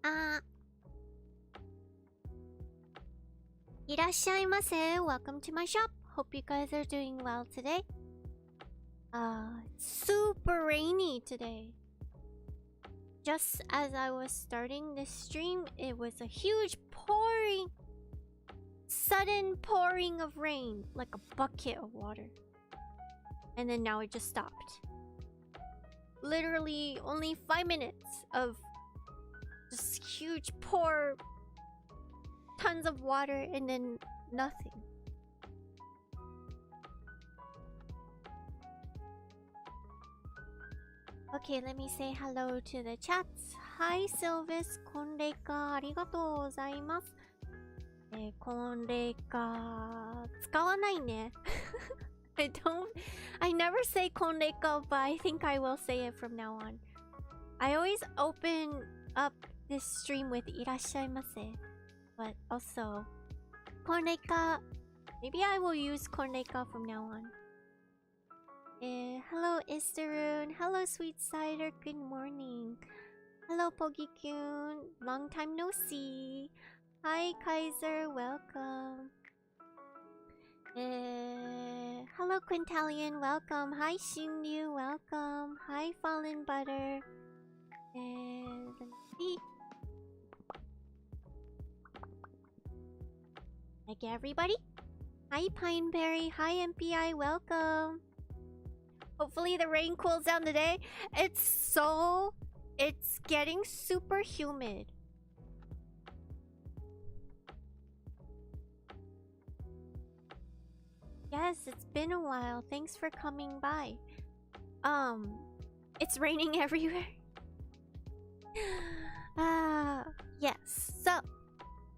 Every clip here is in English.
Ah. Irashaimase. Welcome to my shop. Hope you guys are doing well today. Super rainy today. Just as I was starting this stream, it was a huge sudden pouring of rain, like a bucket of water. And then now it just stopped. Literally only 5 minutes of just huge pour, tons of water, and then nothing. Okay, let me say hello to the chats. Hi Sylvis, konreika, arigatou gozaimasu. コンレカ使わないね。I never say コンレカ, but I think I will say it from now on. I always open up this stream with いらっしゃいませ, but also コンレカ. Maybe I will use コンレカ from now on. Hello Istaroon. Hello Sweet Cider. Good morning. Hello Pogi-kun. Long time no see. Hi Kaiser. Welcome. Hello Quintalian. Welcome. Hi Xingyu. Welcome. Hi Fallen Butter. Let me see. Like everybody. Hi Pineberry. Hi MPI. Welcome. Hopefully the rain cools down today. It's getting super humid. Yes, it's been a while. Thanks for coming by. It's raining everywhere. Yes. So,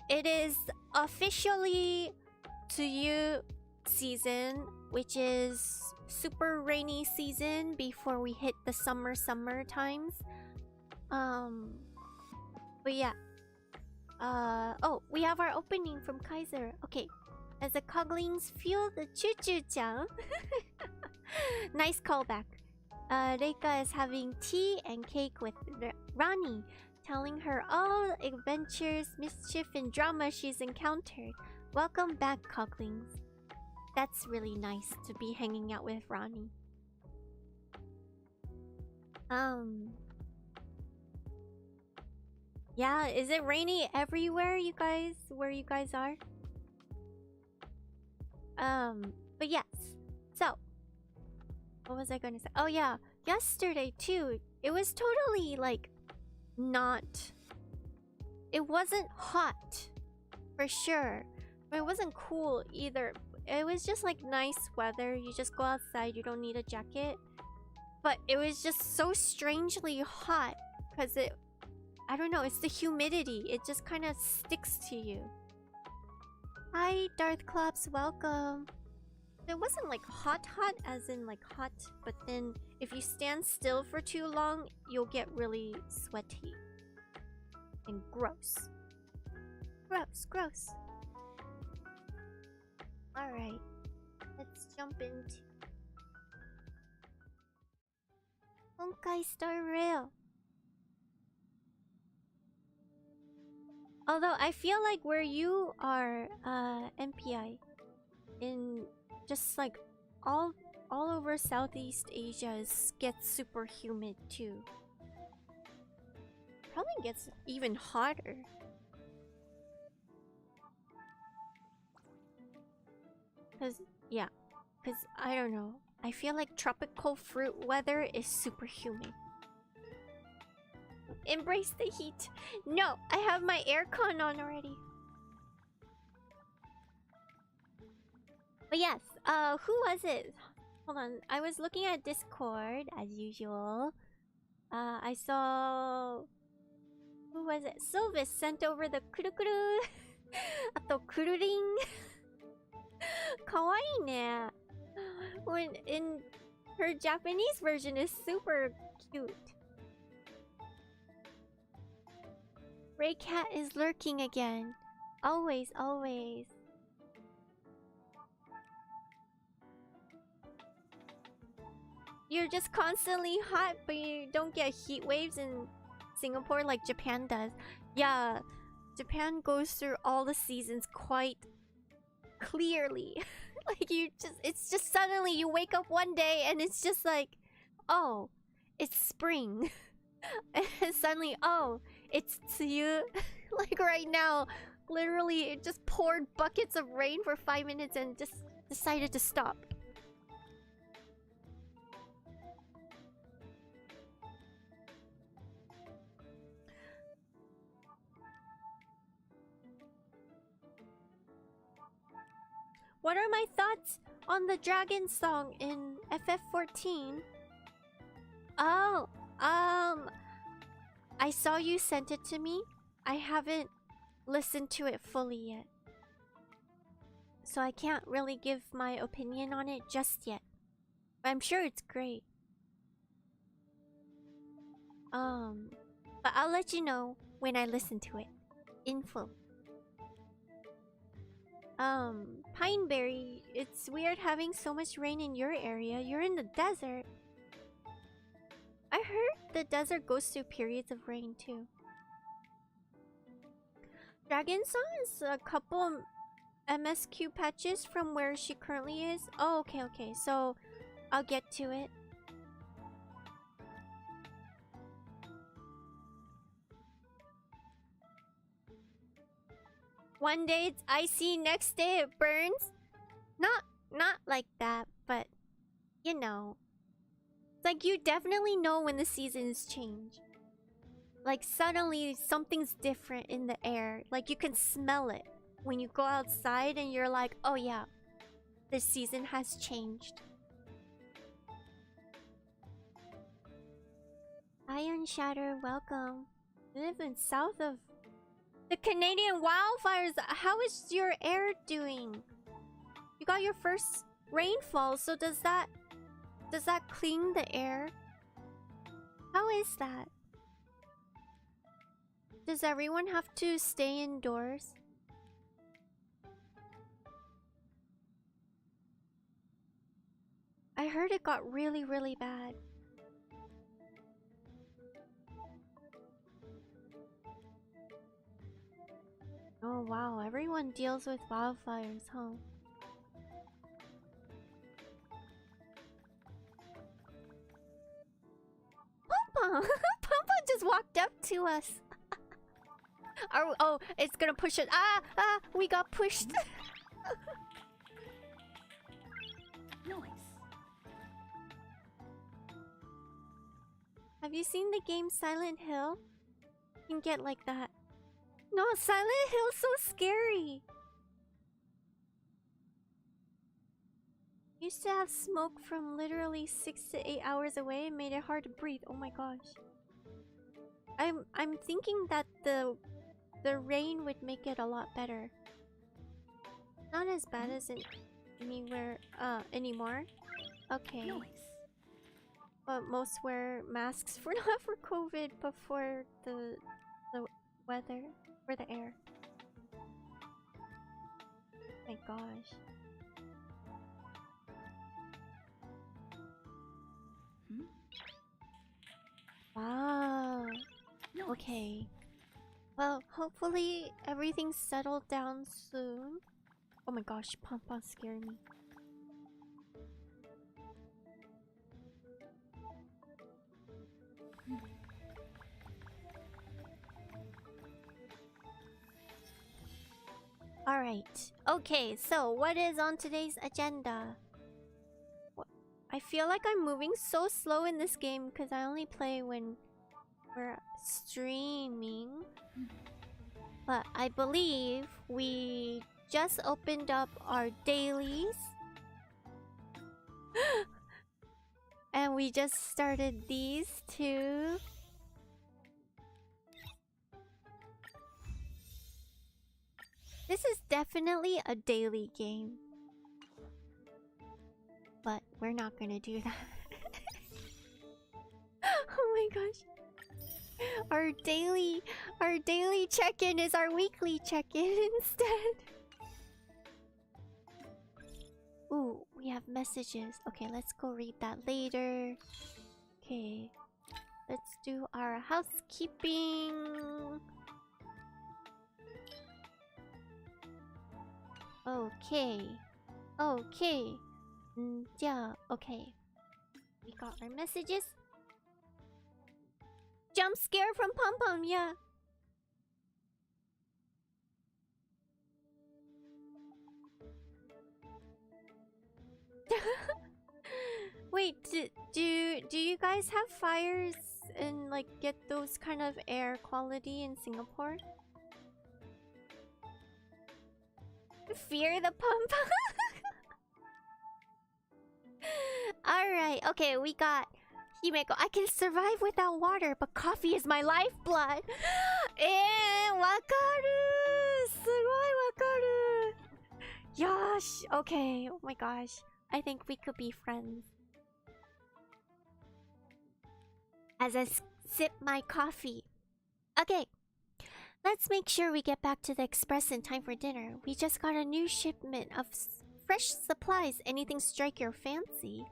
it is officially to you season, which is super rainy season before we hit the summer times. But yeah. Oh, we have our opening from Kaiser. Okay. As the Coglings feel the choo-choo-chan. Nice callback. Reika is having tea and cake with Rani, telling her all adventures, mischief, and drama she's encountered. Welcome back, Coglings. That's really nice to be hanging out with Rani. Yeah, is it rainy everywhere, you guys? Where you guys are? But yes. So, what was I gonna say? Oh yeah, yesterday too, it was totally like not... It wasn't hot, for sure. But it wasn't cool either. It was just like nice weather. You just go outside, you don't need a jacket. But it was just so strangely hot because I don't know, it's the humidity. It just kind of sticks to you. Hi, Darth Klops, welcome. It wasn't like hot as in like hot, but then if you stand still for too long, you'll get really sweaty. And gross. Gross. Alright. Let's jump into HONKAI Star Rail. Although I feel like where you are, MPI, in just like all over Southeast Asia gets super humid too. Probably gets even hotter. Cause I don't know. I feel like tropical fruit weather is super humid. Embrace the heat. No, I have my aircon on already. But yes, who was it? Hold on, I was looking at Discord as usual. I saw... Who was it? Sylvis sent over the kuru-kuru. Ato kururing. Kawaii ne. When in her Japanese version is super cute. Ray Cat is lurking again. Always. You're just constantly hot, but you don't get heat waves in Singapore like Japan does. Yeah, Japan goes through all the seasons quite clearly. Like it's just suddenly you wake up one day and it's just like, oh, it's spring. And suddenly, oh, it's tsuyu. Like right now, literally it just poured buckets of rain for 5 minutes and just decided to stop. What are my thoughts on the dragon song in FF14? Oh, I saw you sent it to me. I haven't listened to it fully yet, so I can't really give my opinion on it just yet. But I'm sure it's great. But I'll let you know when I listen to it in full. Pineberry, it's weird having so much rain in your area. You're in the desert. I heard the desert goes through periods of rain too. Dragon Song is a couple MSQ patches from where she currently is. Oh, okay. So I'll get to it. One day it's icy, next day it burns. Not like that, but you know. It's like you definitely know when the seasons change. Like suddenly something's different in the air. Like you can smell it when you go outside and you're like, oh yeah, this season has changed. Iron Shatter, welcome. I live in south of the Canadian wildfires. How is your air doing? You got your first rainfall, so does that clean the air? How is that? Does everyone have to stay indoors? I heard it got really, really bad. Oh wow, everyone deals with wildfires, huh? Pumpa! Pumpa just walked up to us. Oh, it's gonna push it. We got pushed. Nice. Have you seen the game Silent Hill? You can get like that. No, Silent Hill's so scary. Used to have smoke from literally 6 to 8 hours away and made it hard to breathe. Oh my gosh. I'm thinking that the rain would make it a lot better. Not as bad as it anywhere anymore. Okay. Nice. But most wear masks for not for COVID, but for the weather, for the air. My gosh. Wow. Nice. Okay. Well, hopefully everything's settled down soon. Oh my gosh, Pampa scared me. Alright. Okay, so what is on today's agenda? I feel like I'm moving so slow in this game because I only play when we're streaming. But I believe we just opened up our dailies. And we just started these two. This is definitely a daily game. But we're not gonna do that. Oh my gosh. Our daily check-in is our weekly check-in instead. Ooh, we have messages. Okay, let's go read that later. Okay. Let's do our housekeeping. Okay. Okay. Yeah, okay. We got our messages. Jump scare from Pom Pom, yeah. Wait, do you guys have fires and like get those kind of air quality in Singapore? Fear the Pom Pom. Alright, okay, we got Himeko. I can survive without water, but coffee is my lifeblood. Wakaru! Sugoi wakaru! Yosh! Okay, oh my gosh. I think we could be friends. As I sip my coffee. Okay. Let's make sure we get back to the express in time for dinner. We just got a new shipment of fresh supplies. Anything strike your fancy?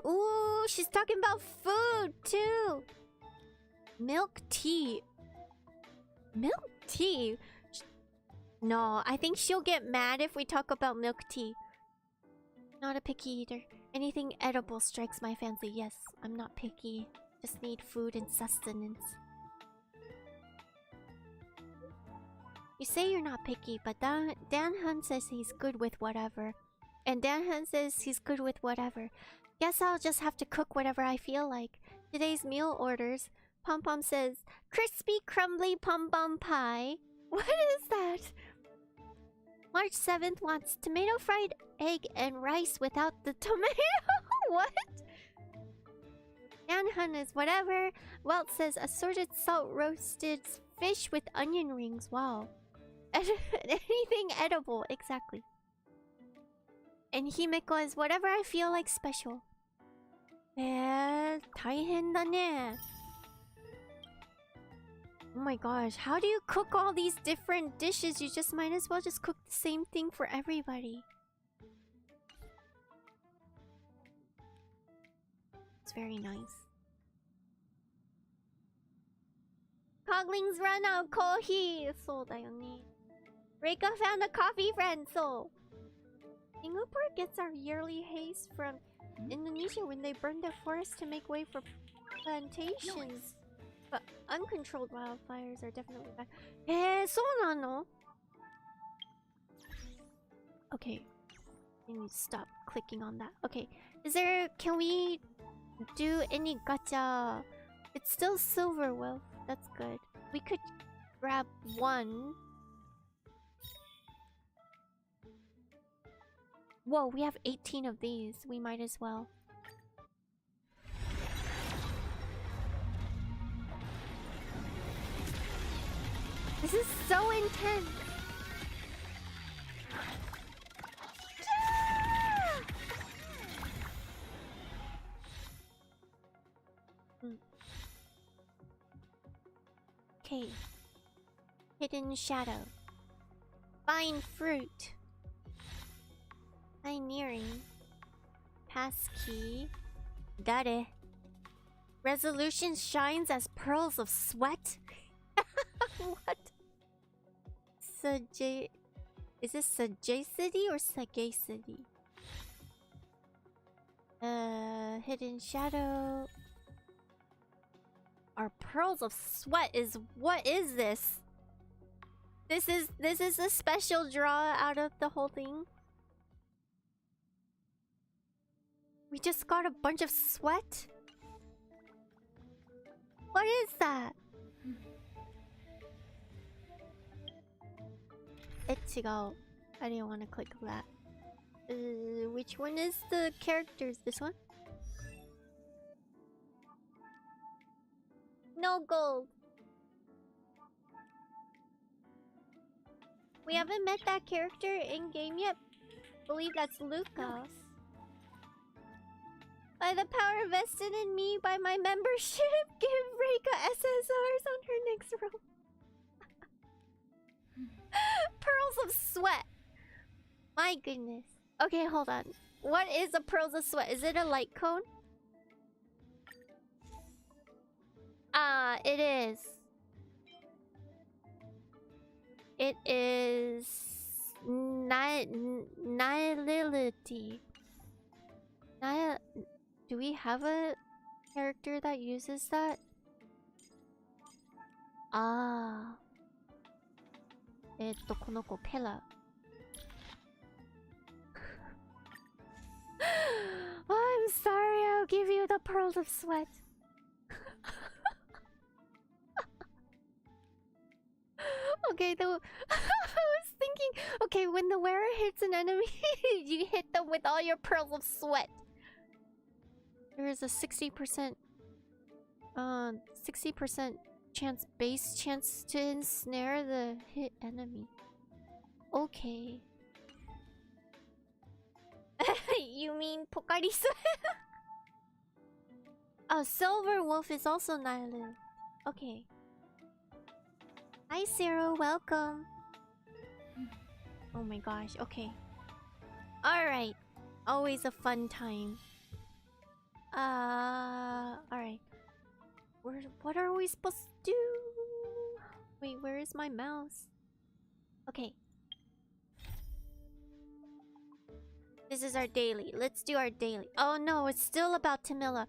Ooh, she's talking about food too. Milk tea. Milk tea? No, I think she'll get mad if we talk about milk tea. Not a picky eater. Anything edible strikes my fancy. Yes, I'm not picky. Just need food and sustenance. You say you're not picky, but Dan Hun says he's good with whatever. And Dan Hun says he's good with whatever. Guess I'll just have to cook whatever I feel like. Today's meal orders. Pom Pom says, crispy crumbly pom pom pie. What is that? March 7th wants tomato fried egg and rice without the tomato. What? Dan Hun is whatever. Welt says assorted salt roasted fish with onion rings. Wow. Anything edible, exactly. And Himeko is whatever I feel like special. 大変だね. Oh my gosh, how do you cook all these different dishes? You just might as well just cook the same thing for everybody. It's very nice. Coglings run out coffee. そうだよね. Reika found a coffee friend, so Singapore gets our yearly haze from Indonesia when they burn their forests to make way for plantations. But uncontrolled wildfires are definitely bad. そうなの? Okay. I need to stop clicking on that. Okay. Can we do any gacha? It's still silver wealth. That's good. We could grab one. Whoa, we have 18 of these. We might as well. This is so intense. Okay. Hidden shadow. Fine fruit. Pioneering. Passkey. Dare. Resolution shines as pearls of sweat. What? Is this sagacity or sagacity? Hidden shadow. Our pearls of sweat is what is this? This is a special draw out of the whole thing. We just got a bunch of sweat. What is that? Ichigo. I didn't want to click that. Which one is the characters? This one? No gold. We haven't met that character in game yet. I believe that's Lucas. By the power vested in me by my membership, give Reika SSRs on her next row. Pearls of sweat. My goodness. Okay, hold on. What is a pearls of sweat? Is it a light cone? It is. It is Nihility. Do we have a character that uses that? Ah. この子ペラ。Oh, I'm sorry, I'll give you the pearls of sweat. Okay, though. I was thinking, okay, when the wearer hits an enemy, you hit them with all your pearls of sweat. There is a 60% base chance to ensnare the hit enemy. Okay. You mean Pokari sweat? Oh, Silver Wolf is also Nihilou. Okay. Hi, Zero. Welcome. Oh my gosh. Okay. Alright. Always a fun time. Alright. What are we supposed to do? Wait, where is my mouse? Okay. This is our daily. Let's do our daily. Oh no, it's still about Tamila.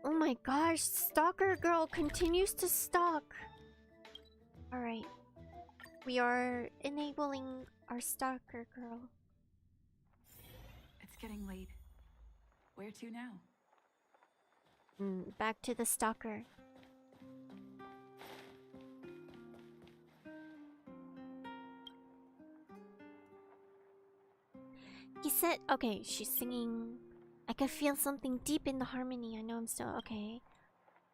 Oh my gosh, Stalker Girl continues to stalk. Alright. We are enabling our Stalker Girl. It's getting late. Where to now? Back to the Stalker. He said, okay, she's singing. I can feel something deep in the harmony. I know I'm still okay.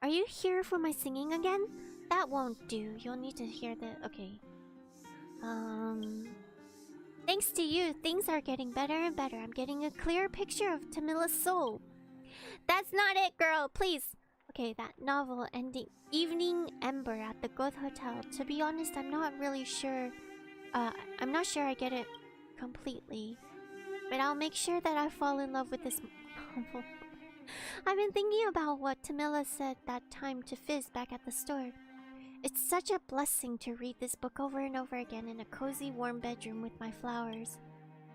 Are you here for my singing again? That won't do. You'll need to hear the... Okay. Thanks to you, things are getting better and better. I'm getting a clear picture of Tamila's soul. That's not it, girl. Please. Okay, that novel ending. Evening Ember at the Goth Hotel. To be honest, I'm not really sure. I'm not sure I get it completely. But I'll make sure that I fall in love with this novel. I've been thinking about what Tamila said that time to Fizz back at the store. It's such a blessing to read this book over and over again in a cozy, warm bedroom with my flowers.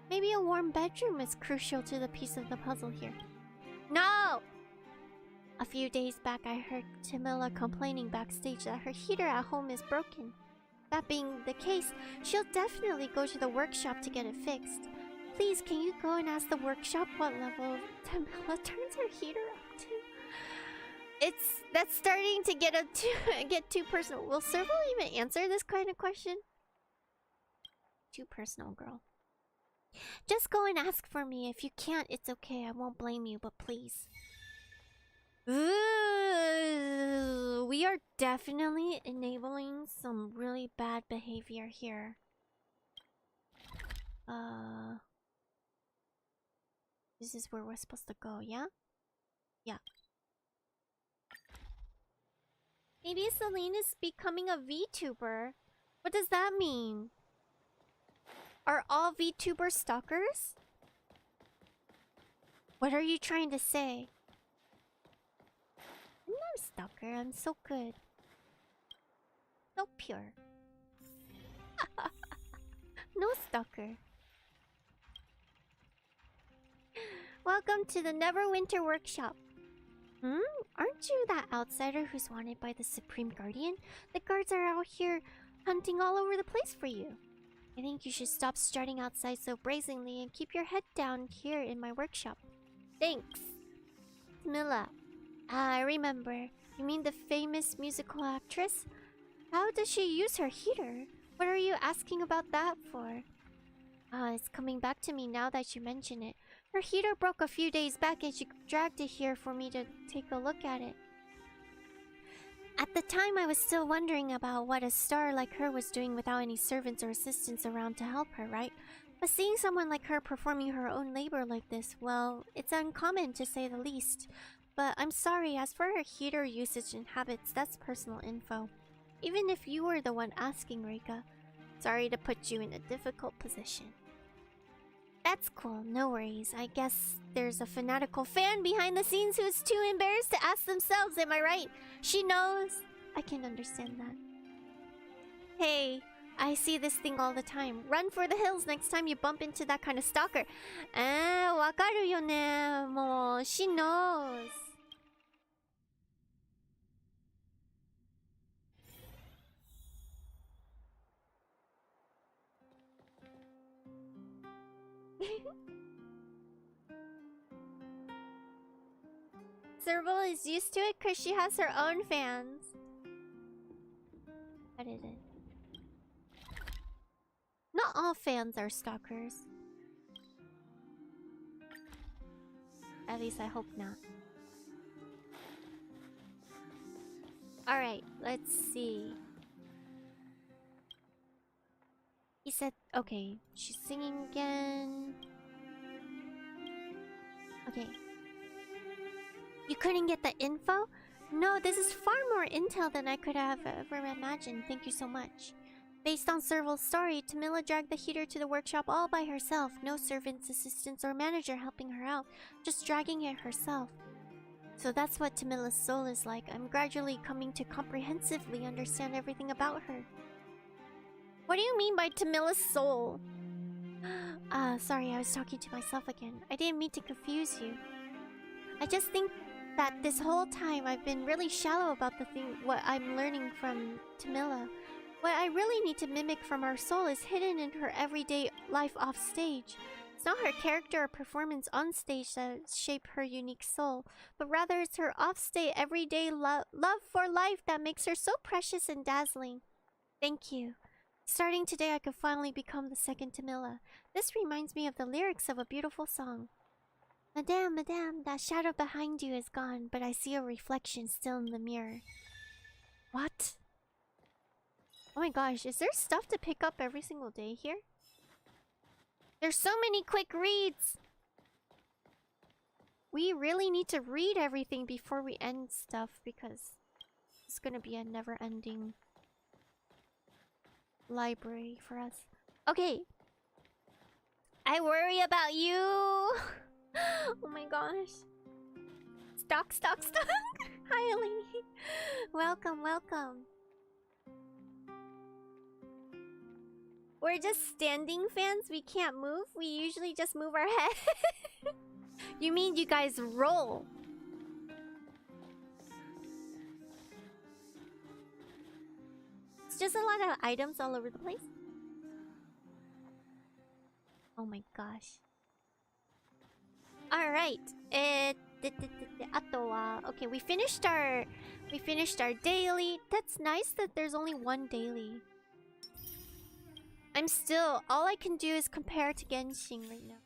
Maybe a warm bedroom is crucial to the piece of the puzzle here. No! A few days back, I heard Tamila complaining backstage that her heater at home is broken. That being the case, she'll definitely go to the workshop to get it fixed. Please, can you go and ask the workshop what level Tamila turns her heater up to? That's starting to get too personal. Will Serval even answer this kind of question? Too personal, girl. Just go and ask for me. If you can't, it's okay. I won't blame you, but please. Ooh, we are definitely enabling some really bad behavior here. This is where we're supposed to go, yeah? Yeah. Maybe Celine is becoming a VTuber. What does that mean? Are all VTubers stalkers? What are you trying to say? I'm not a stalker. I'm so good. So pure. No stalker. Welcome to the Neverwinter Workshop. Aren't you that outsider who's wanted by the Supreme Guardian? The guards are out here hunting all over the place for you. I think you should stop strutting outside so brazenly and keep your head down here in my workshop. Thanks. Tamila. Ah, I remember. You mean the famous musical actress? How does she use her heater? What are you asking about that for? Ah, it's coming back to me now that you mention it. Her heater broke a few days back and she dragged it here for me to take a look at it. At the time, I was still wondering about what a star like her was doing without any servants or assistants around to help her, right? But seeing someone like her performing her own labor like this, well, it's uncommon to say the least. But I'm sorry, as for her heater usage and habits, that's personal info. Even if you were the one asking, Reika. Sorry to put you in a difficult position. That's cool, no worries. I guess there's a fanatical fan behind the scenes who's too embarrassed to ask themselves, am I right? She knows. I can understand that. Hey, I see this thing all the time. Run for the hills next time you bump into that kind of stalker. わかるよね。もう she knows. Serval is used to it because she has her own fans. What is it? Not all fans are stalkers. At least I hope not. Alright, let's see. He said, okay, she's singing again. Okay. You couldn't get the info? No, this is far more intel than I could have ever imagined. Thank you so much. Based on Serval's story, Tamila dragged the heater to the workshop all by herself. No servants, assistants, or manager helping her out. Just dragging it herself. So that's what Tamila's soul is like. I'm gradually coming to comprehensively understand everything about her. What do you mean by Tamila's soul? Sorry, I was talking to myself again. I didn't mean to confuse you. I just think that this whole time I've been really shallow about what I'm learning from Tamila. What I really need to mimic from her soul is hidden in her everyday life off stage. It's not her character or performance on stage that shape her unique soul, but rather it's her off-stage everyday love for life that makes her so precious and dazzling. Thank you. Starting today, I could finally become the second Tamila. This reminds me of the lyrics of a beautiful song. Madame, madame, that shadow behind you is gone, but I see a reflection still in the mirror. What? Oh my gosh, is there stuff to pick up every single day here? There's so many quick reads! We really need to read everything before we end stuff because it's gonna be a never-ending library for us. Okay. I worry about you! Oh my gosh. Stock. Hi, Eleni. Welcome. We're just standing fans. We can't move. We usually just move our head. You mean you guys roll? It's just a lot of items all over the place. Oh my gosh. Alright. Okay, we finished our daily. That's nice that there's only one daily. All I can do is compare to Genshin right now.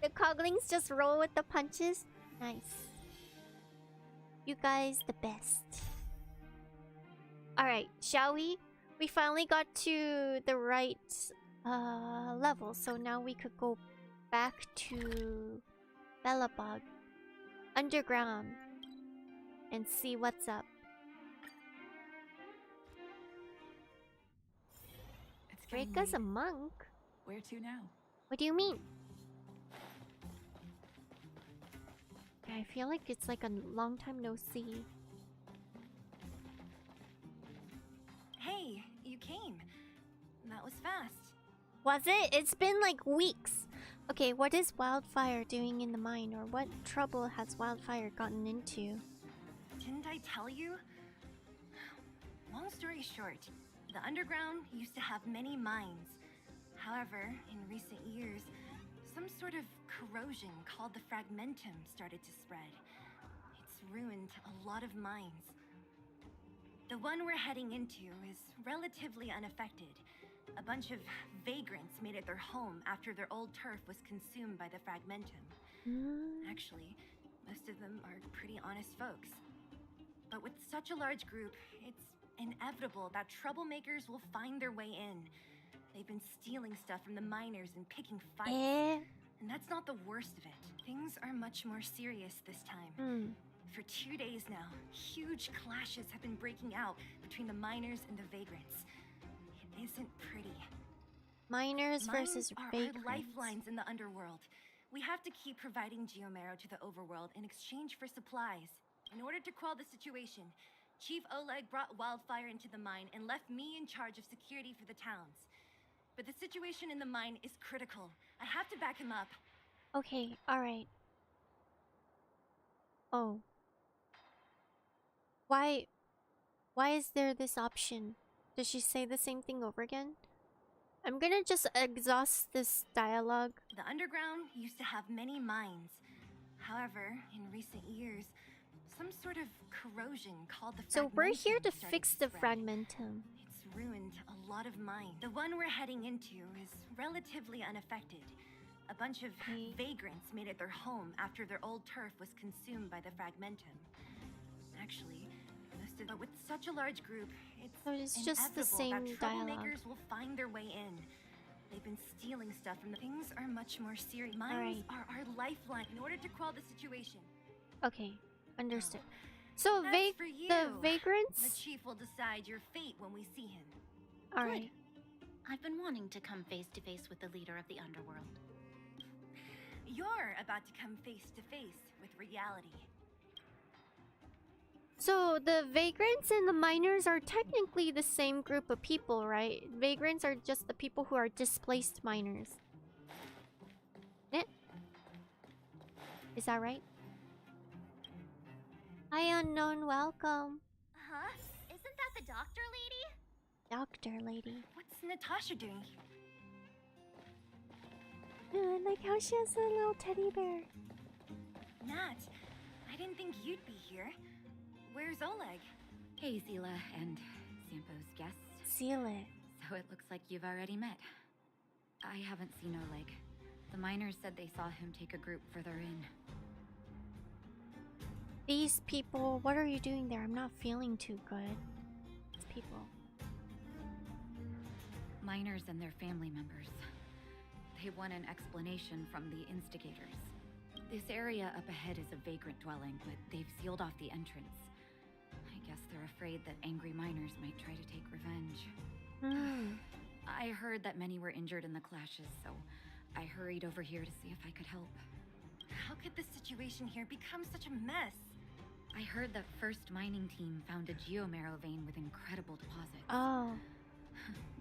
The Coglings just roll with the punches. Nice. You guys the best. Alright, shall we? We finally got to the right level, so now we could go back to Belobog underground and see what's up. Reika's a monk. Where to now? What do you mean? I feel like it's like a long time no see. Hey, you came. That was fast. Was it? It's been like weeks. Okay, what is Wildfire doing in the mine, or what trouble has Wildfire gotten into? Didn't I tell you? Long story short, the underground used to have many mines. However, in recent years, some sort of corrosion called the fragmentum started to spread. It's ruined a lot of mines. The one we're heading into is relatively unaffected. A bunch of vagrants made it their home after their old turf was consumed by the fragmentum. Actually, most of them are pretty honest folks. But with such a large group, it's inevitable that troublemakers will find their way in. They've been stealing stuff from the miners and picking fights. And that's not the worst of it. Things are much more serious this time. For 2 days now, huge clashes have been breaking out between the miners and the vagrants. It isn't pretty. Miners versus vagrants. Our lifelines in the underworld. We have to keep providing geomarrow to the overworld in exchange for supplies. In order to quell the situation, Chief Oleg brought wildfire into the mine and left me in charge of security for the towns. But the situation in the mine is critical. I have to back him up. Okay, alright. Oh. Why is there this option? Does she say the same thing over again? I'm gonna just exhaust this dialogue. The underground used to have many mines. However, in recent years, some sort of corrosion called the So we're here to fragmentum started fix the spread. fragmentum. It's ruined a lot of mines. The one we're heading into is relatively unaffected. A bunch of vagrants made it their home after their old turf was consumed by the fragmentum. Actually, but with such a large group, it's just the inevitable same that dialogue. troublemakers will find their way in. They've been stealing stuff from the things are much more serious. Mines are our lifeline in order to quell the situation. Okay, understood. So As for you, the vagrants. The chief will decide your fate when we see him. All right. I've been wanting to come face to face with the leader of the underworld. You're about to come face to face with reality. So the vagrants and the miners are technically the same group of people, right? Vagrants are just the people who are displaced miners. Is that right? Hi, unknown, welcome. Huh? Isn't that the doctor lady? Doctor lady. What's Natasha doing here? I like how she has a little teddy bear. Nat, I didn't think you'd be here. Where's Oleg? Hey, Zila and Sampo's guests. Seal it. So it looks like you've already met. I haven't seen Oleg. The miners said they saw him take a group further in. These people, what are you doing there? I'm not feeling too good. These people. Miners and their family members. They want an explanation from the instigators. This area up ahead is a vagrant dwelling, but they've sealed off the entrance. I guess they're afraid that angry miners might try to take revenge. I heard that many were injured in the clashes, so I hurried over here to see if I could help. How could the situation here become such a mess? I heard that First Mining Team found a geomarrow vein with incredible deposits. Oh.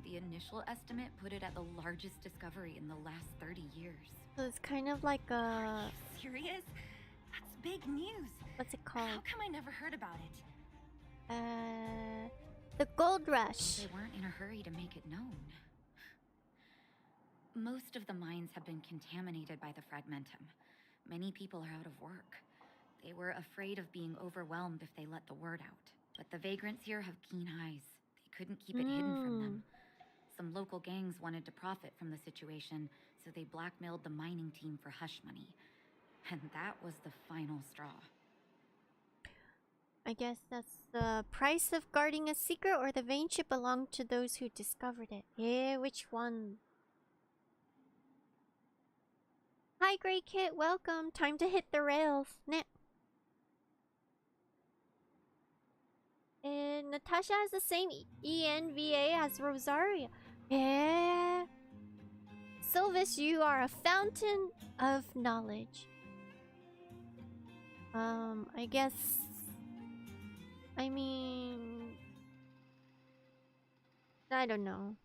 The initial estimate put it at the largest discovery in the last 30 years. So it's kind of like a... Are you serious? That's big news. What's it called? How come I never heard about it? The gold rush. They weren't in a hurry to make it known. Most of the mines have been contaminated by the fragmentum. Many people are out of work. They were afraid of being overwhelmed if they let the word out. But the vagrants here have keen eyes. They couldn't keep it hidden from them. Some local gangs wanted to profit from the situation, so they blackmailed the mining team for hush money. And that was the final straw. I guess that's the price of guarding a secret, or the vein chip belonged to those who discovered it. Yeah, which one? Hi, Grey Kit, welcome. Time to hit the rails. And Natasha has the same ENVA as Rosaria. Yeah. Sylvis, you are a fountain of knowledge. I guess... I mean... I don't know.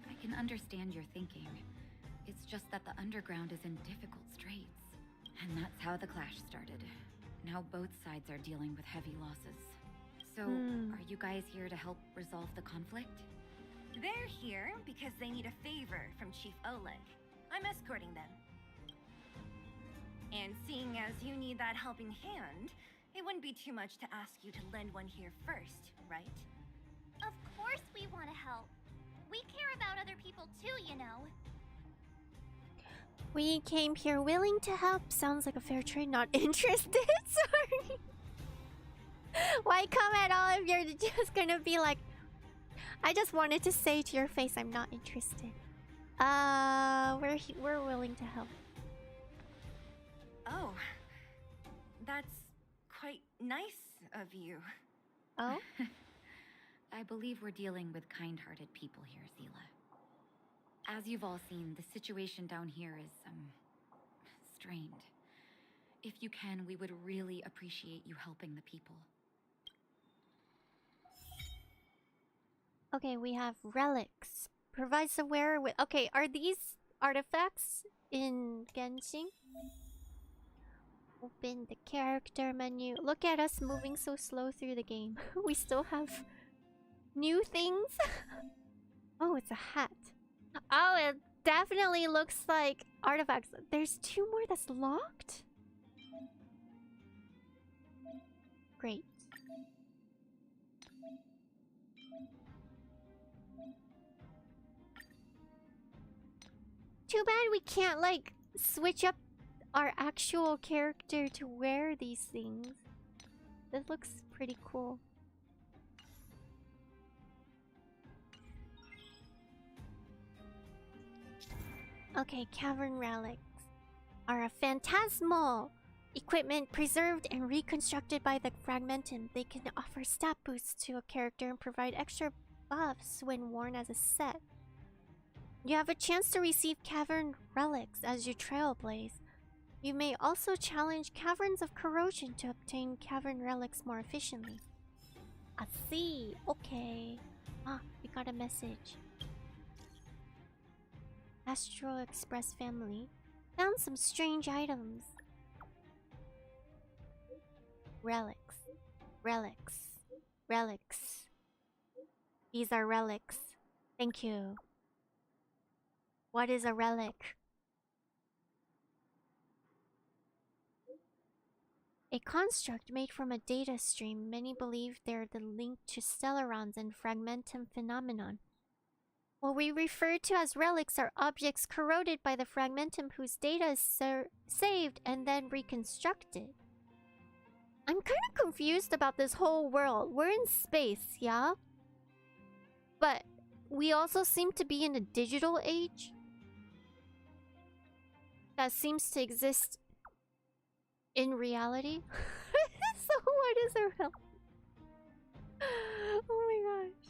I can understand your thinking. It's just that the underground is in difficult straits. And that's how the clash started. Now both sides are dealing with heavy losses. So, are you guys here to help resolve the conflict? They're here because they need a favor from Chief Oleg. I'm escorting them. And seeing as you need that helping hand, it wouldn't be too much to ask you to lend one here first, right? Of course we want to help. We care about other people too, you know. We came here willing to help. Sounds like a fair trade. Not interested. Sorry. Why come at all if you're just gonna be like... I just wanted to say to your face, I'm not interested. We're willing to help. Oh, that's quite nice of you. Oh? I believe we're dealing with kind-hearted people here, Zila. As you've all seen, the situation down here is, strained. If you can, we would really appreciate you helping the people. Okay, we have relics. Provides the wearer with... Okay, are these artifacts in Genshin? Open the character menu. Look at us moving so slow through the game. We still have new things. Oh, it's a hat. Oh, it definitely looks like artifacts. There's 2 more that's locked? Great. Too bad we can't, like, switch up our actual character to wear these things. This looks pretty cool. Okay, cavern relics are a phantasmal equipment preserved and reconstructed by the Fragmentum. They can offer stat boosts to a character and provide extra buffs when worn as a set. You have a chance to receive cavern relics as you trailblaze. You may also challenge caverns of corrosion to obtain cavern relics more efficiently. I see. Okay. Ah, we got a message. Astro Express family found some strange items. Relics. Relics. Relics. These are relics. Thank you. What is a relic? A construct made from a data stream. Many believe they're the link to Stellarons and Fragmentum phenomenon. What we refer to as relics are objects corroded by the Fragmentum whose data is saved and then reconstructed. I'm kind of confused about this whole world. We're in space, yeah? But we also seem to be in a digital age that seems to exist in reality. So what is a relic? Oh my gosh.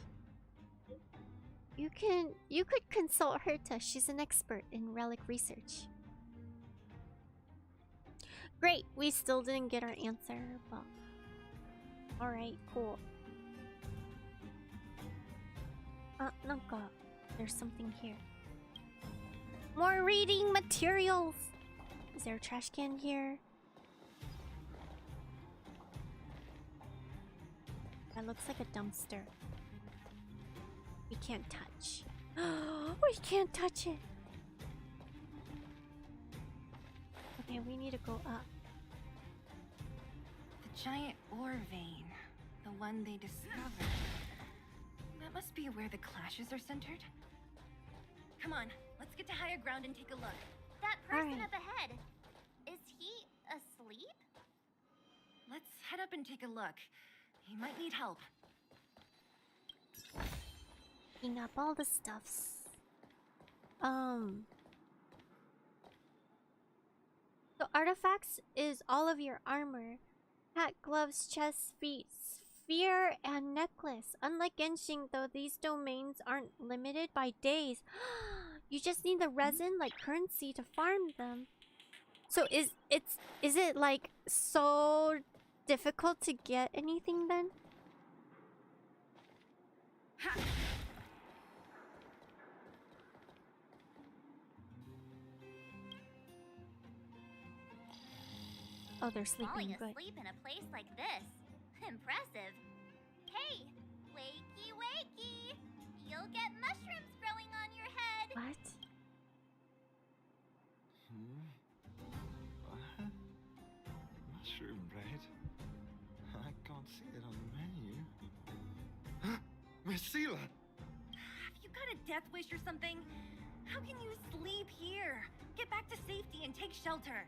You could consult Herta. She's an expert in relic research. Great, we still didn't get our answer, but alright, cool. Nanka, there's something here. More reading materials! Is there a trash can here? That looks like a dumpster. We can't touch. We can't touch it! Okay, we need to go up. The giant ore vein. The one they discovered. That must be where the clashes are centered. Come on, let's get to higher ground and take a look. That person Alright. up ahead. Is he asleep? Let's head up and take a look. He might need help. Picking up all the stuffs. So artifacts is all of your armor. Hat, gloves, chest, feet, sphere, and necklace. Unlike Genshin, though, these domains aren't limited by days. You just need the resin like currency to farm them. So is it like so difficult to get anything then? Oh, they're sleeping. Falling Good. asleep in a place like this. Impressive. Hey, wakey wakey. You'll get mushrooms growing on your head. What? Mushroom bread? I can't see it on the menu. Miss Seela! Have you got a death wish or something? How can you sleep here? Get back to safety and take shelter.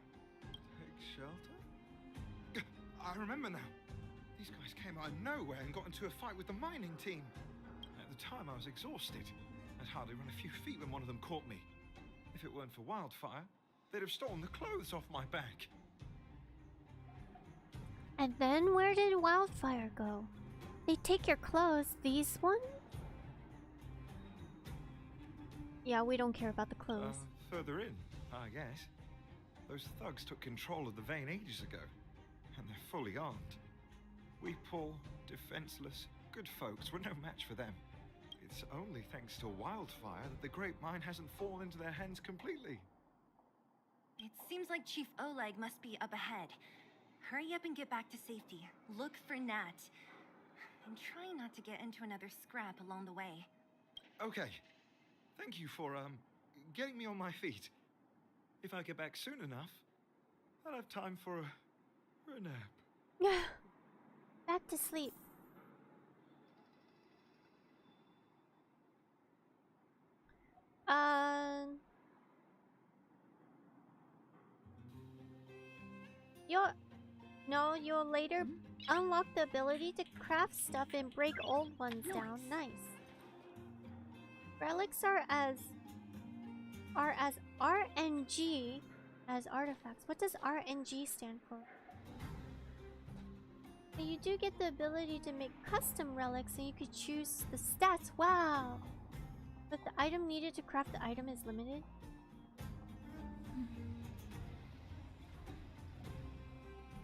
Take shelter? I remember now. These guys came out of nowhere and got into a fight with the mining team. At the time, I was exhausted. I'd hardly run a few feet when one of them caught me. If it weren't for Wildfire, they'd have stolen the clothes off my back. And then where did Wildfire go? They take your clothes. These ones? Yeah, we don't care about the clothes. Further in, I guess. Those thugs took control of the vein ages ago, and they're fully armed. We poor, defenseless, good folks were no match for them. It's only thanks to wildfire that the Great Mine hasn't fallen into their hands completely. It seems like Chief Oleg must be up ahead. Hurry up and get back to safety. Look for Nat. And try not to get into another scrap along the way. Okay. Thank you for, getting me on my feet. If I get back soon enough, I'll have time for a nap. Back to sleep. You'll later unlock the ability to craft stuff and break old ones down. Nice. Relics are as RNG as artifacts. What does RNG stand for? And you do get the ability to make custom relics, and you could choose the stats. Wow! But the item needed to craft the item is limited.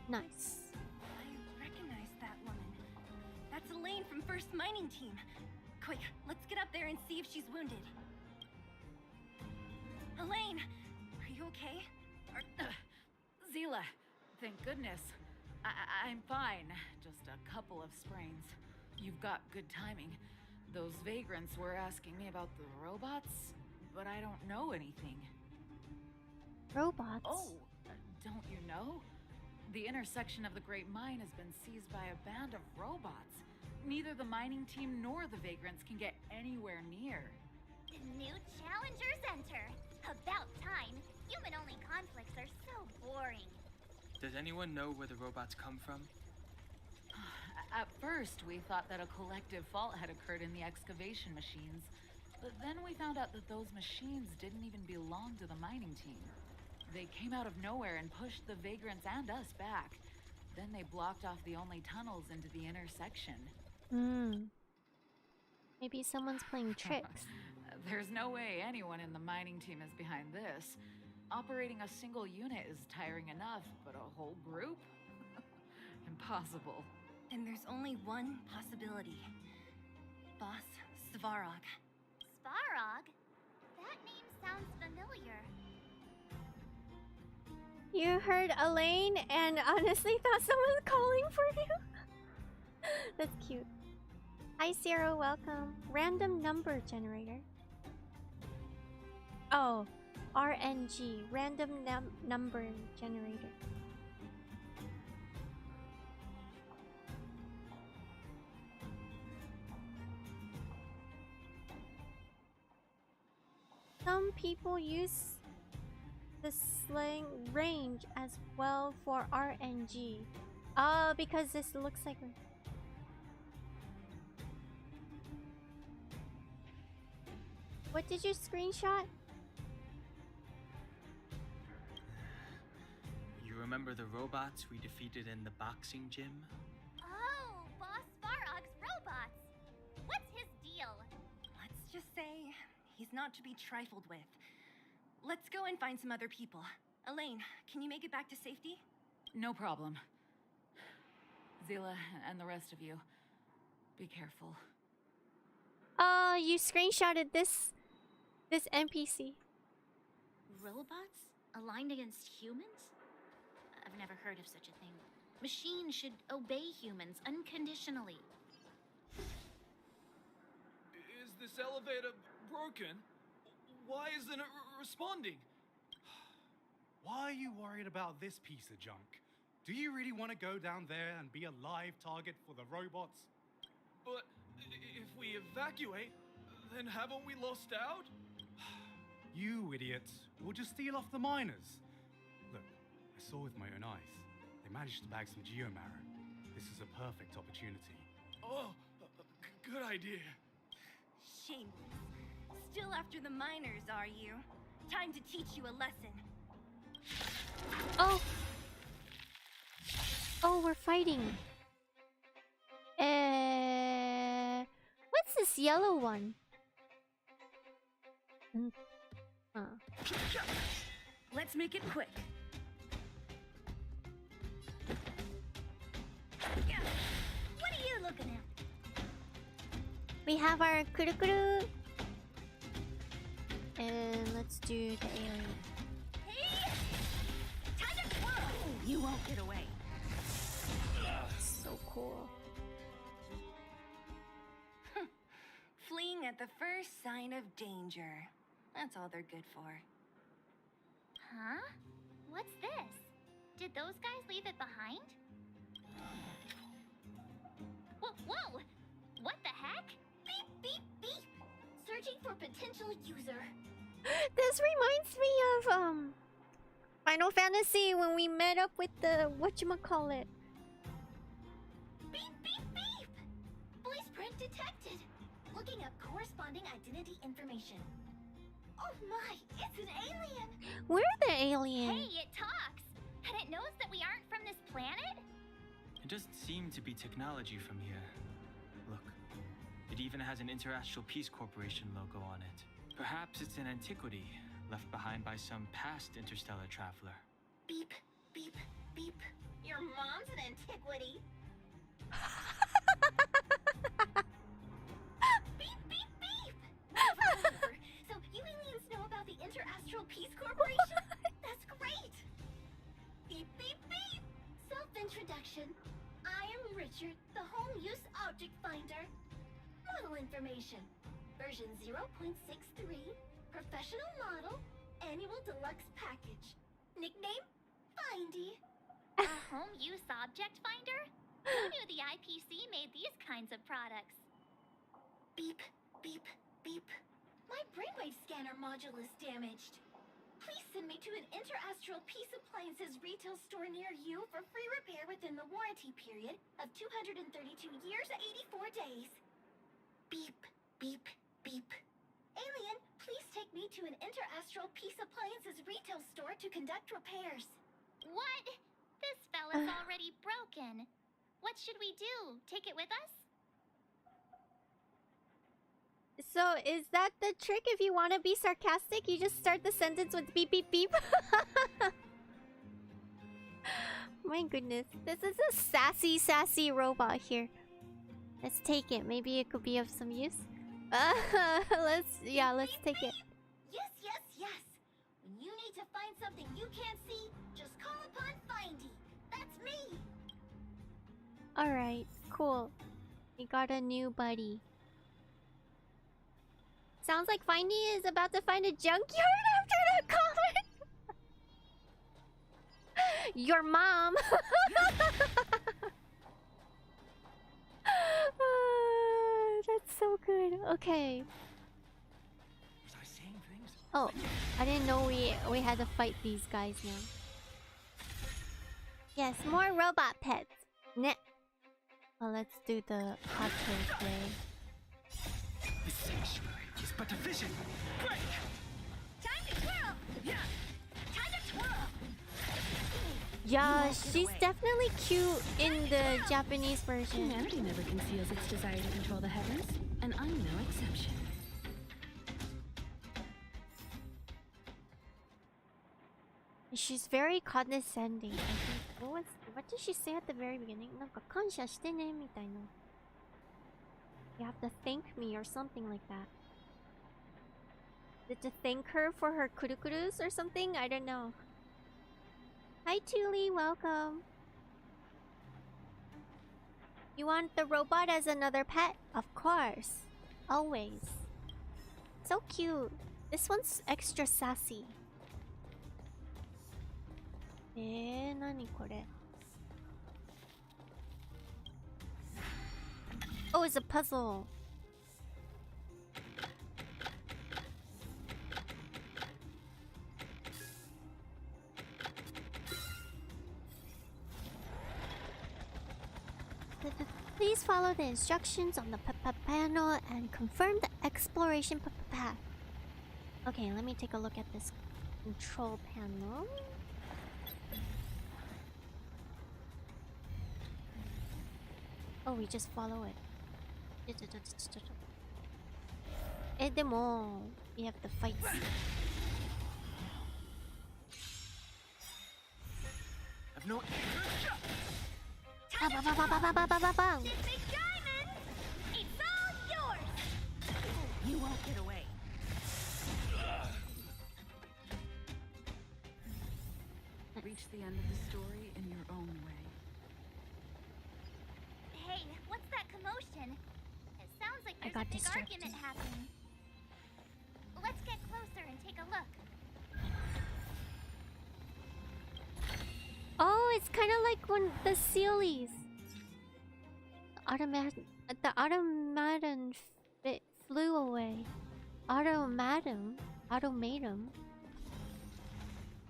Nice. I recognize that woman. That's Elaine from First Mining Team. Quick, let's get up there and see if she's wounded. Elaine, are you okay? Zila, thank goodness. I'm fine. Just a couple of sprains. You've got good timing. Those vagrants were asking me about the robots, but I don't know anything. Robots? Oh, don't you know? The intersection of the Great Mine has been seized by a band of robots. Neither the mining team nor the vagrants can get anywhere near. New challengers enter. About time. Human-only conflicts are so boring. Does anyone know where the robots come from? At first, we thought that a collective fault had occurred in the excavation machines. But then we found out that those machines didn't even belong to the mining team. They came out of nowhere and pushed the vagrants and us back. Then they blocked off the only tunnels into the intersection. Maybe someone's playing tricks. There's no way anyone in the mining team is behind this. Operating a single unit is tiring enough, but a whole group? Impossible. Then there's only one possibility. Boss Svarog. Svarog? That name sounds familiar. You heard Elaine and honestly thought someone was calling for you? That's cute. Hi Sarah, welcome. Random number generator. Oh, RNG, random number generator. Some people use the slang range as well for RNG. Oh, because this looks like what did you screenshot? You remember the robots we defeated in the boxing gym? Oh, Boss Svarog's robots. What's his deal? Let's just say he's not to be trifled with. Let's go and find some other people. Elaine, can you make it back to safety? No problem. Zila and the rest of you, be careful. You screenshotted this NPC. Robots? Aligned against humans? I've never heard of such a thing. Machines should obey humans unconditionally. Is this elevator broken? Why isn't it responding? Why are you worried about this piece of junk? Do you really want to go down there and be a live target for the robots? But if we evacuate, then haven't we lost out? You idiots. We'll just steal off the miners. Look, I saw with my own eyes. They managed to bag some geomarrow. This is a perfect opportunity. Oh, good idea. Shameless. Still after the miners, are you? Time to teach you a lesson. Oh. Oh, we're fighting. What's this yellow one? Let's make it quick. looking at? We have our kuru-kuru. And let's do the alien. Hey! Time to twirl! You won't get away. So cool. Fleeing at the first sign of danger. That's all they're good for. Huh? What's this? Did those guys leave it behind? Whoa, whoa! What the heck? Beep, beep, beep! Searching for potential user. This reminds me of Final Fantasy when we met up with the whatchamacallit. Beep, beep, beep! Voice print detected. Looking up corresponding identity information. Oh my, it's an alien! We're the alien. Hey, it talks! And it knows that we aren't from this planet? It doesn't seem to be technology from here. Look, it even has an Interastral Peace Corporation logo on it. Perhaps it's an antiquity left behind by some past interstellar traveler. Beep, beep, beep. Your mom's an antiquity. Beep, beep, beep! Whatever. So you aliens know about the Interastral Peace Corporation? That's great! Beep, beep, beep! Self-introduction. I am Richard, the home use object finder. Model information. Version 0.63. Professional model. Annual deluxe package. Nickname? Findy. A home use object finder? Who knew the IPC made these kinds of products? Beep, beep, beep. My brainwave scanner module is damaged. Please send me to an Interastral Peace Appliances retail store near you for free repair within the warranty period of 232 years, 84 days. Beep, beep, beep. Alien, please take me to an Interastral Peace Appliances retail store to conduct repairs. What? This fella's already broken. What should we do? Take it with us? So is that the trick? If you want to be sarcastic, you just start the sentence with beep beep beep. My goodness, this is a sassy robot here. Let's take it. Maybe it could be of some use. Let's take it. Yes, yes, yes. When you need to find something you can't see, just call upon Findy. That's me. All right, cool. We got a new buddy. Sounds like Findy is about to find a junkyard after that comment. Your mom. That's so good. Okay. Was I saying things? Oh, I didn't know we had to fight these guys now. Yes, more robot pets. Nah. Well, let's do the cosplay play. The sanctuary is but a vision. Break! Time to twirl. Yeah! Time to twirl. Yeah, she's definitely cute in the Japanese version. Humanity never conceals its desire to control the heavens, and I'm no exception. She's very condescending. I think. What did she say at the very beginning? なんか感謝してねみたいな. You have to thank me or something like that. Did to thank her for her kurukurus or something? I don't know. Hi Tuli, welcome. You want the robot as another pet? Of course. Always. So cute. This one's extra sassy. 何これ? Oh, it's a puzzle. Please follow the instructions on the panel and confirm the exploration path. Okay, let me take a look at this control panel. Oh, we just follow it. Demo. We have the fights. I've no. Time to twirl. Big You won't get away. Reach the end of the story in your own way. Hey, what's that commotion? It sounds like I there's got a big distracted. argument happening. Let's get closer and take a look. Oh, it's kind of like when the Sealies. The automaton flew away. Automatum.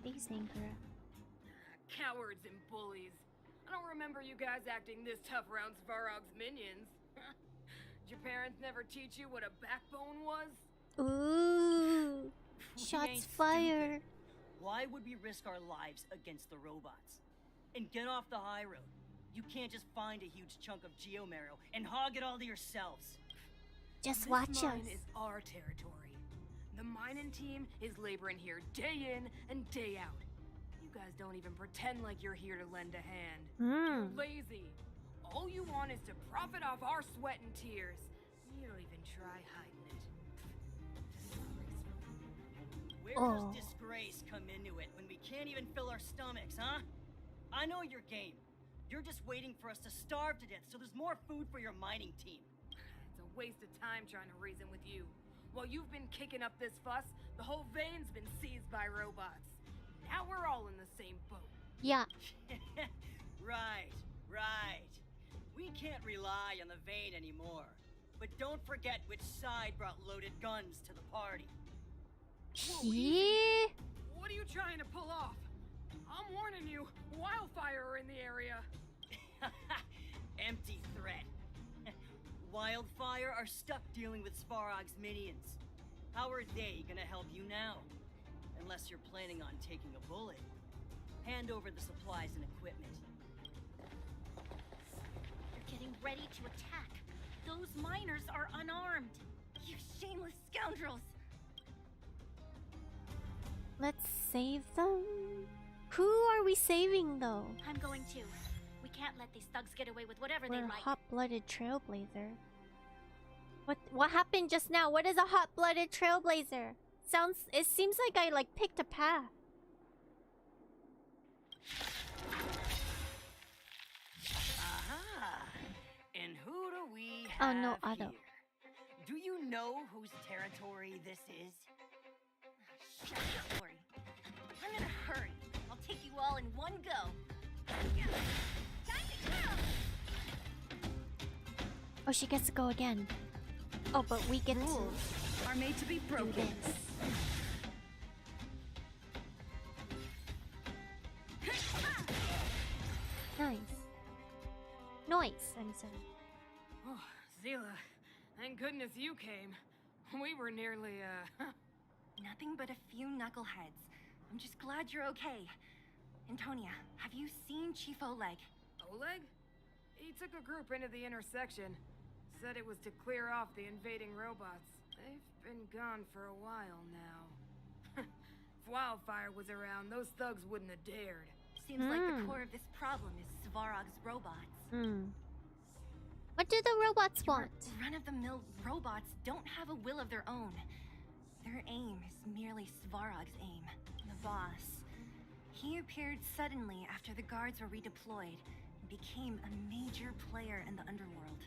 These anchor. Cowards and bullies. I don't remember you guys acting this tough around Svarog's minions. Did your parents never teach you what a backbone was? Ooh. We Shots ain't fired. stupid. Why would we risk our lives against the robots? And get off the high road. You can't just find a huge chunk of geomarrow and hog it all to yourselves. Just This watch us. mine is our territory. The mining team is laboring here day in and day out. You guys don't even pretend like you're here to lend a hand. You're lazy. All you want is to profit off our sweat and tears. You don't even try hiding it. Where Oh. does disgrace come into it when we can't even fill our stomachs, huh? I know your game. You're just waiting for us to starve to death so there's more food for your mining team. It's a waste of time trying to reason with you. While you've been kicking up this fuss, the whole vein's been seized by robots. Now we're all in the same boat. Yeah. Right. We can't rely on the vein anymore. But don't forget which side brought loaded guns to the party. Yeah. What are you trying to pull off? I'm warning you, wildfire are in the area. Empty threat. Wildfire are stuck dealing with Svarog's minions. How are they gonna help you now? Unless you're planning on taking a bullet. Hand over the supplies and equipment. They're getting ready to attack. Those miners are unarmed. You shameless scoundrels! Let's save them. Who are we saving though? I'm going to. We can't let these thugs get away with whatever they We're a like. hot-blooded trailblazer. What happened just now? What is a hot-blooded trailblazer? It seems like I like picked a path. Aha! And who do we Oh, have no, Otto. here? Do you know whose territory this is? Shut up, Lori. I'm in a hurry. I'll take you all in one go. Time to go! Oh, she gets to go again. Oh, but we get Rules are made to be to do broken. this. Nice. Nice, I'm sorry. Oh, Zila, thank goodness you came. We were nearly, Nothing but a few knuckleheads. I'm just glad you're okay. Antonia, have you seen Chief Oleg? Oleg? He took a group into the intersection. Said it was to clear off the invading robots. They've been gone for a while now. If Wildfire was around, those thugs wouldn't have dared. Seems like the core of this problem is Svarog's robots. What do the robots want? Run-of-the-mill robots don't have a will of their own. Their aim is merely Svarog's aim. The boss. He appeared suddenly after the guards were redeployed and became a major player in the underworld.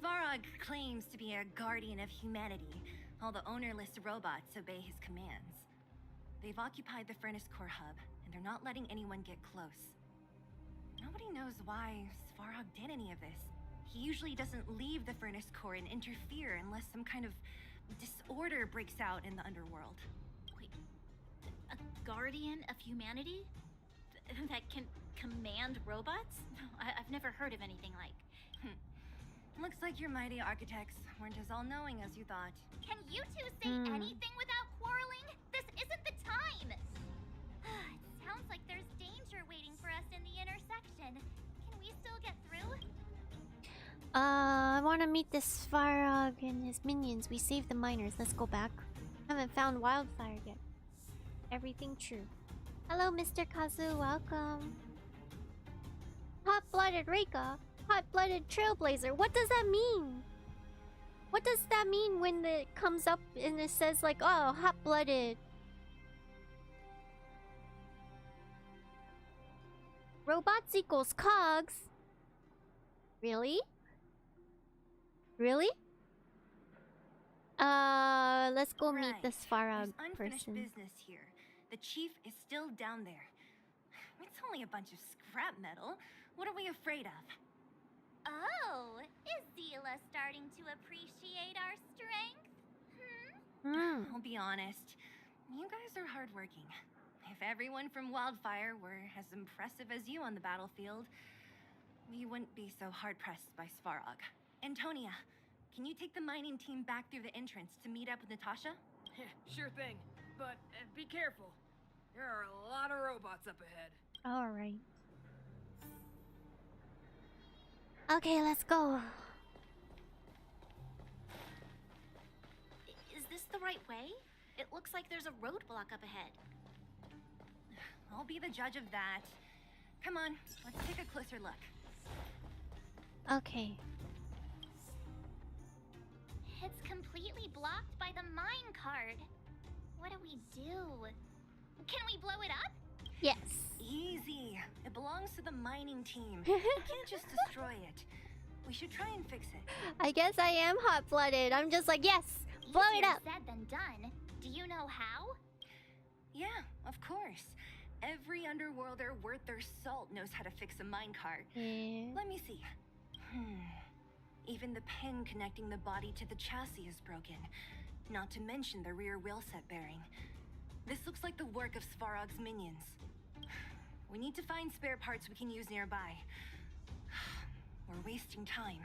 Svarog claims to be a guardian of humanity, while the ownerless robots obey his commands. They've occupied the Furnace Core hub, and they're not letting anyone get close. Nobody knows why Svarog did any of this. He usually doesn't leave the Furnace Core and interfere unless some kind of disorder breaks out in the underworld. Wait, a guardian of humanity? That can command robots? No, I've never heard of anything like. Looks like your mighty architects weren't as all-knowing as you thought. Can you two say anything without quarreling? This isn't the time! It sounds like there's danger waiting for us in the intersection. Can we still get through? I want to meet this Svarog and his minions. We saved the miners. Let's go back. Haven't found Wildfire yet. Everything true. Hello, Mr. Kazu. Welcome. Hot-blooded Reika. Hot-blooded Trailblazer. What does that mean? What does that mean when it comes up and it says like, oh, hot-blooded? Robots equals cogs? Really? Really? Let's go meet the Svarog There's unfinished person. business here. The chief is still down there. It's only a bunch of scrap metal. What are we afraid of? Oh, is Zila starting to appreciate our strength? I'll be honest. You guys are hardworking. If everyone from Wildfire were as impressive as you on the battlefield, we wouldn't be so hard-pressed by Svarog. Antonia, can you take the mining team back through the entrance to meet up with Natasha? Sure thing, but be careful. There are a lot of robots up ahead. Alright. Okay, let's go. Is this the right way? It looks like there's a roadblock up ahead. I'll be the judge of that. Come on, let's take a closer look. Okay. It's completely blocked by the mine cart. What do we do? Can we blow it up? Yes. Easy. It belongs to the mining team. We can't just destroy it. We should try and fix it. I guess I am hot-blooded. I'm just like, yes, blow it Easier up. said than done. Do you know how? Yeah, of course. Every underworlder worth their salt knows how to fix a minecart. Yeah. Let me see. Even the pin connecting the body to the chassis is broken. Not to mention the rear wheel set bearing. This looks like the work of Svarog's minions. We need to find spare parts we can use nearby. We're wasting time.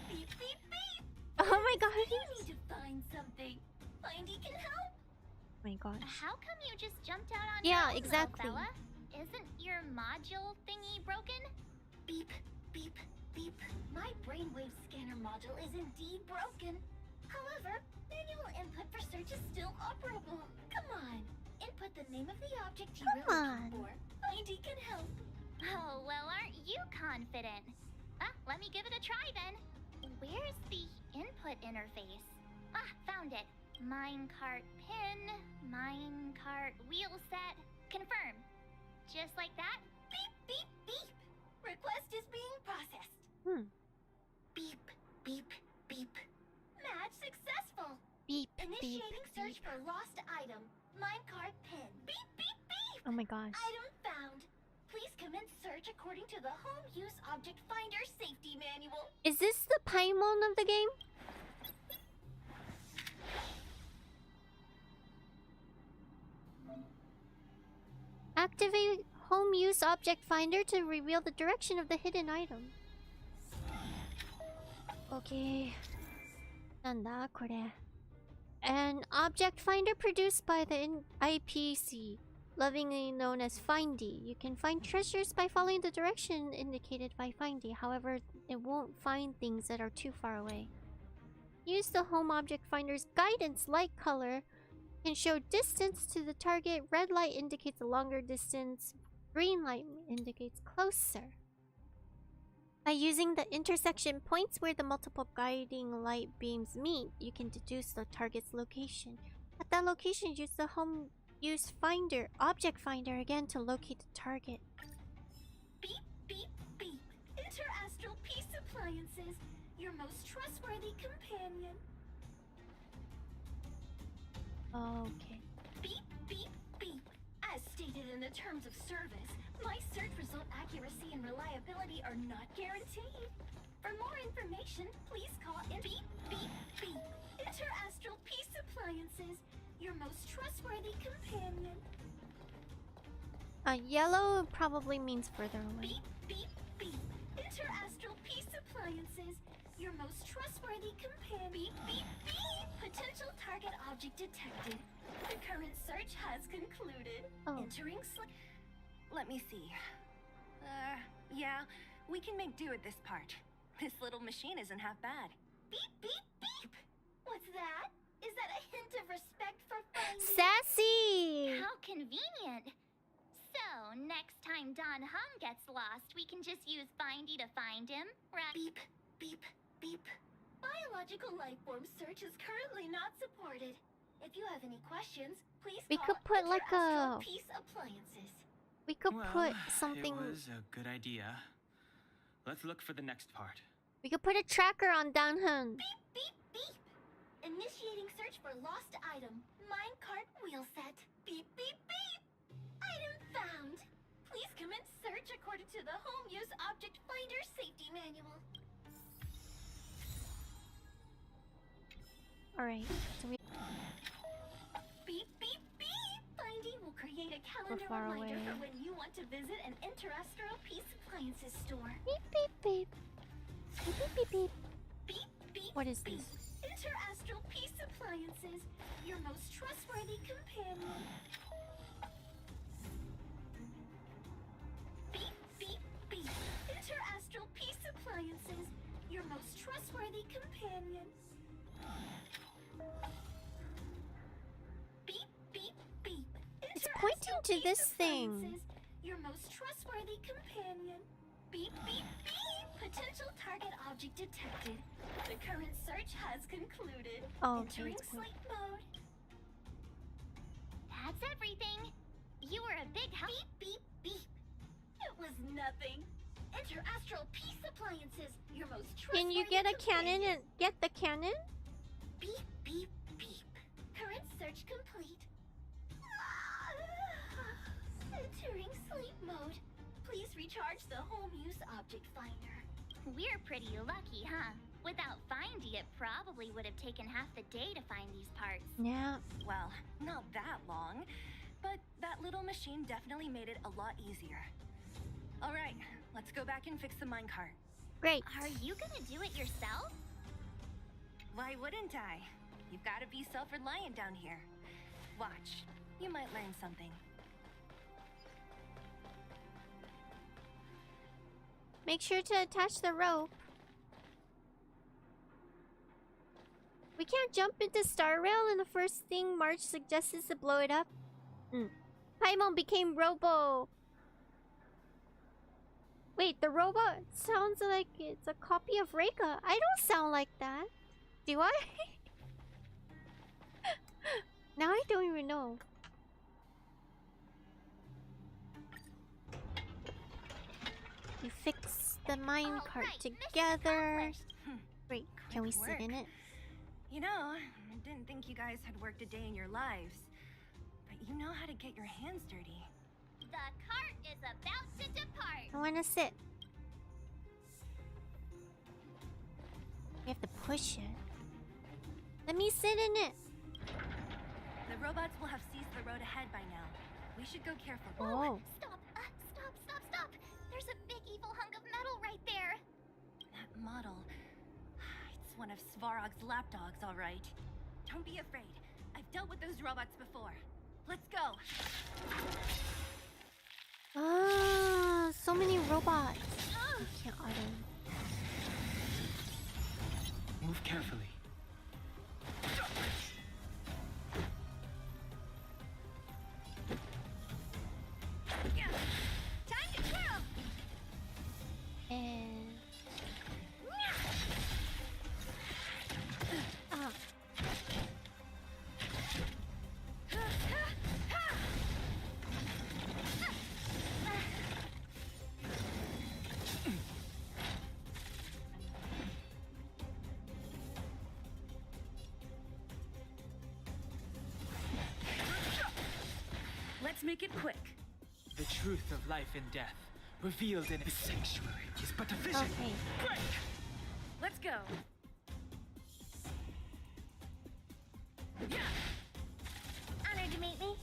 Beep, beep, beep! Oh my god. You need to find something. Findy can help. Oh my gosh. How come you just jumped out on Yeah, your own, little exactly. fella? Isn't your module thingy broken? Beep, beep, beep. My brainwave scanner module is indeed broken. However, manual input for search is still operable. Come on, input the name of the object you Come really on. look for. Findy can help. Oh, well, aren't you confident? Let me give it a try then. Where's the input interface? Found it. Minecart pin, minecart wheel set, confirm. Just like that. Beep, beep, beep. Request is being processed. Beep, beep, beep. Match successful. Beep, Initiating beep, search beep. for lost item. Minecart pin. Beep, beep, beep. Oh my gosh. Item found. Please commence search according to the Home Use Object Finder Safety Manual. Is this the Paimon of the game? Activate Home Use Object Finder to reveal the direction of the hidden item. Okay. なんだこれ? An object finder produced by the IPC, lovingly known as Findy. You can find treasures by following the direction indicated by Findy. However, it won't find things that are too far away. Use the Home Object Finder's guidance light color. Can show distance to the target. Red light indicates a longer distance. Green light indicates closer. By using the intersection points where the multiple guiding light beams meet, you can deduce the target's location. At that location, use the Home Use Finder, Object Finder again to locate the target. Beep, beep, beep. Interastral Peace Appliances, your most trustworthy companion. Okay. Beep, beep, beep. As stated in the terms of service, my search result accuracy and reliability are not guaranteed. For more information, please call in Beep, beep, beep. Interastral Peace Appliances, your most trustworthy companion. Yellow probably means further away. Beep, beep, beep. Interastral Peace Appliances, your most trustworthy companion. Beep, beep, beep. Potential target object detected. The current search has concluded. Oh. Entering Let me see. Yeah, we can make do with this part. This little machine isn't half bad. Beep, beep, beep. What's that? Is that a hint of respect for Findy? Sassy! How convenient. So, next time Don Hum gets lost, we can just use Findy to find him, right? Beep, beep, beep. Biological life form search is currently not supported. If you have any questions, please We call could put like Interastral a... Peace Appliances. We could Well, put something... It was a good idea. Let's look for the next part. We could put a tracker on Danhun. Beep, beep, beep. Initiating search for lost item. Minecart wheel set. Beep, beep, beep. Item found. Please commence search according to the Home Use Object Finder Safety Manual. Alright, so we... Beep, beep, beep. Finding will create a calendar far reminder away. for when you want to visit an Interastral Peace Appliances store. Beep, beep, beep. Beep, beep, beep, beep. Beep, beep, What is beep. this? Interastral Peace Appliances, your most trustworthy companion. Beep, beep, beep. Interastral Peace Appliances, your most trustworthy companion. Beep, beep, beep. It's pointing to this thing. Your most trustworthy companion. Beep, beep, beep. Potential target object detected. The current search has concluded. Oh, Entering okay, it's cool. sleep mode. That's everything. You were a big help. Beep, beep, beep. It was nothing. Interastral Peace Appliances, your most trustworthy Can you get a cannon companion. and get the cannon? Beep, beep, beep. Current search complete. Entering sleep mode. Please recharge the Home Use Object Finder. We're pretty lucky, huh? Without Findy, it probably would have taken half the day to find these parts. Yeah. Well, not that long, but that little machine definitely made it a lot easier. All right, let's go back and fix the minecart. Great. Are you gonna do it yourself? Why wouldn't I? You've got to be self-reliant down here. Watch, you might learn something. Make sure to attach the rope. We can't jump into Star Rail, and the first thing March suggests is to blow it up. Paimon became Robo. Wait, the robot sounds like it's a copy of Reika. I don't sound like that. Do I? Now I don't even know. We fix the minecart right, mission together. accomplished. Wait, can we sit in it? You know, I didn't think you guys had worked a day in your lives, but you know how to get your hands dirty. The cart is about to depart. I wanna sit. We have to push it. Let me sit in it. The robots will have seized the road ahead by now. We should go carefully. Oh. Stop! Stop! There's a big evil hunk of metal right there. That model. It's one of Svarog's lapdogs, all right. Don't be afraid. I've dealt with those robots before. Let's go. Ah, so many robots. I can't auto. Move carefully. Time to twirl! And Let's make it quick. The truth of life and death, revealed in the sanctuary, is but a vision. okay. Break! Let's go. Honored to meet me.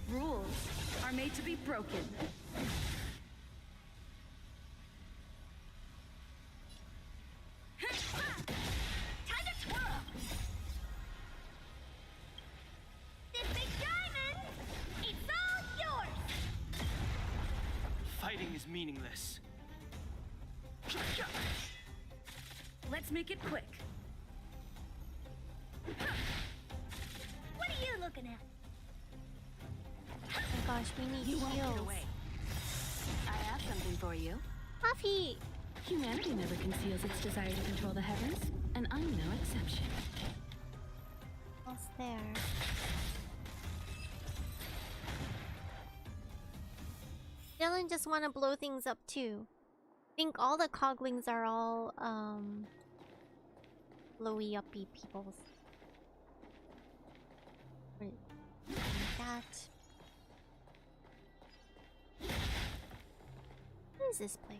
Rules are made to be broken. Time to twirl! This big diamond! It's all yours! Fighting is meaningless. Let's make it quick. What are you looking at? Oh my gosh, we need You won't get heals. away. I have something for you. Puffy! Humanity never conceals its desire to control the heavens, and I'm no exception. What's there? Dylan just want to blow things up too. I think all the Coglings are all blowy uppy peoples. Wait, like that. What is this place?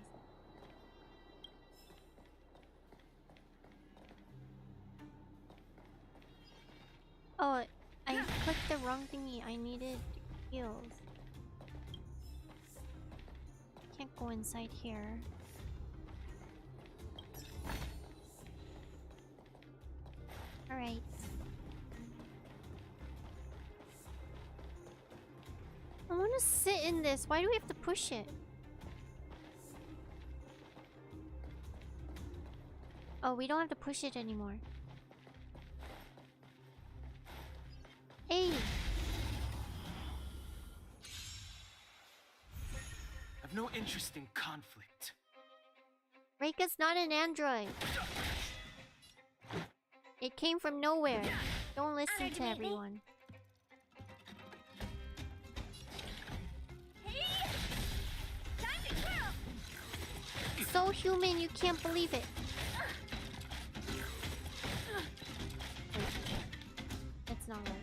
Oh, I clicked the wrong thingy. I needed heals. Can't go inside here. Alright. I want to sit in this. Why do we have to push it? Oh, we don't have to push it anymore. Hey! I've no interest in conflict. Reika's not an android. It came from nowhere. Don't listen to everyone. So human, you can't believe it. Wait. That's not right.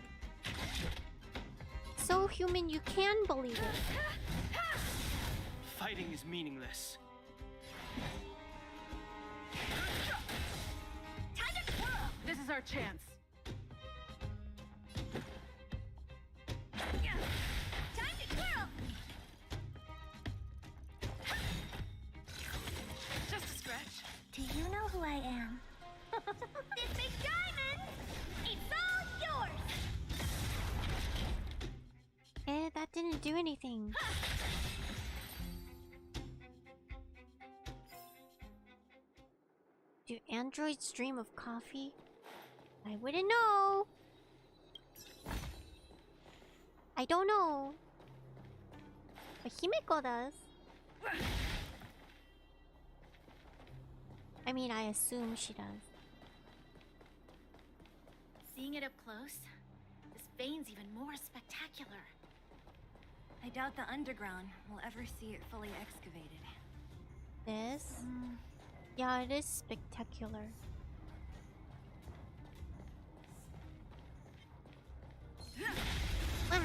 So human, you can believe it. Fighting is meaningless. This is our chance. Time to twirl! Just a scratch. Do you know who I am? This big diamond! It's all yours! Eh, that didn't do anything. Do androids dream of coffee? I wouldn't know. I don't know. But Himeko does. I mean, I assume she does. Seeing it up close, this vein's even more spectacular. I doubt the underground will ever see it fully excavated. This? Yeah, it is spectacular. Wow.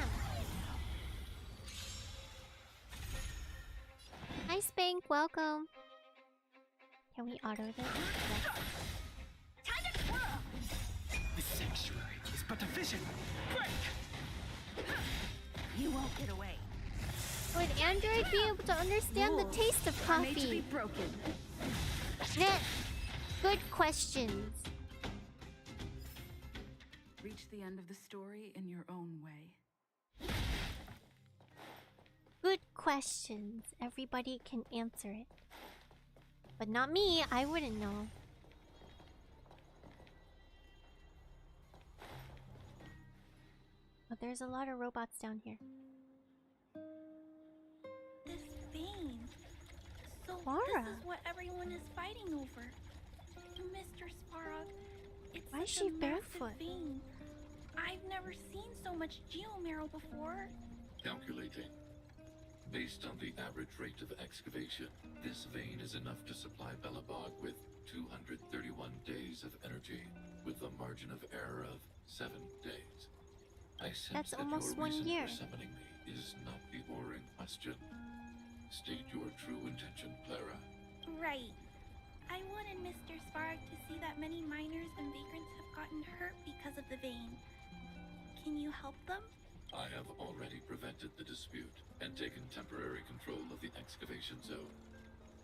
Hi Spank, welcome. Can we auto this? Yes. Time to twirl! The sanctuary is but a vision. Break! You won't get away. Would Android be able to understand the taste of Are made to be coffee? broken. Good questions. Reach the end of the story in your own way. Good questions. Everybody can answer it. But not me, I wouldn't know. But there's a lot of robots down here. This vein. So Laura. this is what everyone is fighting over. Mr. Sparrow, it's Why is such she a massive barefoot? vein. I've never seen so much geomarrow before. Calculating. Based on the average rate of excavation, this vein is enough to supply Belobog with 231 days of energy, with a margin of error of 7 days. I sense That's that almost your 1 reason year. for summoning me is not the boring question. State your true intention, Clara. Right. I wanted Mr. Sparrow to see that many miners and vagrants have gotten hurt because of the vein. Can you help them? I have already prevented the dispute and taken temporary control of the excavation zone.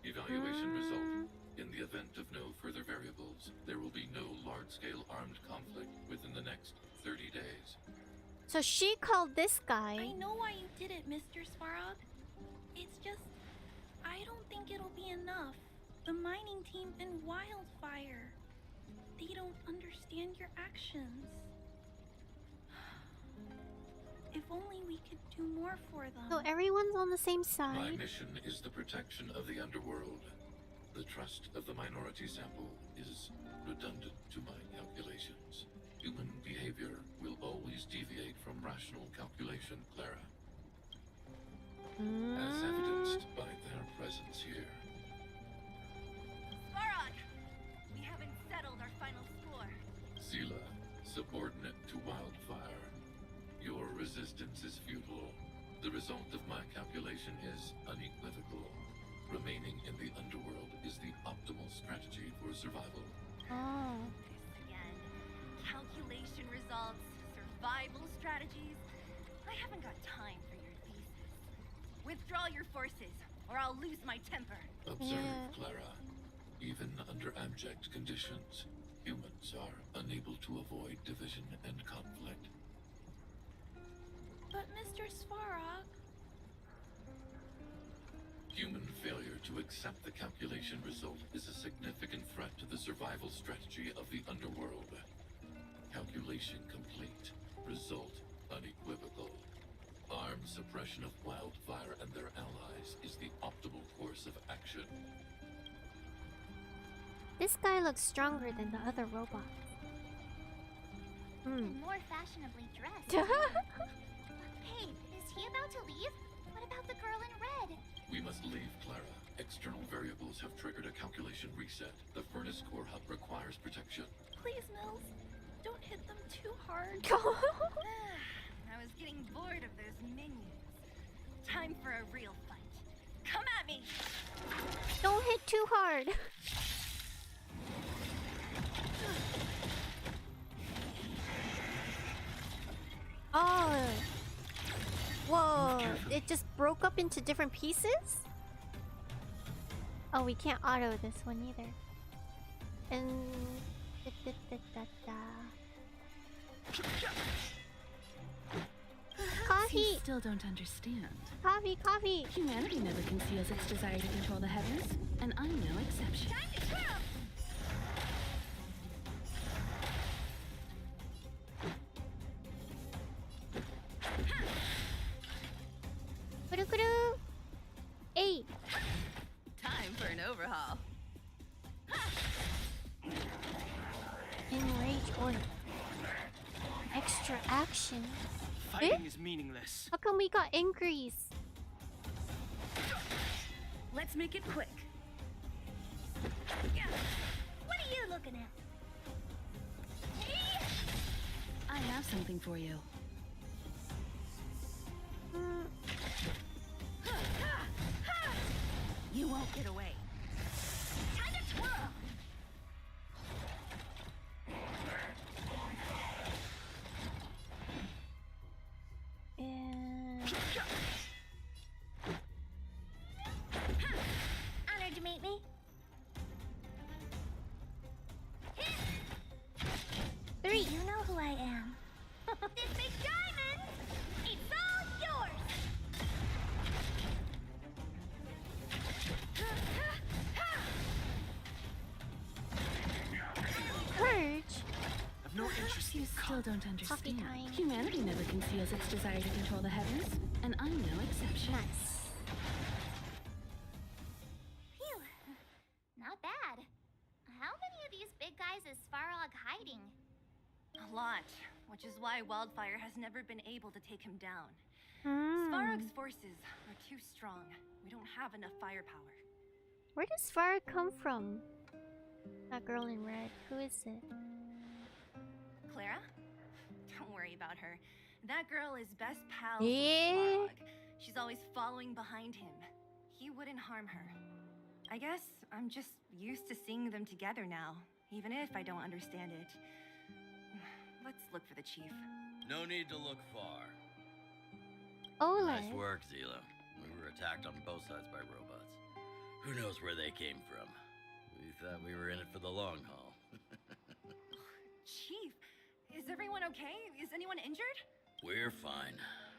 Evaluation result. In the event of no further variables, there will be no large-scale armed conflict within the next 30 days. So she called this guy. I know why you did it, Mr. Sparrow. It's just, I don't think it'll be enough. The mining team and Wildfire. They don't understand your actions. If only we could do more for them. So everyone's on the same My side. mission is the protection of the underworld. The trust of the minority sample is redundant to my calculations. Human behavior will always deviate from rational calculation, Clara. As evidenced by their presence here. Svarog! We haven't settled our final score. Zila, subordinate to Wildfire. Your resistance is futile. The result of my calculation is unequivocal. Remaining in the underworld is the optimal strategy for survival. Oh. This again. Calculation results, survival strategies. I haven't got time for your thesis. Withdraw your forces, or I'll lose my temper. Observe, Clara. Even under abject conditions, humans are unable to avoid division and conflict. But Mr. Svarog... Human failure to accept the calculation result is a significant threat to the survival strategy of the underworld. Calculation complete. Result unequivocal. Armed suppression of Wildfire and their allies is the optimal course of action. This guy looks stronger than the other robot. And more fashionably dressed. Hey, is he about to leave? What about the girl in red? We must leave, Clara. External variables have triggered a calculation reset. The furnace core hub requires protection. Please, Mills. Don't hit them too hard. I was getting bored of those minions. Time for a real fight. Come at me! Don't hit too hard. Oh. Whoa. It just broke up into different pieces? Oh, we can't auto this one either. And... Coffee! You still don't understand. Coffee, coffee! Humanity never conceals its desire to control the heavens, and I'm no exception. Time to twirl! Kuru-kuru! 8! Time for an overhaul. Enrage order. Extra action. Fighting is meaningless. How come we got increase? Let's make it quick. What are you looking at? I have something for you. You won't get away. Time to twirl! And... Honored to meet me. 3! You know who I am. This big diamond! It's all yours! Purge? I've no interest in You still don't Coffee understand. time. Humanity never conceals its desire to control the heavens, and I'm no exception. Nice. Phew. Not bad. How many of these big guys is Svarog hiding? A lot, which is why Wildfire has never been able to take him down. Hmm. Svarog's forces are too strong. We don't have enough firepower. Where does fire come from? That girl in red. Who is it? Clara? Don't worry about her. That girl is best pals Yeah. with Svarog. She's always following behind him. He wouldn't harm her. I guess I'm just used to seeing them together now, even if I don't understand it. Let's look for the chief. No need to look far. Ole. Nice work, Zila. We were attacked on both sides by robots. Who knows where they came from? We thought we were in it for the long haul. Chief, is everyone okay? Is anyone injured? We're fine.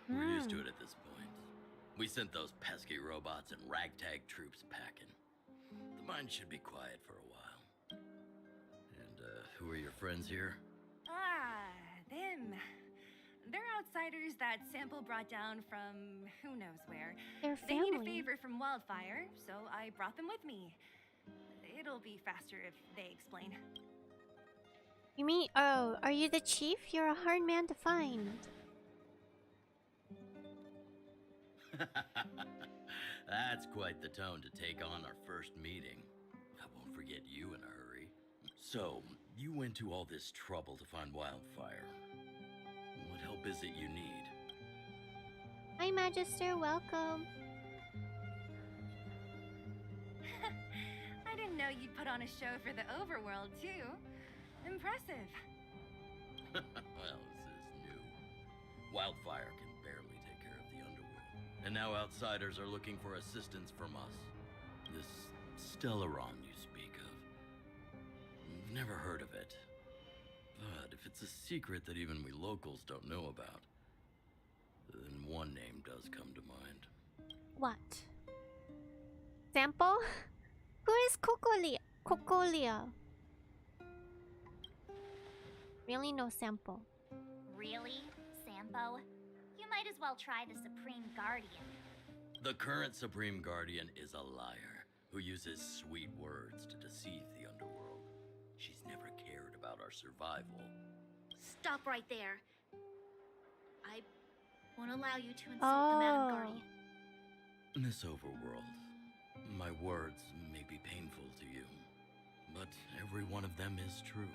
We're used to it at this point. We sent those pesky robots and ragtag troops packing. The mine should be quiet for a while. And, friends here? Ah, them. They're outsiders that Sample brought down from who knows where. Their They need a family. favor from Wildfire, so I brought them with me. It'll be faster if they explain. You mean, oh, are you the chief? You're a hard man to find. That's quite the tone to take on our first meeting. I won't forget you in a hurry. So, you went to all this trouble to find Wildfire. What help is it you need? Hi, Magister. Welcome. I didn't know you'd put on a show for the overworld, too. Impressive. Well, this is new. Wildfire can barely take care of the underworld. And now outsiders are looking for assistance from us. This Stellaron you speak of. I've never heard of it. But if it's a secret that even we locals don't know about, then one name does come to mind. What? Sample? Who is Cocolia? Really no Sample. Really, Sampo? You might as well try the Supreme Guardian. The current Supreme Guardian is a liar who uses sweet words to deceive the underworld. She's never cared about our survival. Stop right there. I won't allow you to insult the Madam Guardian. In this overworld, my words may be painful to you, but every one of them is true.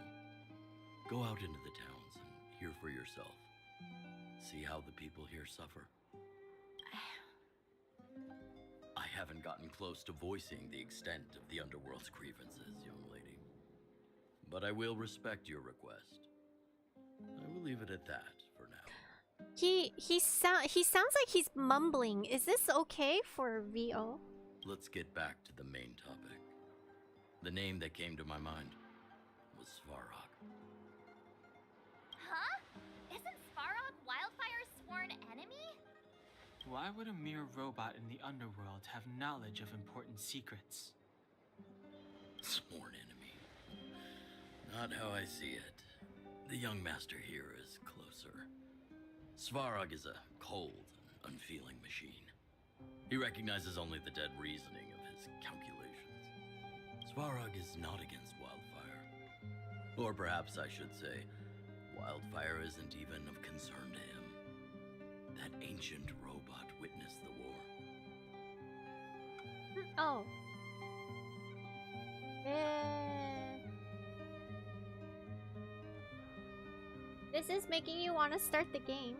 Go out into the towns and hear for yourself. See how the people here suffer. I haven't gotten close to voicing the extent of the underworld's grievances, young lady. But I will respect your request. I will leave it at that for now. He sounds like he's mumbling. Is this okay for VO? Let's get back to the main topic. The name that came to my mind was Svarog. Huh? Isn't Svarog Wildfire's sworn enemy? Why would a mere robot in the underworld have knowledge of important secrets? Sworn enemy. Not how I see it. The young master here is closer. Svarog is a cold and unfeeling machine. He recognizes only the dead reasoning of his calculations. Svarog is not against Wildfire. Or perhaps I should say, Wildfire isn't even of concern to him. That ancient robot witnessed the war. Oh. This is making you want to start the game.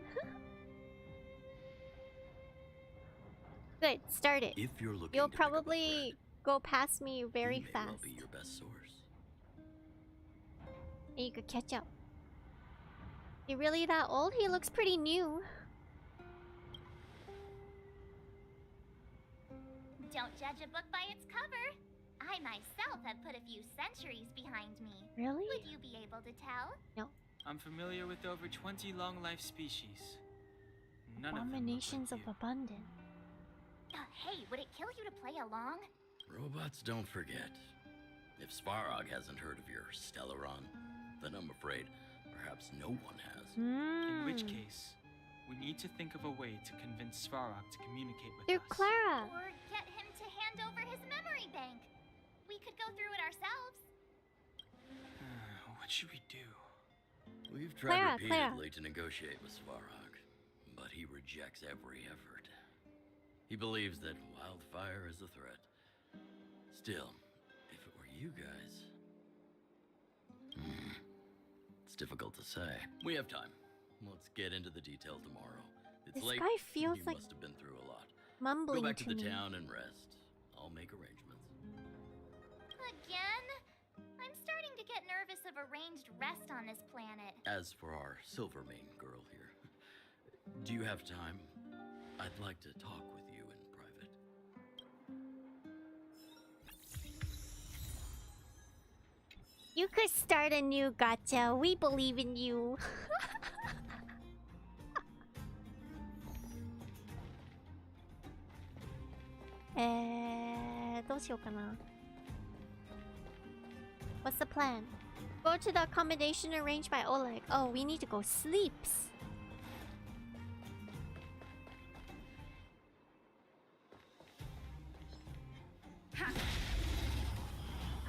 Good, start it. If you're looking You'll to pick up a probably go past me very he may fast. well be your best source. And you could catch up. He really that old? He looks pretty new. Don't judge a book by its cover. I myself have put a few centuries behind me. Really? Would you be able to tell? No. I'm familiar with over 20 long-life species. None Abominations of abundance. Hey, would it kill you to play along? Robots don't forget. If Svarog hasn't heard of your Stellaron, then I'm afraid perhaps no one has. In which case, we need to think of a way to convince Svarog to communicate with Through us. Clara. Or get him to hand over his memory bank. We could go through it ourselves. What should we do? We've tried Clara. repeatedly to negotiate with Svarog, but he rejects every effort. He believes that Wildfire is a threat. Still, if it were you guys... It's difficult to say. We have time. Let's get into the details tomorrow. It's This late. guy feels you like must have been through a lot. mumbling Go back to to the me. town and rest. I'll make arrangements. Again? I'm starting to get nervous of arranged rest on this planet. As for our Silvermane girl here, do you have time? I'd like to talk with you in private. You could start a new gacha. We believe in you. どうしようかな。What's the plan? Go to the accommodation arranged by Oleg. Oh, we need to go sleeps.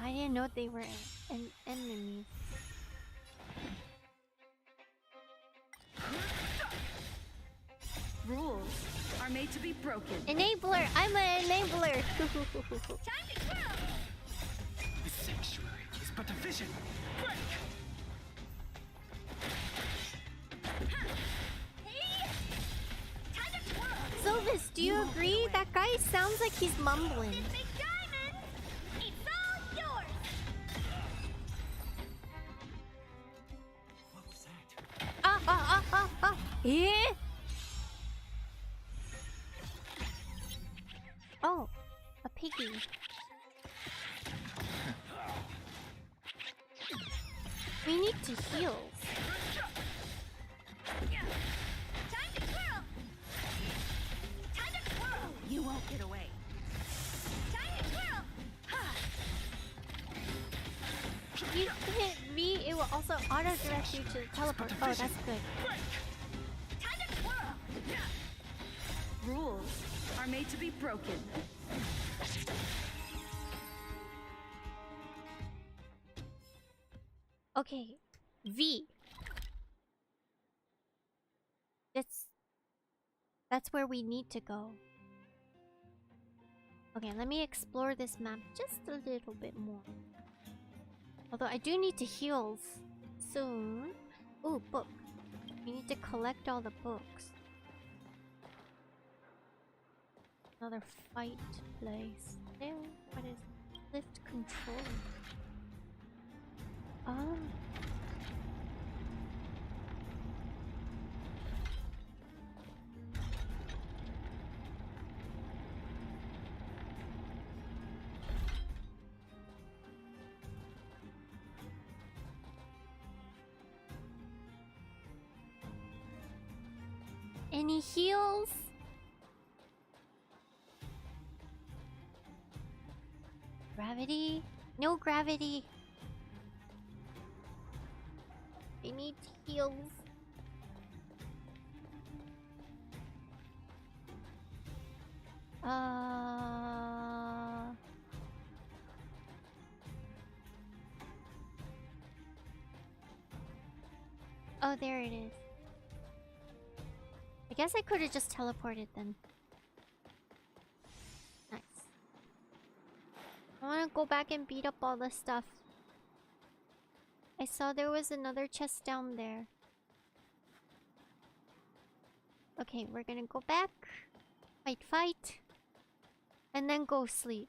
I didn't know they were an enemy. Rules are made to be broken. Enabler! I'm an enabler! The sanctuary is but a vision. Break! Sylvis, do you agree? That guy sounds like he's mumbling. Yeah. Oh, a piggy. We need to heal. You won't get away. If you hit V, it will also auto-direct you to teleport. Oh, that's good. Rules are made to be broken. Okay, V. That's where we need to go. Okay, let me explore this map just a little bit more. Although I do need to heal soon. Ooh, book. We need to collect all the books. Another fight place. There, what is it? Lift control. Oh. Any heals? Gravity? No gravity. I need heals. Oh, there it is. I guess I could have just teleported then. Nice. I want to go back and beat up all the stuff. I saw there was another chest down there. Okay, we're gonna go back. Fight. And then go sleep.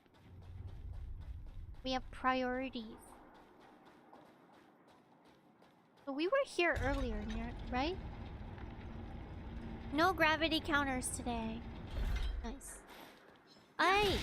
We have priorities. So we were here earlier, right? No gravity counters today. Nice. Aye!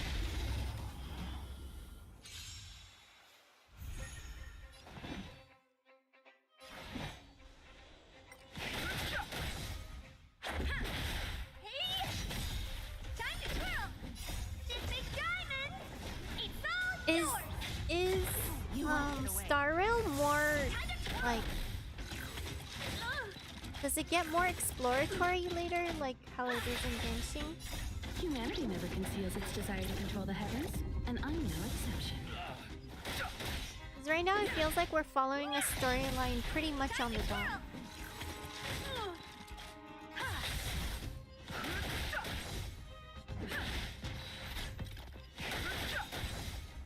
Is Star Rail more like? Does it get more exploratory later, like how it is in Genshin? Humanity never conceals its desire to control the heavens, and I'm no exception. Because right now it feels like we're following a storyline pretty much on the dot.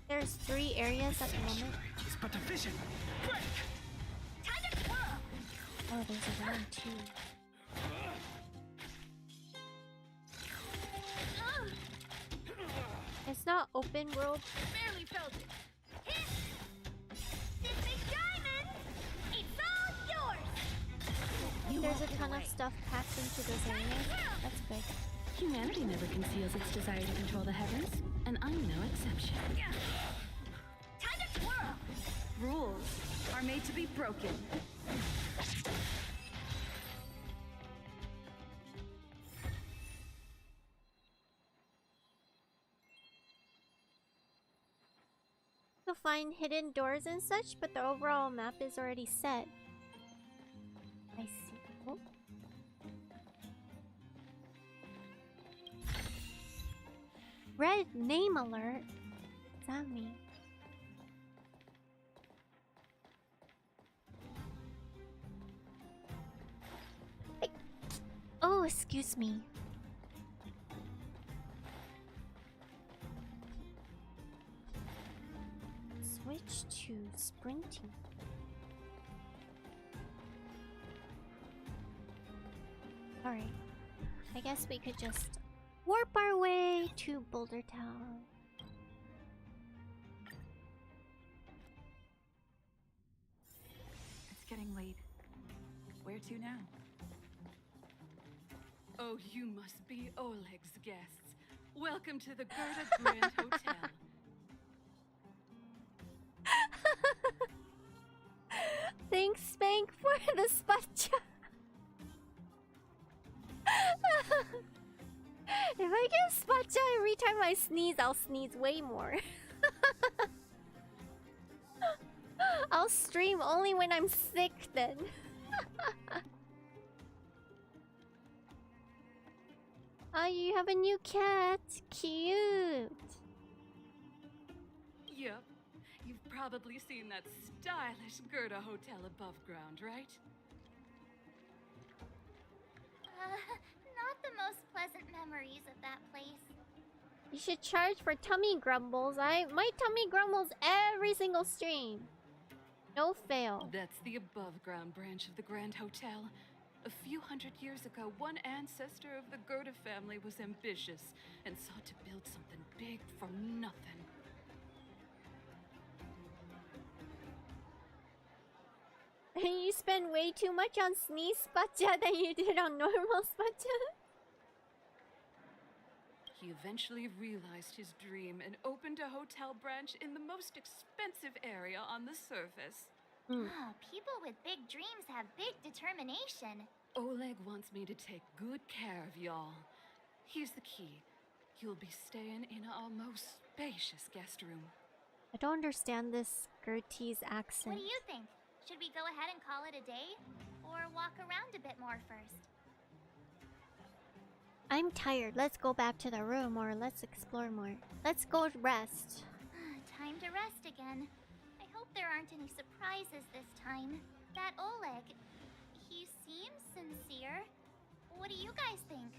There's 3 areas at the moment. It's but a vision. Oh, there's a round 2. It's not open world. Barely felt it. Hit! This big diamond! It's all yours! There's a ton of stuff packed into those areas. That's good. Humanity never conceals its desire to control the heavens, and I'm no exception. Time to twirl! Rules are made to be broken. The find hidden doors and such, but the overall map is already set. I see. Oh. Red name alert? What's that mean? Hey. Oh, excuse me. Switch to sprinting. Alright. I guess we could just warp our way to Boulder Town. It's getting late. Where to now? Oh, you must be Oleg's guests. Welcome to the Gerda Grand Hotel. Thanks, Spank, for the spatcha. If I get spatcha every time I sneeze, I'll sneeze way more. I'll stream only when I'm sick then. Oh, you have a new cat. Cute. Yep. You've probably seen that stylish Gerda hotel above ground, right? Not the most pleasant memories of that place. You should charge for tummy grumbles. My tummy grumbles every single stream. No fail. That's the above ground branch of the Grand Hotel. A few hundred years ago, one ancestor of the Gerda family was ambitious and sought to build something big from nothing. You spend way too much on sneeze spatcha than you did on normal spatcha. He eventually realized his dream and opened a hotel branch in the most expensive area on the surface. Oh, people with big dreams have big determination. Oleg wants me to take good care of y'all. Here's the key. You'll be staying in our most spacious guest room. I don't understand this Gertie's accent. What do you think? Should we go ahead and call it a day? Or walk around a bit more first? I'm tired. Let's go back to the room or let's explore more. Let's go rest. Time to rest again. I hope there aren't any surprises this time. That Oleg, he seems sincere. What do you guys think?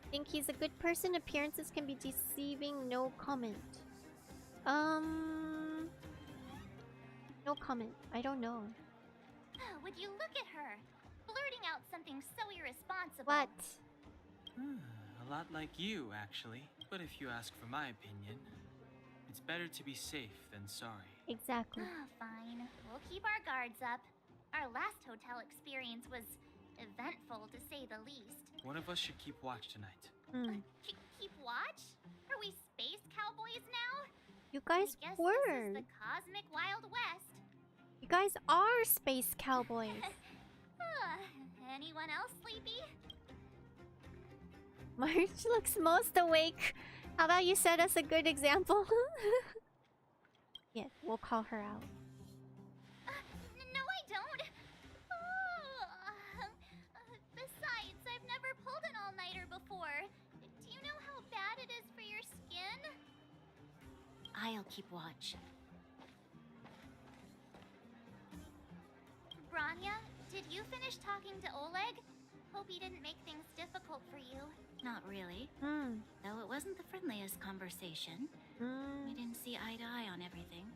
Think he's a good person. Appearances can be deceiving. No comment. No comment. I don't know. Would you look at her? Blurting out something so irresponsible. What? A lot like you, actually. But if you ask for my opinion, it's better to be safe than sorry. Exactly. Fine. We'll keep our guards up. Our last hotel experience was eventful, to say the least. One of us should keep watch tonight. Keep watch? Are we space cowboys now? You guys I guess were. This is the cosmic Wild West. You guys are space cowboys. Anyone else sleepy? March looks most awake. How about you set us a good example? Yeah, we'll call her out. No, I don't. Besides, I've never pulled an all-nighter before. Do you know how bad it is for your skin? I'll keep watch. Branya, did you finish talking to Oleg? Hope he didn't make things difficult for you. Not really. Though it wasn't the friendliest conversation. We didn't see eye to eye on everything.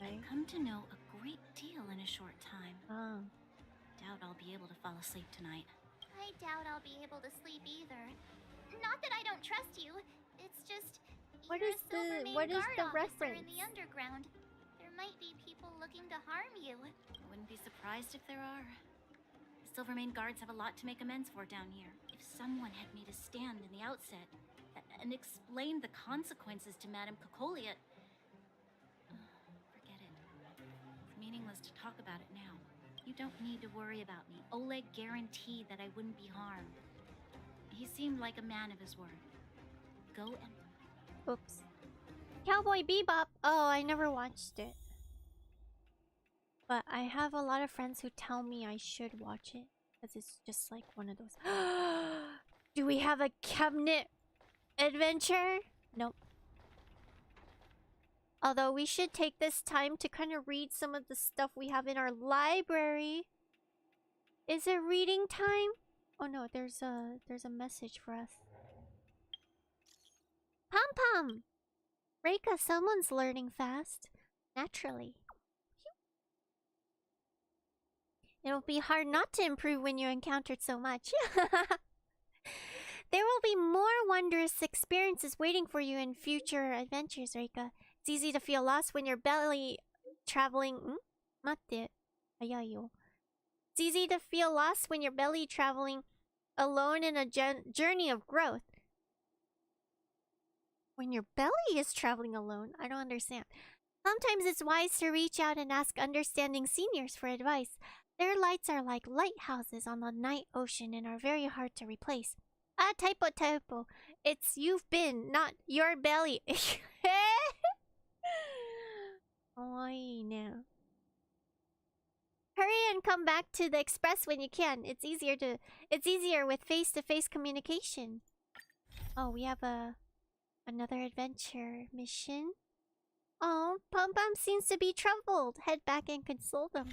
I've come to know a great deal in a short time. Doubt I'll be able to fall asleep tonight. I doubt I'll be able to sleep either. Not that I don't trust you. It's just What you're is a Silvermane what is guard the officer reference? in the underground. There might be people looking to harm you. I wouldn't be surprised if there are. The Silvermane guards have a lot to make amends for down here. If someone had made a stand in the outset and explained the consequences to Madame Cocolia... forget it. It's meaningless to talk about it now. You don't need to worry about me. Oleg guaranteed that I wouldn't be harmed. He seemed like a man of his word. Go and Oops. Cowboy Bebop. Oh, I never watched it. But I have a lot of friends who tell me I should watch it. Because it's just like one of those. Do we have a cabinet adventure? Nope. Although we should take this time to kind of read some of the stuff we have in our library. Is it reading time? Oh no, there's a message for us. Pom Pom! Reika, someone's learning fast. Naturally. It'll be hard not to improve when you encountered so much. There will be more wondrous experiences waiting for you in future adventures, Reika. It's easy to feel lost when you're belly traveling. Matte. Ayayo. It's easy to feel lost when you're belly traveling alone in a journey of growth. When your belly is traveling alone? I don't understand. Sometimes it's wise to reach out and ask understanding seniors for advice. Their lights are like lighthouses on the night ocean and are very hard to replace. Ah, typo. It's you've been, not your belly. Oh, no. Hurry and come back to the express when you can. It's easier with face-to-face communication. Oh, we have another adventure mission. Oh, Pum Pum seems to be troubled. Head back and console them.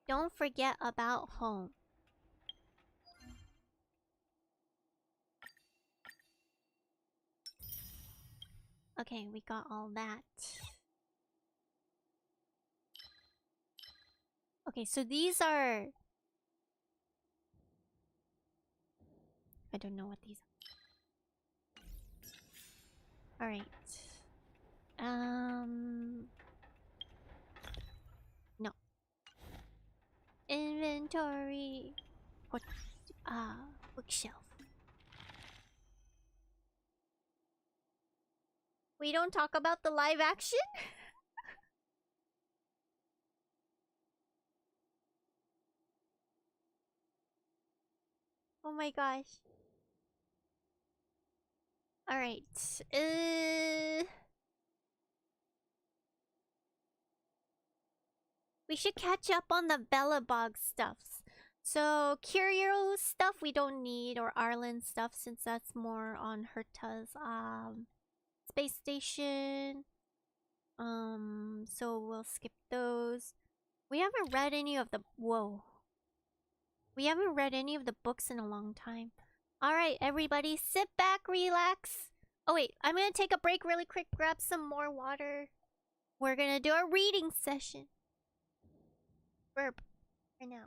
Don't forget about home. Okay, we got all that. Okay, so these are... I don't know what these are. Alright. No. Inventory. What? Bookshelf. We don't talk about the live action? Oh my gosh. Alright. We should catch up on the Belobog stuffs. So, Curio stuff we don't need, or Arlen stuff, since that's more on Herta's space station. So we'll skip those. We haven't read any of the... Whoa. We haven't read any of the books in a long time. Alright, everybody, sit back, relax. Oh wait, I'm gonna take a break really quick, grab some more water. We're gonna do a reading session. Burp. For now.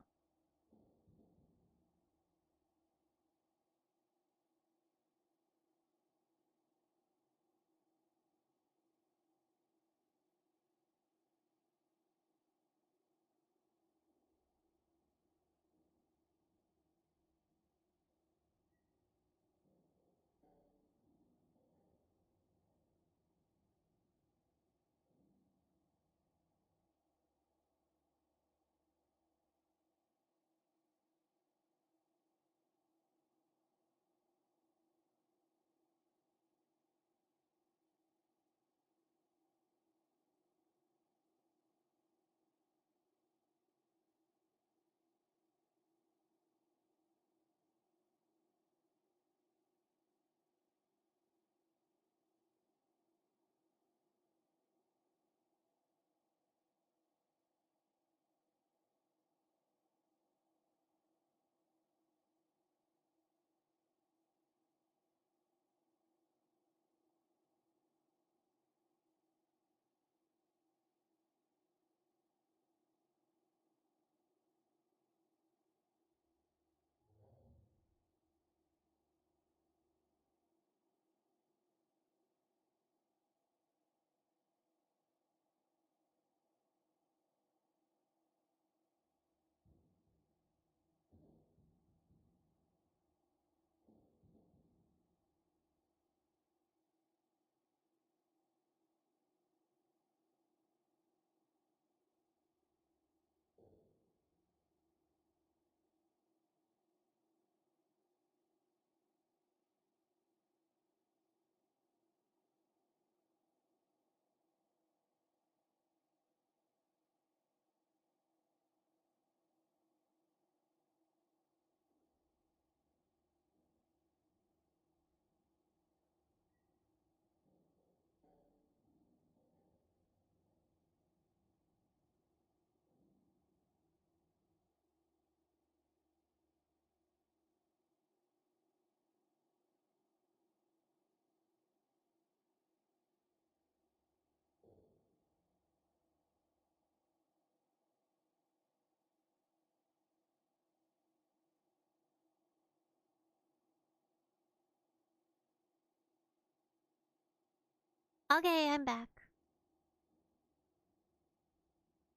Okay, I'm back.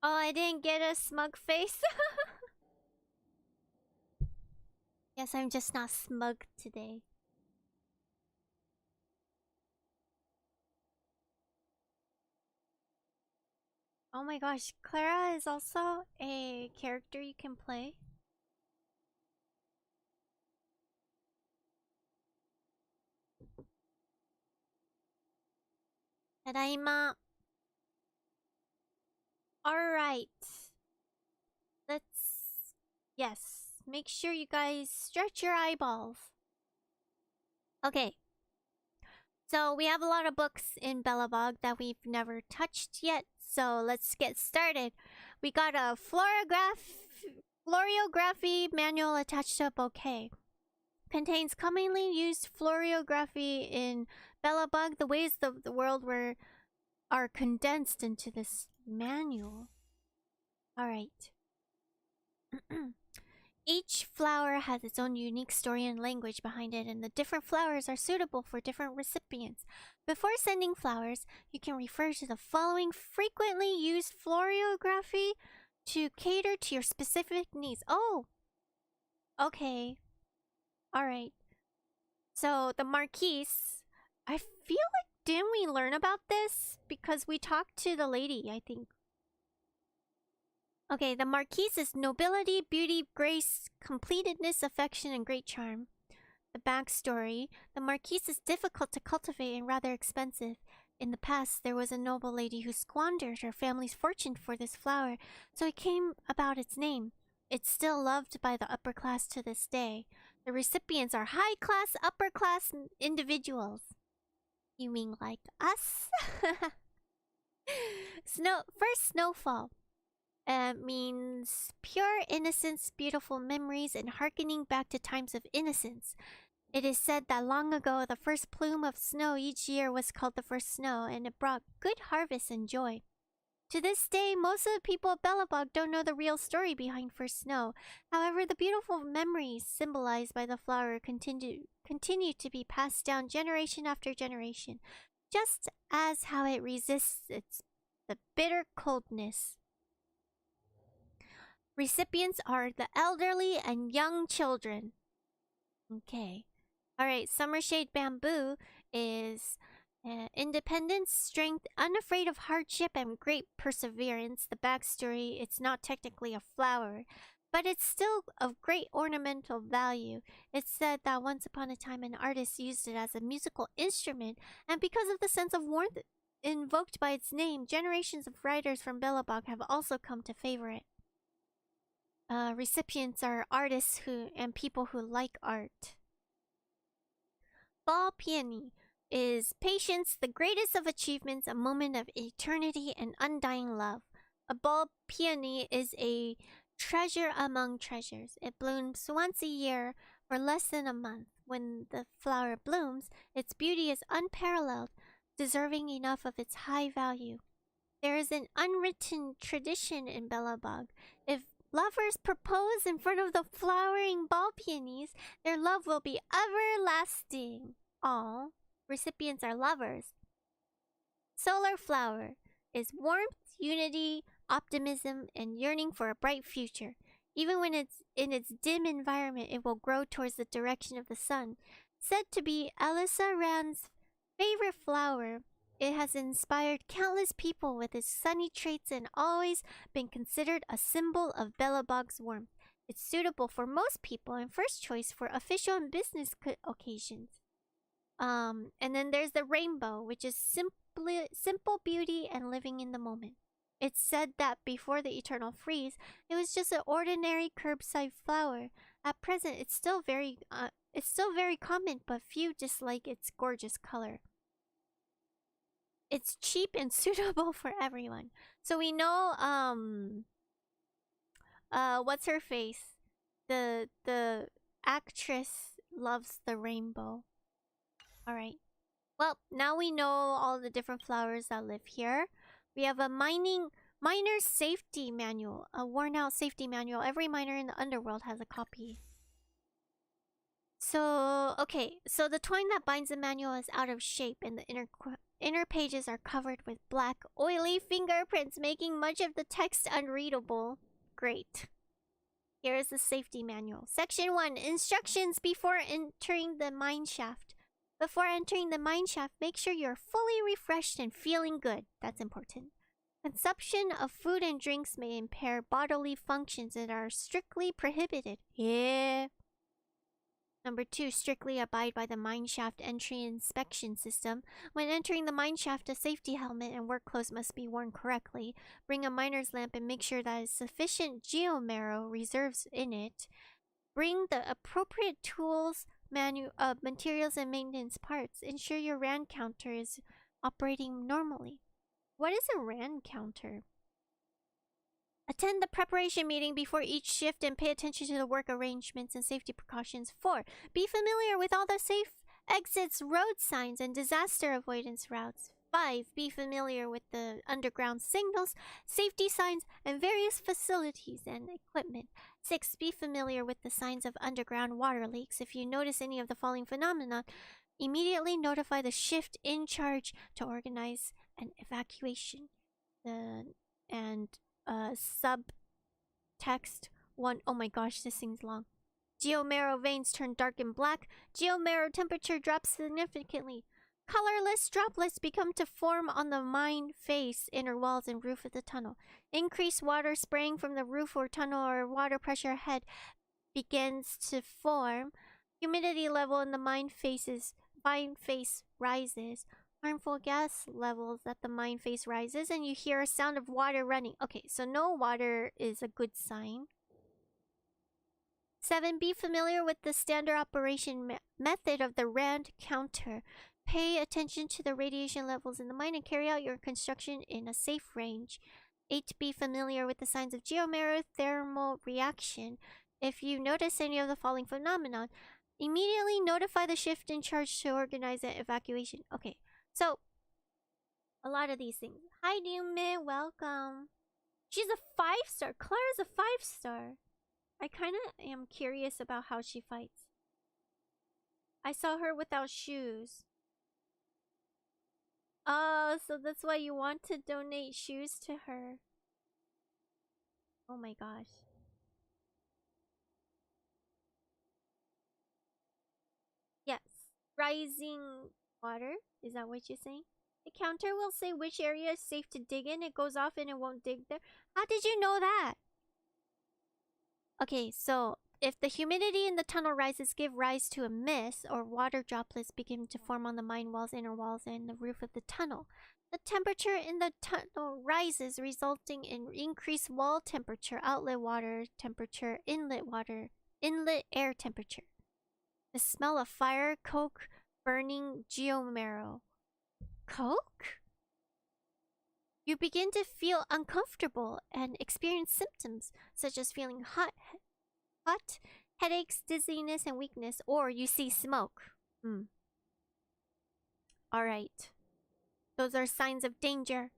Oh, I didn't get a smug face. Guess I'm just not smug today. Oh my gosh, Clara is also a character you can play. Tadaima. Alright. Yes. Make sure you guys stretch your eyeballs. Okay. So we have a lot of books in Belobog that we've never touched yet. So let's get started. We got a florography manual attached to a bouquet. Contains commonly used florography in Belobog. The ways of the world are condensed into this manual. Alright. Each flower has its own unique story and language behind it, and the different flowers are suitable for different recipients. Before sending flowers, you can refer to the following frequently used florography to cater to your specific needs. Oh! Okay. Alright. So, the Marquise. I feel like, didn't we learn about this? Because we talked to the lady, I think. Okay, the Marquise is nobility, beauty, grace, completedness, affection, and great charm. The backstory. The Marquise is difficult to cultivate and rather expensive. In the past, there was a noble lady who squandered her family's fortune for this flower, so it came about its name. It's still loved by the upper class to this day. The recipients are high-class, upper-class individuals. You mean like us? First snowfall. Means pure innocence, beautiful memories, and hearkening back to times of innocence. It is said that long ago, the first plume of snow each year was called the first snow, and it brought good harvest and joy. To this day, most of the people of Belobog don't know the real story behind first snow. However, the beautiful memories symbolized by the flower continue to be passed down generation after generation, just as how it resists the bitter coldness. Recipients are the elderly and young children. Okay. Alright, Summershade Bamboo is independence, strength, unafraid of hardship, and great perseverance. The backstory, it's not technically a flower, but it's still of great ornamental value. It's said that once upon a time an artist used it as a musical instrument, and because of the sense of warmth invoked by its name, generations of writers from Belobog have also come to favor it. Recipients are artists and people who like art. Ball Peony is patience, the greatest of achievements, a moment of eternity and undying love. A ball peony is a treasure among treasures. It blooms once a year for less than a month. When the flower blooms, its beauty is unparalleled, deserving enough of its high value. There is an unwritten tradition in Belobog. If lovers propose in front of the flowering ball peonies, their love will be everlasting. All recipients are lovers. Solar flower is warmth, unity, optimism, and yearning for a bright future. Even when it's in its dim environment, it will grow towards the direction of the sun. Said to be Alyssa Rand's favorite flower, it has inspired countless people with its sunny traits and always been considered a symbol of Belobog's warmth. It's suitable for most people and first choice for official and business occasions. And then there's the rainbow, which is simple beauty and living in the moment. It's said that before the eternal freeze, it was just an ordinary curbside flower. At present, it's still very common, but few dislike its gorgeous color. It's cheap and suitable for everyone. So we know, what's her face? The actress loves the rainbow. Alright. Well, now we know all the different flowers that live here. We have a miner's safety manual, a worn out safety manual. Every miner in the underworld has a copy. So, okay. So the twine that binds the manual is out of shape and the Inner pages are covered with black, oily fingerprints, making much of the text unreadable. Great. Here is the safety manual. Section 1. Instructions before entering the mine shaft. Before entering the mine shaft, make sure you're fully refreshed and feeling good. That's important. Consumption of food and drinks may impair bodily functions and are strictly prohibited. Yeah. Number 2, strictly abide by the mine shaft entry inspection system. When entering the mine shaft, a safety helmet and work clothes must be worn correctly. Bring a miner's lamp and make sure that sufficient geomarrow reserves in it. Bring the appropriate tools, materials, and maintenance parts. Ensure your RAN counter is operating normally. What is a RAN counter? Attend the preparation meeting before each shift and pay attention to the work arrangements and safety precautions. 4. Be familiar with all the safe exits, road signs, and disaster avoidance routes. 5. Be familiar with the underground signals, safety signs, and various facilities and equipment. 6. Be familiar with the signs of underground water leaks. If you notice any of the following phenomena, immediately notify the shift in charge to organize an evacuation. Subtext 1. Oh my gosh, this thing's long. Geomarrow veins turn dark and black. Geomarrow temperature drops significantly. Colorless droplets become to form on the mine face, inner walls, and roof of the tunnel. Increased water spraying from the roof or tunnel or water pressure ahead begins to form. Humidity level in the mine face rises. Harmful gas levels at the mine face rises, and you hear a sound of water running. Okay, so no water is a good sign. 7. Be familiar with the standard operation method of the RAND counter. Pay attention to the radiation levels in the mine and carry out your construction in a safe range. 8. Be familiar with the signs of geomarrow thermal reaction. If you notice any of the following phenomenon, immediately notify the shift in charge to organize an evacuation. Okay, so a lot of these things. Hi, Dume, welcome. She's a 5-star. Clara's a 5-star. I kind of am curious about how she fights. I saw her without shoes. Oh, so that's why you want to donate shoes to her. Oh my gosh. Yes. Rising water? Is that what you're saying? The counter will say which area is safe to dig in. It goes off and it won't dig there. How did you know that? Okay, so if the humidity in the tunnel rises, give rise to a mist, or water droplets begin to form on the mine walls, inner walls, and the roof of the tunnel. The temperature in the tunnel rises, resulting in increased wall temperature, outlet water temperature, inlet air temperature. The smell of fire, coke, burning geomarrow. Coke? You begin to feel uncomfortable and experience symptoms such as feeling hot, headaches, dizziness, and weakness, or you see smoke. Alright. Those are signs of danger.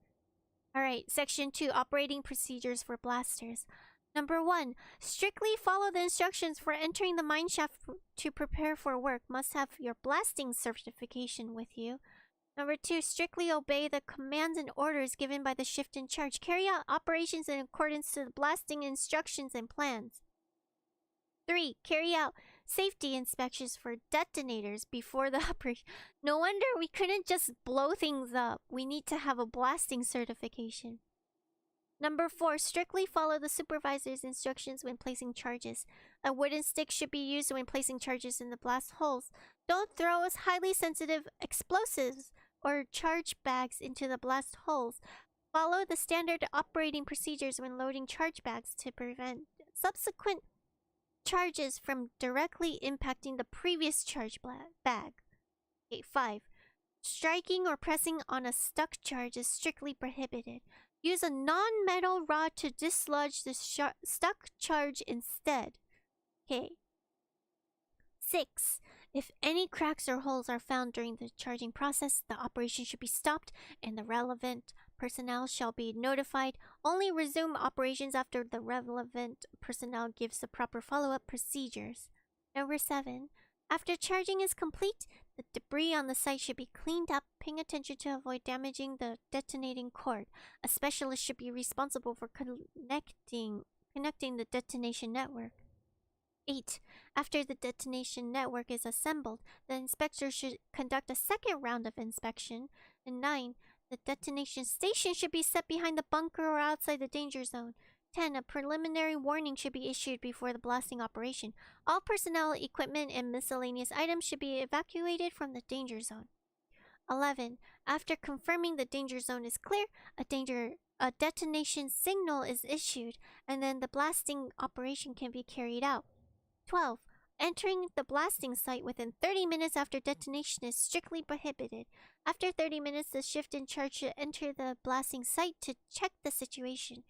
Alright, section 2, operating procedures for blasters. Number 1, strictly follow the instructions for entering the mine shaft to prepare for work. Must have your blasting certification with you. Number 2, strictly obey the commands and orders given by the shift in charge. Carry out operations in accordance to the blasting instructions and plans. 3, carry out safety inspections for detonators before the operation. No wonder we couldn't just blow things up. We need to have a blasting certification. Number 4, strictly follow the supervisor's instructions when placing charges. A wooden stick should be used when placing charges in the blast holes. Don't throw highly sensitive explosives or charge bags into the blast holes. Follow the standard operating procedures when loading charge bags to prevent subsequent charges from directly impacting the previous charge bag. Okay, 5. Striking or pressing on a stuck charge is strictly prohibited. Use a non-metal rod to dislodge the stuck charge instead. Okay. 6. If any cracks or holes are found during the charging process, the operation should be stopped and the relevant personnel shall be notified. Only resume operations after the relevant personnel gives the proper follow-up procedures. Number 7. After charging is complete, the debris on the site should be cleaned up, paying attention to avoid damaging the detonating cord. A specialist should be responsible for connecting the detonation network. 8. After the detonation network is assembled, the inspector should conduct a second round of inspection. And 9. The detonation station should be set behind the bunker or outside the danger zone. 10. A preliminary warning should be issued before the blasting operation. All personnel, equipment, and miscellaneous items should be evacuated from the danger zone. 11. After confirming the danger zone is clear, a detonation signal is issued, and then the blasting operation can be carried out. 12. Entering the blasting site within 30 minutes after detonation is strictly prohibited. After 30 minutes, the shift in charge should enter the blasting site to check the situation.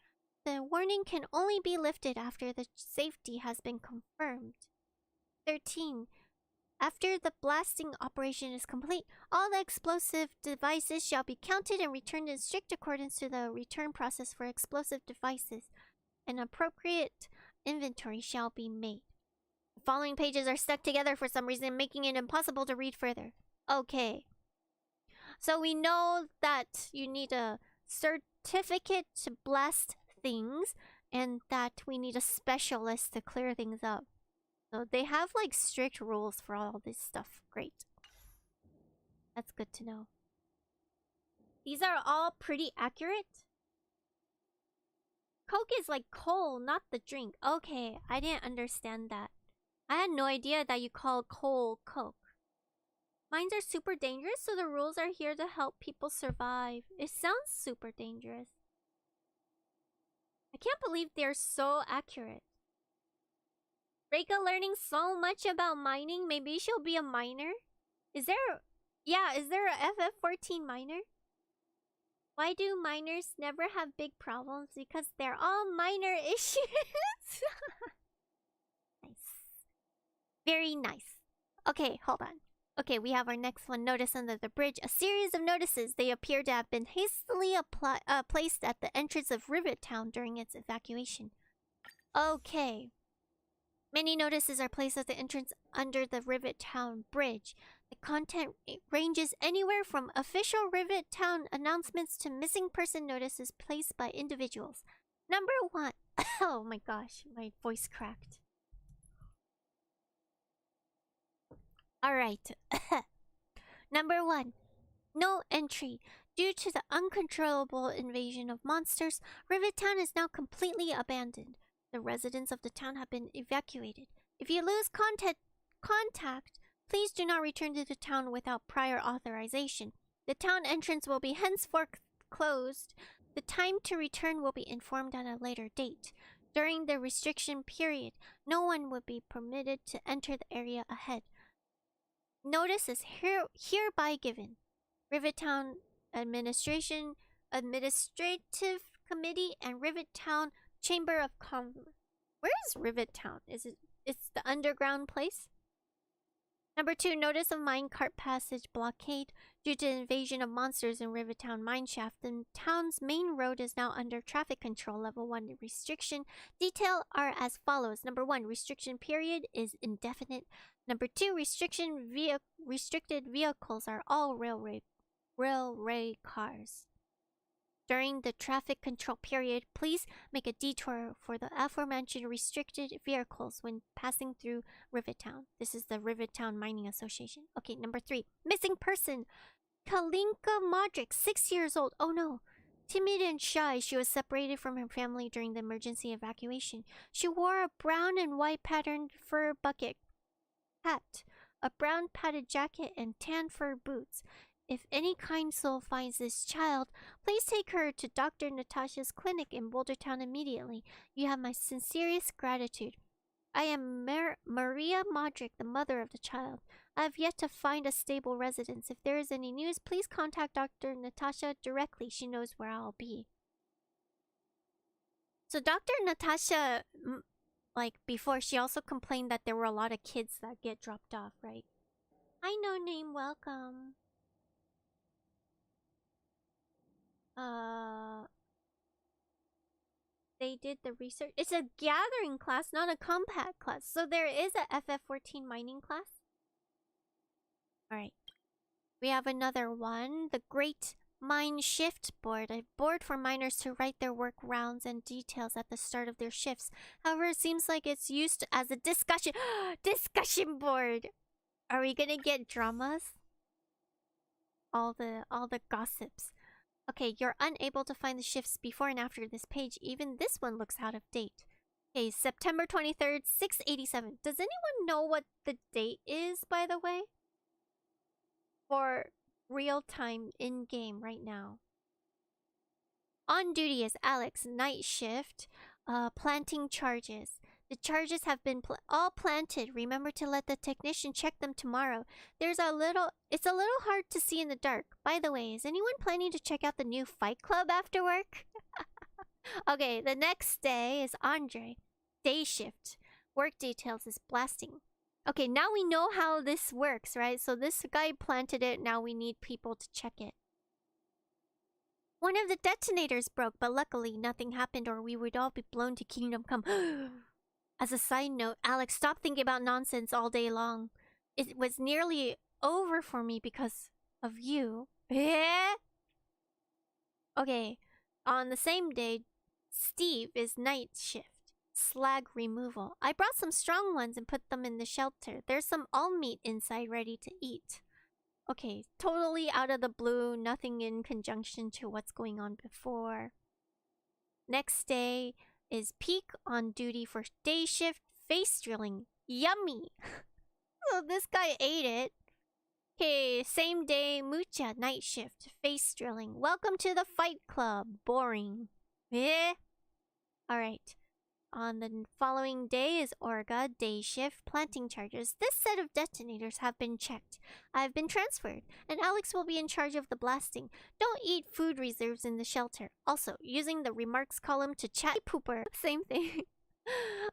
The warning can only be lifted after the safety has been confirmed. 13. After the blasting operation is complete, all the explosive devices shall be counted and returned in strict accordance to the return process for explosive devices. An appropriate inventory shall be made. The following pages are stuck together for some reason, making it impossible to read further. Okay. So we know that you need a certificate to blast things, and that we need a specialist to clear things up. So they have like strict rules for all this stuff. Great. That's good to know. These are all pretty accurate. Coke is like coal, not the drink. Okay, I didn't understand that. I had no idea that you call coal Coke. Mines are super dangerous, so the rules are here to help people survive. It sounds super dangerous. I can't believe they're so accurate. Reika learning so much about mining. Maybe she'll be a miner. Is there a FF14 miner? Why do miners never have big problems? Because they're all minor issues. Nice. Very nice. Okay, hold on. Okay, we have our next one. Notice under the bridge. A series of notices. They appear to have been hastily placed at the entrance of Rivet Town during its evacuation. Okay. Many notices are placed at the entrance under the Rivet Town Bridge. The content ranges anywhere from official Rivet Town announcements to missing person notices placed by individuals. Number 1. Oh my gosh, my voice cracked. Alright. Number 1. No entry. Due to the uncontrollable invasion of monsters, Rivet Town is now completely abandoned. The residents of the town have been evacuated. If you lose contact, please do not return to the town without prior authorization. The town entrance will be henceforth closed. The time to return will be informed at a later date. During the restriction period, no one will be permitted to enter the area ahead. Notice is hereby given. Rivet Town Administrative Committee and Rivet Town Chamber of Commerce. Where is Rivet Town? It's the underground place? Number 2, notice of minecart passage blockade. Due to invasion of monsters in Rivet Town mineshaft, the town's main road is now under traffic control. Level 1 restriction. Detail are as follows. Number 1, restriction period is indefinite. Number 2, restricted vehicles are all railway cars. During the traffic control period, please make a detour for the aforementioned restricted vehicles when passing through Rivet Town. This is the Rivet Town Mining Association. Okay, number 3. Missing person. Kalinka Modric, 6 years old. Oh no. Timid and shy, she was separated from her family during the emergency evacuation. She wore a brown and white patterned fur bucket hat, a brown padded jacket, and tan fur boots. If any kind soul finds this child, please take her to Dr. Natasha's clinic in Boulder Town immediately. You have my sincerest gratitude. I am Maria Modric, the mother of the child. I have yet to find a stable residence. If there is any news, please contact Dr. Natasha directly. She knows where I'll be. So Dr. Natasha, like before, she also complained that there were a lot of kids that get dropped off, right? Hi, No Name, welcome. They did the research. It's a gathering class, not a compact class. So there is a FF14 mining class. We have another one. The Great Mine Shift Board. A board for miners to write their work rounds and details at the start of their shifts. However, it seems like it's used as a discussion board. Are we gonna get dramas? All the gossips. Okay, you're unable to find the shifts before and after this page. Even this one looks out of date. Okay, September 23rd, 687. Does anyone know what the date is, by the way? For real time in game right now. On duty is Alex, night shift, planting charges. The charges have been all planted. Remember to let the technician check them tomorrow. It's a little hard to see in the dark. By the way, is anyone planning to check out the new Fight Club after work? Okay, the next day is Andre. Day shift. Work details is blasting. Okay, now we know how this works, right? So this guy planted it, now we need people to check it. One of the detonators broke, but luckily nothing happened or we would all be blown to Kingdom Come. As a side note, Alex, stop thinking about nonsense all day long. It was nearly over for me because of you. Okay, on the same day, Steve is night shift. Slag removal. I brought some strong ones and put them in the shelter. There's some all meat inside ready to eat. Okay, totally out of the blue, nothing in conjunction to what's going on before. Next day is Peak on duty for day shift face drilling. Yummy! So this guy ate it. Okay, same day, Mucha night shift face drilling. Welcome to the Fight Club. Boring. Alright. On the following day is Orga, day shift, planting charges. This set of detonators have been checked. I have been transferred, and Alex will be in charge of the blasting. Don't eat food reserves in the shelter. Also, using the remarks column to chat pooper. Same thing.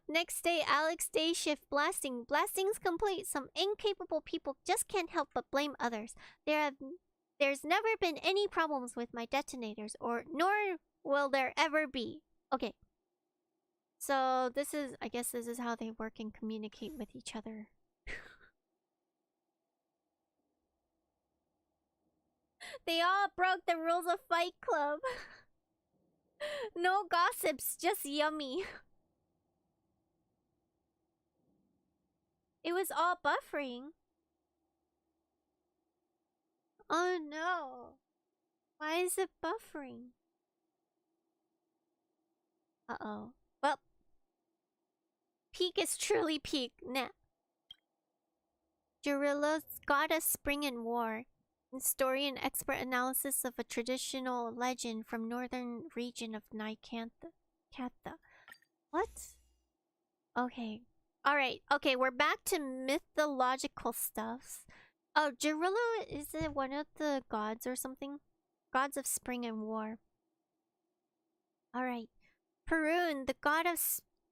Next day, Alex, day shift, blasting. Blasting's complete. Some incapable people just can't help but blame others. There's never been any problems with my detonators, nor will there ever be. Okay. So I guess this is how they work and communicate with each other. They all broke the rules of Fight Club. No gossips, just yummy. It was all buffering. Oh no. Why is it buffering? Uh-oh. Well, Peak is truly Peak. Nah. Jarilo-'s Goddess Spring and War. Story and expert analysis of a traditional legend from northern region of Nykantha. What? Okay. Alright. Okay, we're back to mythological stuff. Oh, Jarilo, is it one of the gods or something? Gods of spring and war. Alright. Perun, the god of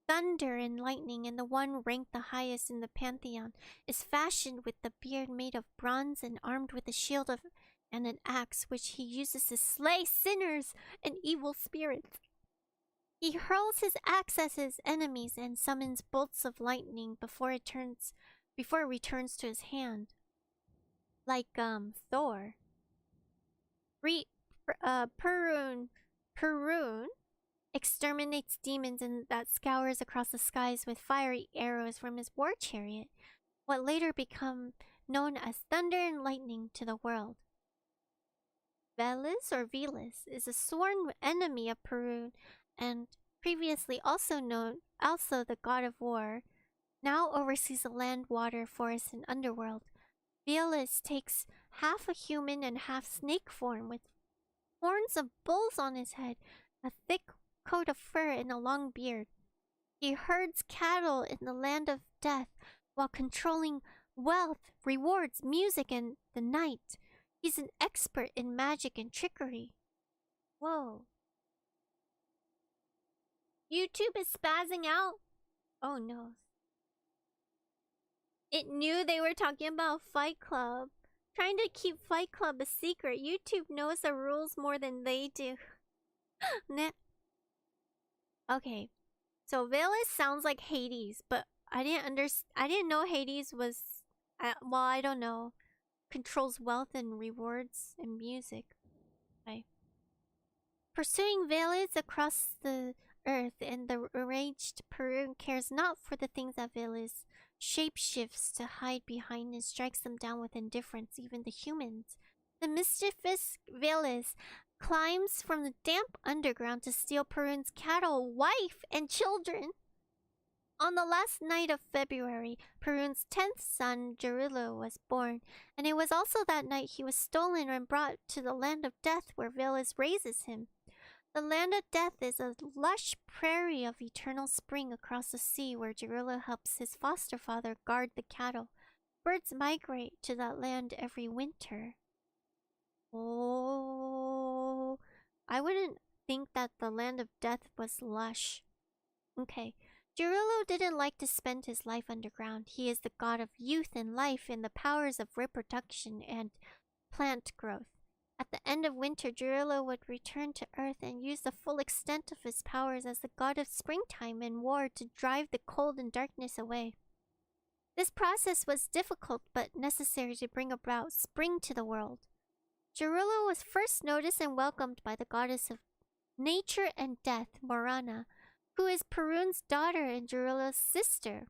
thunder and lightning and the one ranked the highest in the pantheon, is fashioned with the beard made of bronze and armed with a shield and an axe which he uses to slay sinners and evil spirits. He hurls his axe at his enemies and summons bolts of lightning before it returns to his hand. Like Thor. Perun exterminates demons that scours across the skies with fiery arrows from his war chariot, what later become known as thunder and lightning to the world. Velis is a sworn enemy of Perun and previously also the god of war, now oversees the land, water, forest, and underworld. Velis takes half a human and half snake form with horns of bulls on his head, a thick coat of fur, and a long beard. He herds cattle in the land of death while controlling wealth, rewards, music, and the night. He's an expert in magic and trickery. Whoa. YouTube is spazzing out? Oh no. It knew they were talking about Fight Club. Trying to keep Fight Club a secret. YouTube knows the rules more than they do. Nah. Okay. So Velis sounds like Hades, but I didn't know Hades was well, I don't know. controls wealth and rewards and music. Okay. Pursuing Veles across the earth, and the enraged Perun cares not for the things that Veles shapeshifts to hide behind and strikes them down with indifference, even the humans. The mischievous Veles climbs from the damp underground to steal Perun's cattle, wife, and children. On the last night of February, Perun's 10th son, Jarilo, was born, and it was also that night he was stolen and brought to the land of death where Veles raises him. The land of death is a lush prairie of eternal spring across the sea where Jarilo helps his foster father guard the cattle. Birds migrate to that land every winter. Oh, I wouldn't think that the land of death was lush. Okay. Jarilo didn't like to spend his life underground. He is the god of youth and life and the powers of reproduction and plant growth. At the end of winter, Jarilo would return to Earth and use the full extent of his powers as the god of springtime and war to drive the cold and darkness away. This process was difficult but necessary to bring about spring to the world. Jarilo was first noticed and welcomed by the goddess of nature and death, Morana, who is Perun's daughter and Jarilo's sister.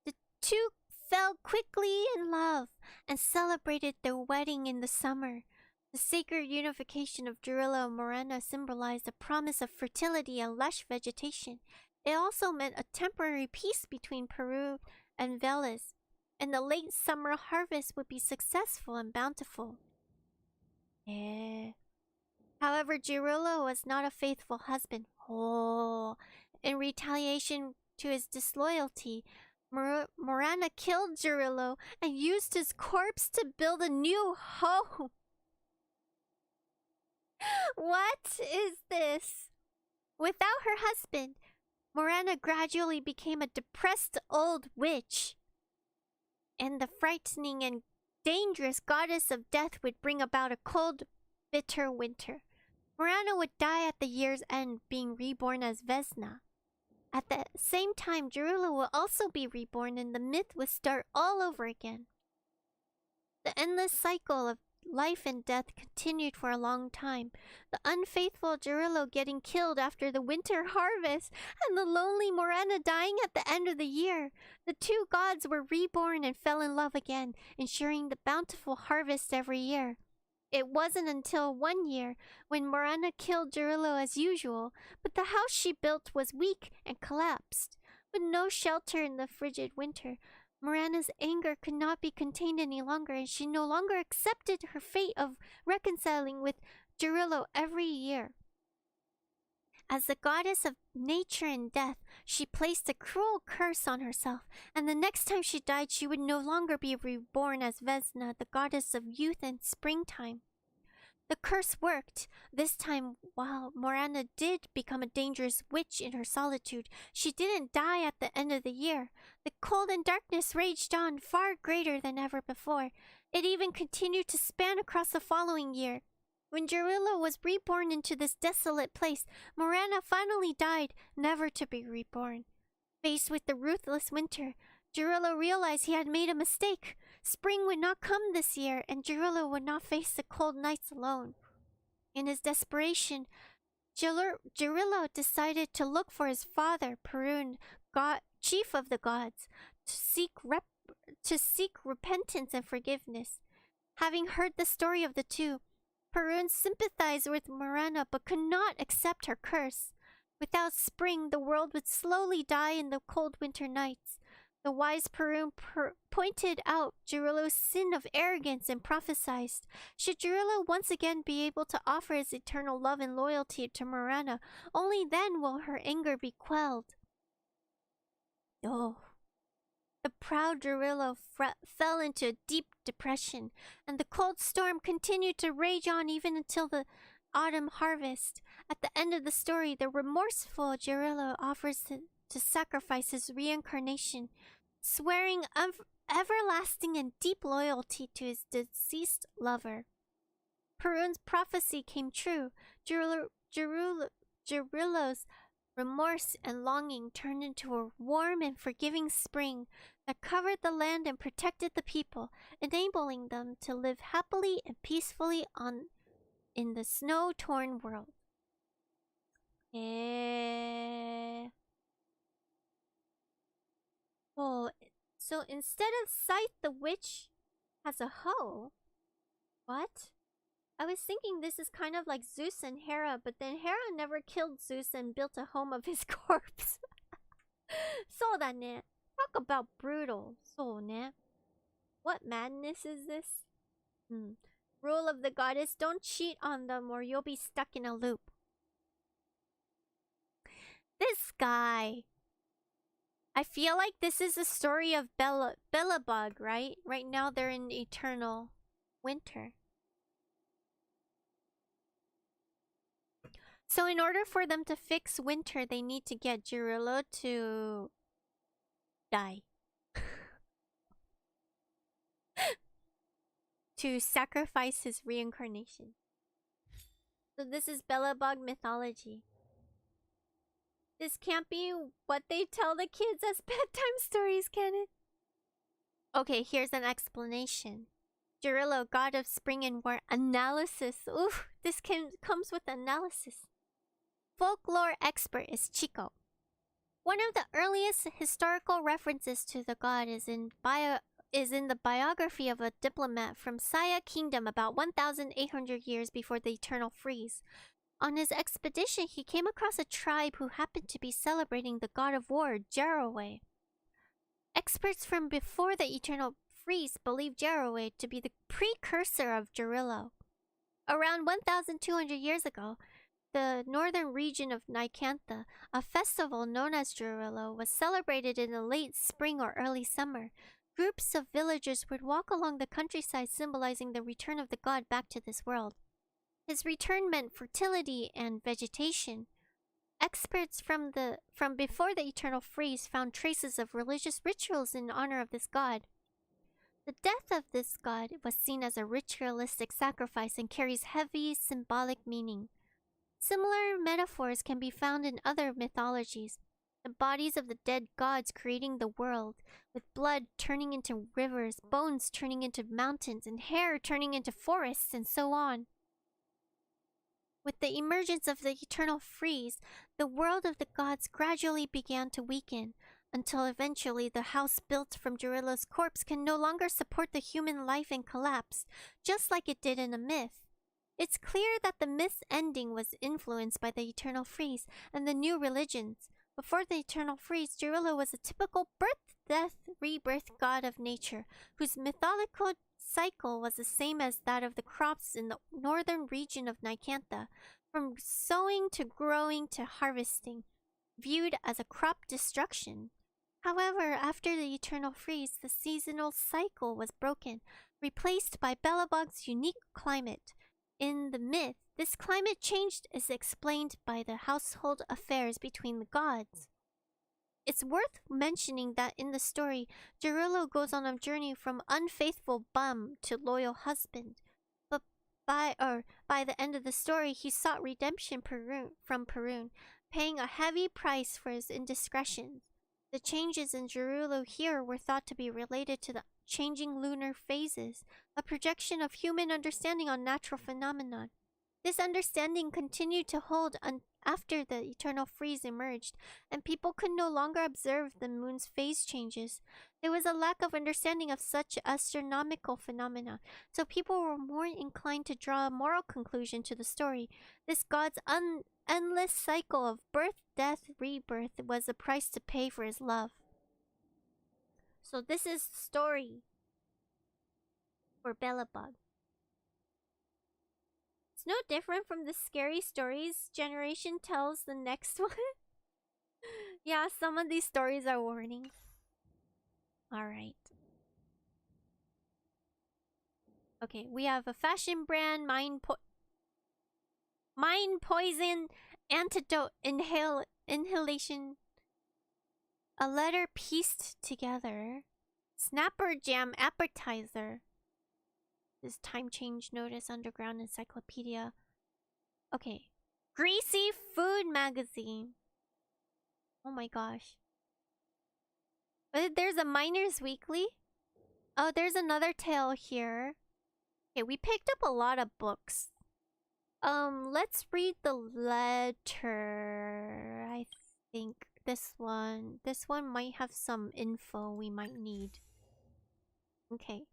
The two fell quickly in love and celebrated their wedding in the summer. The sacred unification of Jarilo and Morana symbolized the promise of fertility and lush vegetation. It also meant a temporary peace between Peru and Veles, and the late summer harvest would be successful and bountiful. However, Jarilo was not a faithful husband. In retaliation to his disloyalty, Morana killed Jarilo and used his corpse to build a new home. What is this? Without her husband, Morana gradually became a depressed old witch. And the frightening and dangerous goddess of death would bring about a cold, bitter winter. Morana would die at the year's end, being reborn as Vesna. At the same time, Jarilo will also be reborn and the myth would start all over again. The endless cycle of life and death continued for a long time. The unfaithful Jarilo getting killed after the winter harvest, and the lonely Morana dying at the end of the year. The two gods were reborn and fell in love again, ensuring the bountiful harvest every year. It wasn't until one year when Morana killed Jarilo as usual, but the house she built was weak and collapsed. With no shelter in the frigid winter, Morana's anger could not be contained any longer, and she no longer accepted her fate of reconciling with Jarilo every year. As the goddess of nature and death, she placed a cruel curse on herself, and the next time she died, she would no longer be reborn as Vesna, the goddess of youth and springtime. The curse worked. This time, while Morana did become a dangerous witch in her solitude, she didn't die at the end of the year. The cold and darkness raged on, far greater than ever before. It even continued to span across the following year. When Jarilo was reborn into this desolate place, Morana finally died, never to be reborn. Faced with the ruthless winter, Jarilo realized he had made a mistake. Spring would not come this year, and Jarilo would not face the cold nights alone. In his desperation, Jarilo decided to look for his father, Perun, chief of the gods, to seek repentance and forgiveness. Having heard the story of the two, Perun sympathized with Morana but could not accept her curse. Without spring, the world would slowly die in the cold winter nights. The wise Perun pointed out Jarilo's sin of arrogance and prophesied, should Jarilo once again be able to offer his eternal love and loyalty to Morana, only then will her anger be quelled. The proud Jarilo fell into a deep depression, and the cold storm continued to rage on even until the autumn harvest. At the end of the story, the remorseful Jarilo offers to sacrifice his reincarnation, swearing everlasting and deep loyalty to his deceased lover. Perun's prophecy came true. Jarilo's Remorse and longing turned into a warm and forgiving spring that covered the land and protected the people, enabling them to live happily and peacefully in the snow-torn world. Oh, so instead of Scythe the witch has a hoe? What? I was thinking this is kind of like Zeus and Hera, but then Hera never killed Zeus and built a home of his corpse. そうだね. Talk about brutal. そうね. What madness is this? Rule of the goddess, don't cheat on them or you'll be stuck in a loop. This guy. I feel like this is a story of Belobog, right? Right now they're in eternal winter. So in order for them to fix winter, they need to get Jarilo to die. To sacrifice his reincarnation. So this is Belobog mythology. This can't be what they tell the kids as bedtime stories, can it? Okay, here's an explanation. Jarilo, god of spring and war. Analysis. Ooh, this comes with analysis. Folklore expert is Chico. One of the earliest historical references to the god is in the biography of a diplomat from Saya Kingdom about 1,800 years before the Eternal Freeze. On his expedition, he came across a tribe who happened to be celebrating the god of war, Jarilo. Experts from before the Eternal Freeze believe Jarilo to be the precursor of Jarilo. Around 1,200 years ago, the northern region of Nykantha, a festival known as Jarilo, was celebrated in the late spring or early summer. Groups of villagers would walk along the countryside, symbolizing the return of the god back to this world. His return meant fertility and vegetation. Experts from before the Eternal Freeze found traces of religious rituals in honor of this god. The death of this god was seen as a ritualistic sacrifice and carries heavy symbolic meaning. Similar metaphors can be found in other mythologies. The bodies of the dead gods creating the world, with blood turning into rivers, bones turning into mountains, and hair turning into forests, and so on. With the emergence of the Eternal Freeze, the world of the gods gradually began to weaken, until eventually the house built from Jarilo's corpse can no longer support the human life and collapse, just like it did in a myth. It's clear that the myth's ending was influenced by the Eternal Freeze and the new religions. Before the Eternal Freeze, Jarilo was a typical birth, death, rebirth god of nature, whose mythological cycle was the same as that of the crops in the northern region of Nykantha, from sowing to growing to harvesting, viewed as a crop destruction. However, after the Eternal Freeze, the seasonal cycle was broken, replaced by Belobog's unique climate. In the myth, this climate change is explained by the household affairs between the gods. It's worth mentioning that in the story, Jarilo goes on a journey from unfaithful bum to loyal husband. But by the end of the story, he sought redemption from Perun, paying a heavy price for his indiscretions. The changes in Jarilo here were thought to be related to the changing lunar phases, a projection of human understanding on natural phenomenon. This understanding continued to hold after the Eternal Freeze emerged, and people could no longer observe the moon's phase changes. There was a lack of understanding of such astronomical phenomena, so people were more inclined to draw a moral conclusion to the story. This god's endless cycle of birth, death, rebirth was the price to pay for his love. So this is the story for Belobog. It's no different from the scary stories generation tells the next one. Yeah, some of these stories are warnings. Alright. Okay, we have a fashion brand, mind poison, antidote, inhalation. A letter pieced together. Snapper jam appetizer. This time change notice, underground encyclopedia. Okay. Greasy food magazine. Oh my gosh. But there's a Miners Weekly. Oh, there's another tale here. Okay, we picked up a lot of books. Let's read the letter. I think this one might have some info we might need. Okay.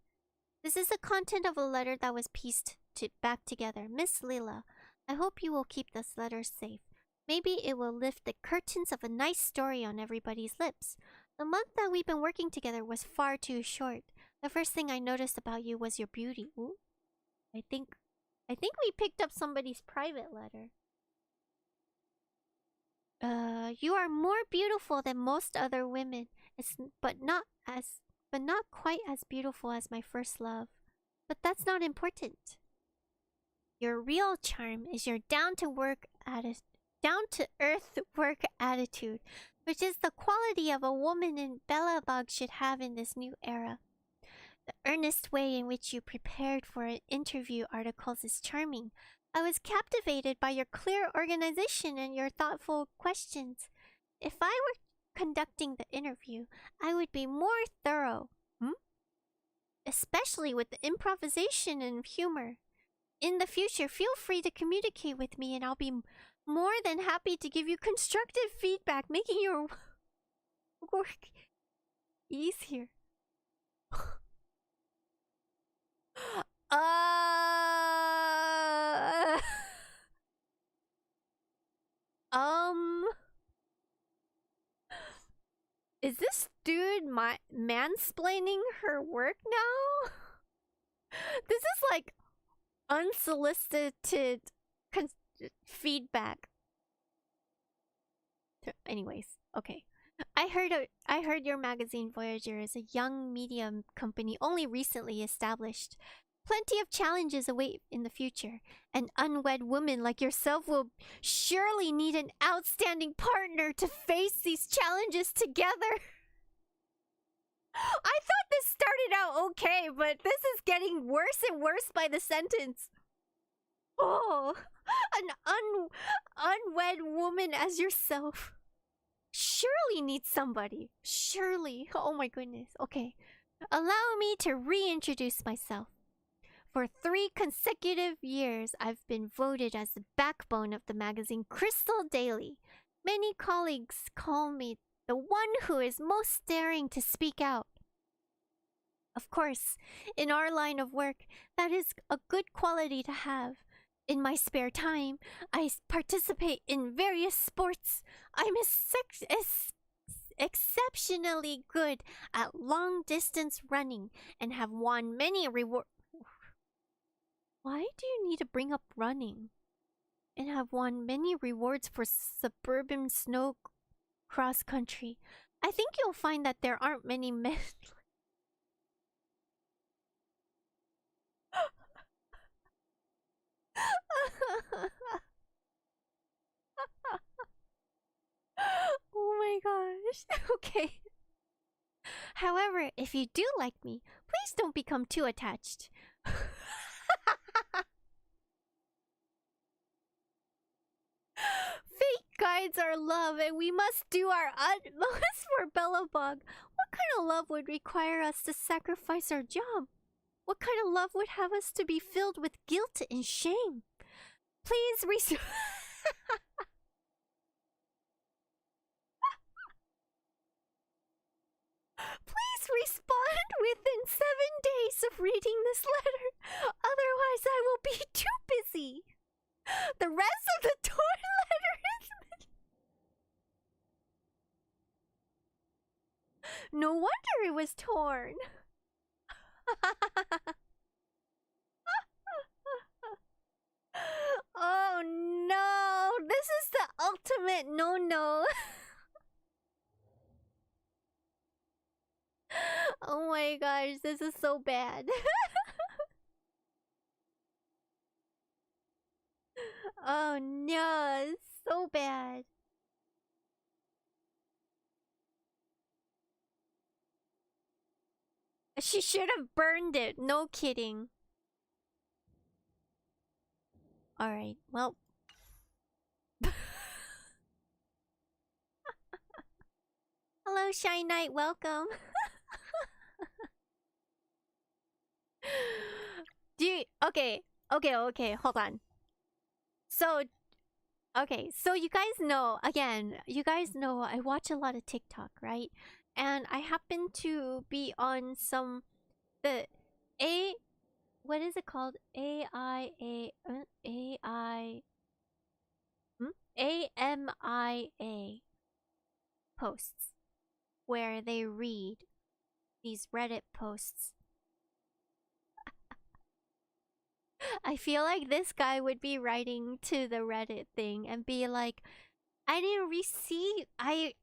This is the content of a letter that was pieced back together. Miss Lila, I hope you will keep this letter safe. Maybe it will lift the curtains of a nice story on everybody's lips. The month that we've been working together was far too short. The first thing I noticed about you was your beauty. Ooh. I think we picked up somebody's private letter. You are more beautiful than most other women. But not quite as beautiful as my first love. But that's not important. Your real charm is your down-to-earth work attitude, which is the quality of a woman in Belobog should have in this new era. The earnest way in which you prepared for an interview articles is charming. I was captivated by your clear organization and your thoughtful questions. If I were conducting the interview, I would be more thorough. Especially with the improvisation and humor. In the future, feel free to communicate with me and I'll be more than happy to give you constructive feedback, making your work easier. Is this dude mansplaining her work now? This is like unsolicited feedback. Anyways, okay. I heard your magazine Voyager is a young media company only recently established. Plenty of challenges await in the future. An unwed woman like yourself will surely need an outstanding partner to face these challenges together. I thought this started out okay, but this is getting worse and worse by the sentence. Oh, an unwed woman as yourself surely needs somebody. Surely. Oh my goodness. Okay. Allow me to reintroduce myself. For 3 consecutive years, I've been voted as the backbone of the magazine Crystal Daily. Many colleagues call me the one who is most daring to speak out. Of course, in our line of work, that is a good quality to have. In my spare time, I participate in various sports. I'm exceptionally good at long-distance running and have won many rewards. Why do you need to bring up running? And have won many rewards for suburban snow cross country. I think you'll find that there aren't many men. Oh my gosh. Okay. However, if you do like me, please don't become too attached. Fate guides our love, and we must do our utmost for Belobog. What kind of love would require us to sacrifice our job? What kind of love would have us to be filled with guilt and shame? Please Please respond within 7 days of reading this letter. Otherwise, I will be too busy. The rest of the torn letter is... No wonder it was torn. Oh no! This is the ultimate no-no. Oh my gosh, this is so bad. Oh no, it's so bad. She should have burned it, no kidding. Alright, well. Hello, Shine Knight. Welcome. Okay. Hold on. So, okay. So you guys know, again, I watch a lot of TikTok, right? And I happen to be on what is it called? AMIA posts where they read these Reddit posts. I feel like this guy would be writing to the Reddit thing and be like, I didn't receive, I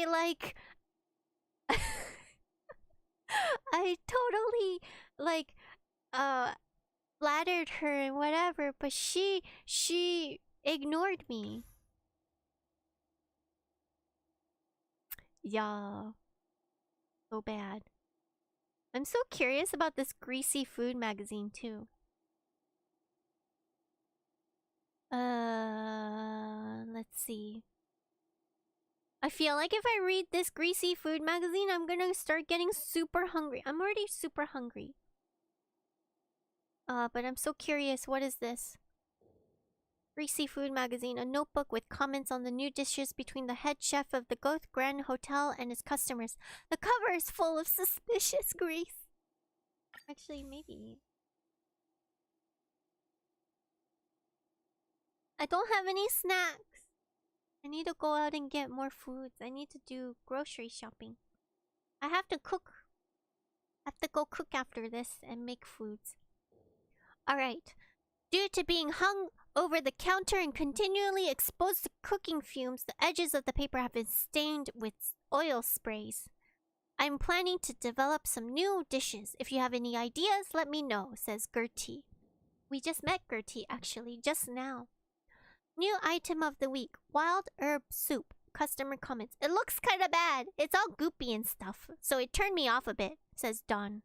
like, I totally, like, flattered her and whatever, but she ignored me. Yeah. So bad. I'm so curious about this greasy food magazine too. Let's see. I feel like if I read this greasy food magazine, I'm gonna start getting super hungry. I'm already super hungry. But I'm so curious. What is this? Greasy Food Magazine, a notebook with comments on the new dishes between the head chef of the Goth Grand Hotel and his customers. The cover is full of suspicious grease. Actually, maybe. I don't have any snacks. I need to go out and get more foods. I need to do grocery shopping. I have to cook. I have to go cook after this and make foods. Alright. Due to being hung over the counter and continually exposed to cooking fumes, the edges of the paper have been stained with oil sprays. I'm planning to develop some new dishes. If you have any ideas, let me know, says Gertie. We just met Gertie, actually, just now. New item of the week, wild herb soup. Customer comments, it looks kinda bad. It's all goopy and stuff, so it turned me off a bit, says Dawn.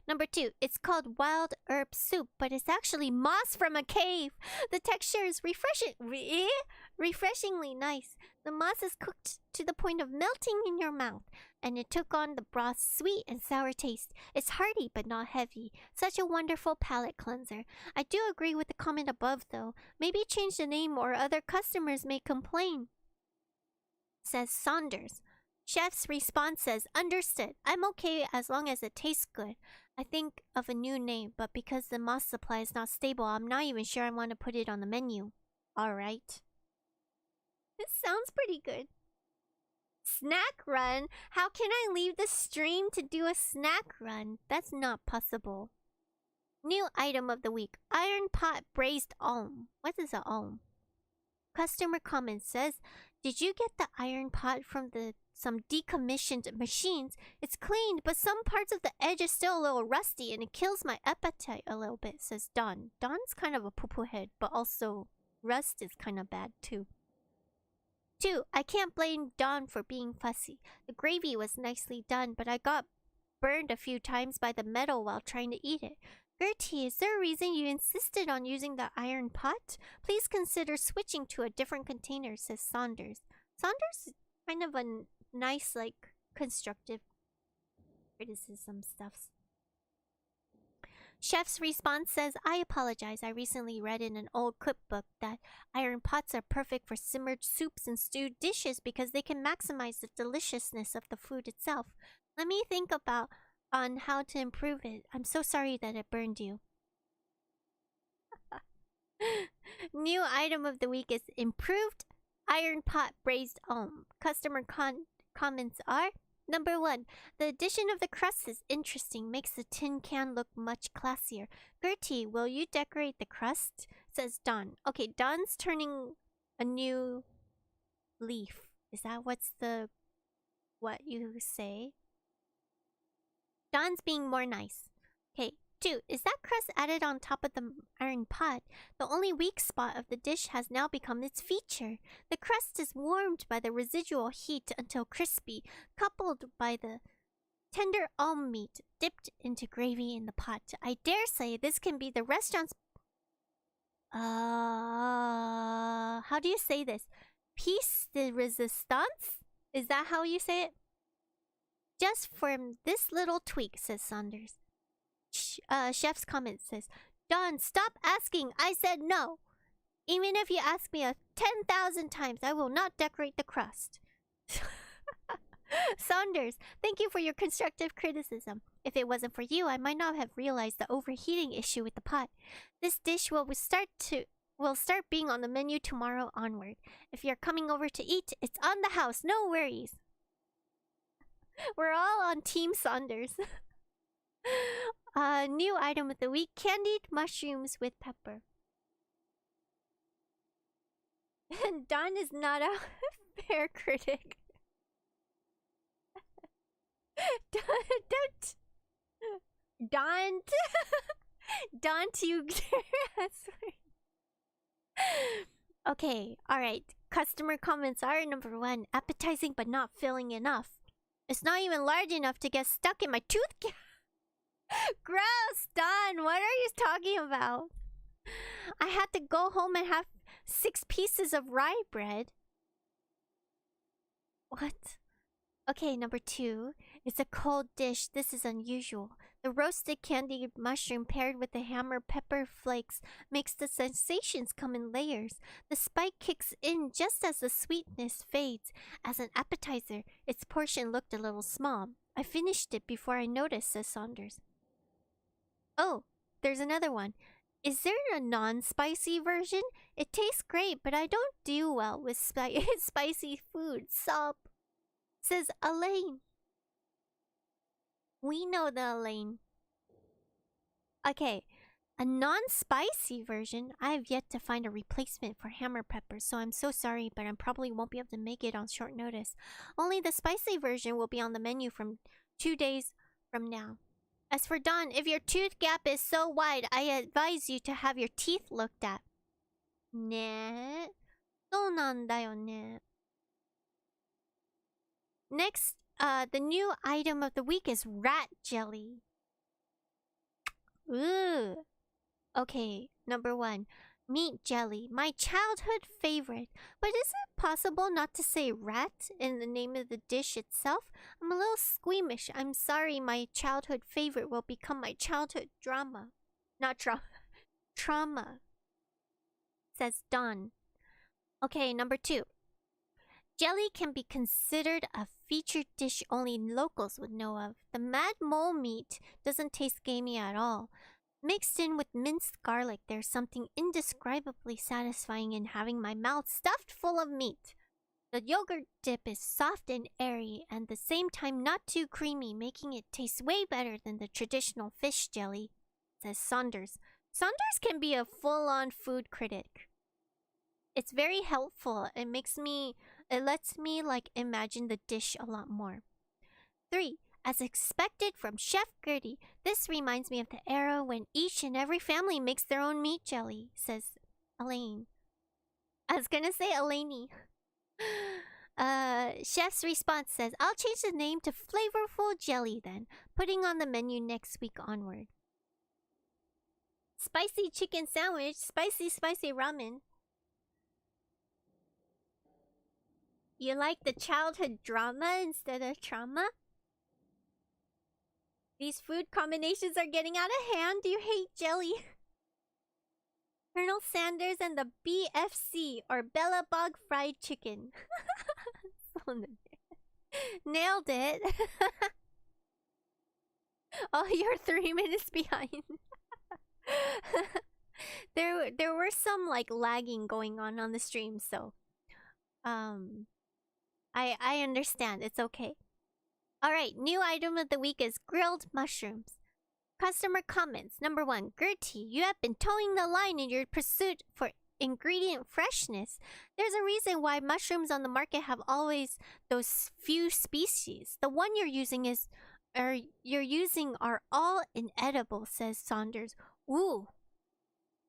Number 2, it's called wild herb soup, but it's actually moss from a cave. The texture is refreshingly nice. The moss is cooked to the point of melting in your mouth, and it took on the broth's sweet and sour taste. It's hearty but not heavy. Such a wonderful palate cleanser. I do agree with the comment above, though. Maybe change the name or other customers may complain, says Saunders. Chef's response says, understood. I'm okay as long as it tastes good. I think of a new name, but because the moss supply is not stable, I'm not even sure I want to put it on the menu. Alright. This sounds pretty good. Snack run? How can I leave the stream to do a snack run? That's not possible. New item of the week. Iron pot braised alm. What is a alm? Customer comment says, did you get the iron pot from some decommissioned machines? It's cleaned, but some parts of the edge is still a little rusty and it kills my appetite a little bit, says Dawn. Dawn's kind of a poo-poo head, but also rust is kind of bad too. 2, I can't blame Dawn for being fussy. The gravy was nicely done, but I got burned a few times by the metal while trying to eat it. Gertie, is there a reason you insisted on using the iron pot? Please consider switching to a different container, says Saunders. Saunders is kind of a nice, like, constructive criticism stuffs. Chef's response says, I apologize. I recently read in an old cookbook that iron pots are perfect for simmered soups and stewed dishes because they can maximize the deliciousness of the food itself. Let me think on how to improve it. I'm so sorry that it burned you. New item of the week is improved iron pot braised alm. Customer comments are, number 1, the addition of the crust is interesting, makes the tin can look much classier. Gertie, will you decorate the crust? Says Dawn. Okay, Dawn's turning a new leaf. Is that what you say? Dawn's being more nice. Okay, 2, is that crust added on top of the iron pot? The only weak spot of the dish has now become its feature. The crust is warmed by the residual heat until crispy, coupled by the tender alm meat dipped into gravy in the pot. I dare say this can be the restaurant's... how do you say this? Piece de resistance? Is that how you say it? Just from this little tweak, says Saunders. Chef's comment says, Don, stop asking. I said no. Even if you ask me 10,000 times, I will not decorate the crust. Saunders, thank you for your constructive criticism. If it wasn't for you, I might not have realized the overheating issue with the pot. This dish will start being on the menu tomorrow onward. If you're coming over to eat, it's on the house. No worries. We're all on Team Saunders. New item of the week: candied mushrooms with pepper. Don is not a fair critic. Don't you dare. Okay, alright. Customer comments are: number 1, appetizing but not filling enough. It's not even large enough to get stuck in my tooth. Gross, Don. What are you talking about? I had to go home and have 6 pieces of rye bread. What? Okay, number 2. It's a cold dish. This is unusual. The roasted candied mushroom paired with the hammer pepper flakes makes the sensations come in layers. The spike kicks in just as the sweetness fades. As an appetizer, its portion looked a little small. I finished it before I noticed, says Saunders. Oh, there's another one. Is there a non-spicy version? It tastes great, but I don't do well with spicy food. Sob, says Elaine. We know the Elaine. Okay, a non-spicy version. I have yet to find a replacement for hammer pepper, so I'm so sorry, but I probably won't be able to make it on short notice. Only the spicy version will be on the menu from 2 days from now. As for Don, if your tooth gap is so wide, I advise you to have your teeth looked at. Ne? そうなんだよね. Next, the new item of the week is rat jelly. Ooh. Okay, number 1. Meat jelly, my childhood favorite. But is it possible not to say rat in the name of the dish itself? I'm a little squeamish. I'm sorry my childhood favorite will become my childhood drama. Not trauma, says Don. Okay, number 2. Jelly can be considered a featured dish only locals would know of. The mad mole meat doesn't taste gamey at all. Mixed in with minced garlic, there's something indescribably satisfying in having my mouth stuffed full of meat. The yogurt dip is soft and airy, and at the same time not too creamy, making it taste way better than the traditional fish jelly, says Saunders. Saunders can be a full-on food critic. It's very helpful. It lets me like imagine the dish a lot more. 3. As expected from Chef Gertie, this reminds me of the era when each and every family makes their own meat jelly, says Elaine. I was gonna say Elaine. Chef's response says, I'll change the name to Flavorful Jelly then, putting on the menu next week onward. Spicy chicken sandwich, spicy ramen. You like the childhood drama instead of trauma? These food combinations are getting out of hand. Do you hate jelly? Colonel Sanders and the BFC, or Belobog fried chicken. Nailed it. Oh, you're 3 minutes behind. There were some like lagging going on the stream, so I understand. It's okay. Alright, new item of the week is grilled mushrooms. Customer comments. Number 1, Gertie, you have been towing the line in your pursuit for ingredient freshness. There's a reason why mushrooms on the market have always those few species. The one you're using are all inedible, says Saunders. Ooh.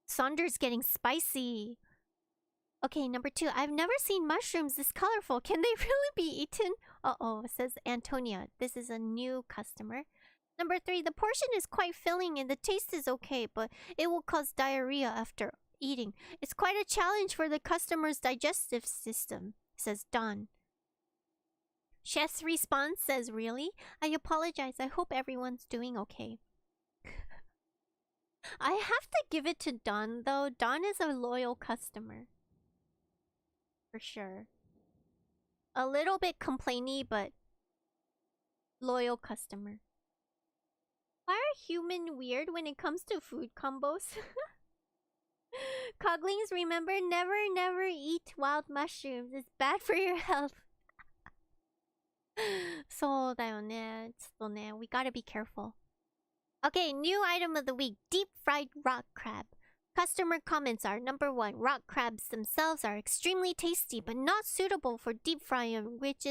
Saunders getting spicy. Okay, number 2. I've never seen mushrooms this colorful. Can they really be eaten? Uh-oh, says Antonia. This is a new customer. Number 3. The portion is quite filling and the taste is okay, but it will cause diarrhea after eating. It's quite a challenge for the customer's digestive system, says Don. Chef's response says, really? I apologize. I hope everyone's doing okay. I have to give it to Don, though. Don is a loyal customer. For sure. A little bit complainy, but loyal customer. Why are human weird when it comes to food combos? Coglings, remember, never eat wild mushrooms. It's bad for your health. そうだよね。ちょっとね、we gotta be careful. Okay, new item of the week. Deep fried rock crab. Customer comments are: number 1, rock crabs themselves are extremely tasty but not suitable for deep frying, which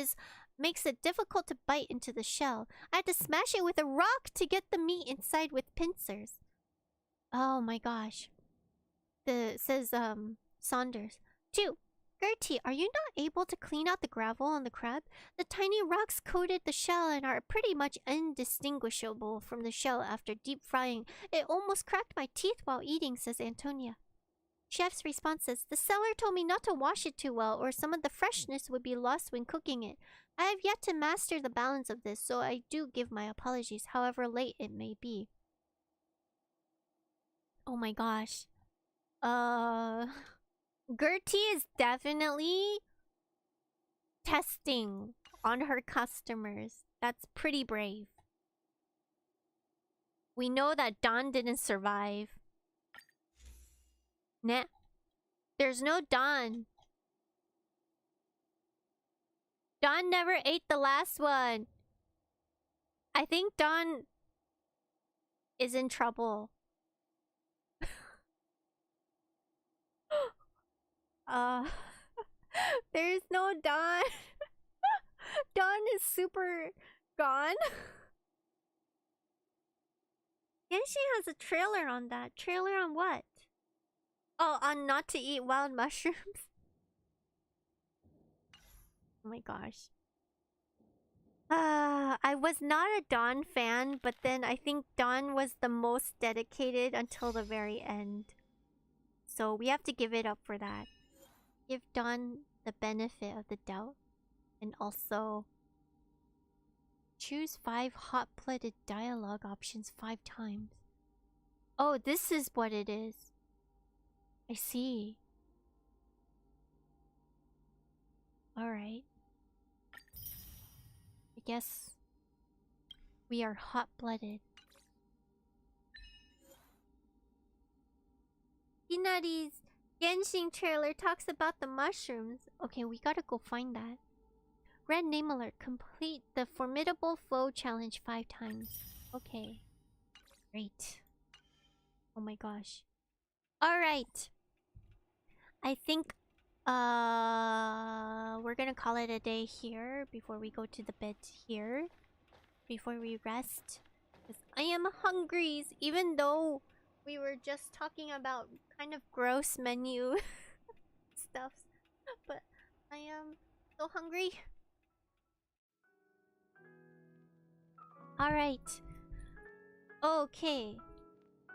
makes it difficult to bite into the shell. I had to smash it with a rock to get the meat inside with pincers. Oh my gosh. Says Saunders. 2, Gertie, are you not able to clean out the gravel on the crab? The tiny rocks coated the shell and are pretty much indistinguishable from the shell after deep frying. It almost cracked my teeth while eating, says Antonia. Chef's response says, the seller told me not to wash it too well or some of the freshness would be lost when cooking it. I have yet to master the balance of this, so I do give my apologies, however late it may be. Oh my gosh. Gertie is definitely testing on her customers. That's pretty brave. We know that Don didn't survive. Nah. There's no Don. Don never ate the last one. I think Don is in trouble. There's no Don. Don is super gone. Genshin has a trailer on that. Trailer on what? Oh, on not to eat wild mushrooms. Oh my gosh. I was not a Don fan, but then I think Don was the most dedicated until the very end. So we have to give it up for that. Give Don the benefit of the doubt. And also choose 5 hot-blooded dialogue options 5 times. Oh, this is what it is. I see. Alright. I guess we are hot-blooded. Inari's Genshin trailer talks about the mushrooms. Okay, we gotta go find that. Red name alert. Complete the formidable foe challenge 5 times. Okay. Great. Oh my gosh. Alright. I think we're gonna call it a day here before we go to the bed here. Before we rest. Because I am hungry, even though we were just talking about kind of gross menu stuff. But I am so hungry. Alright. Okay.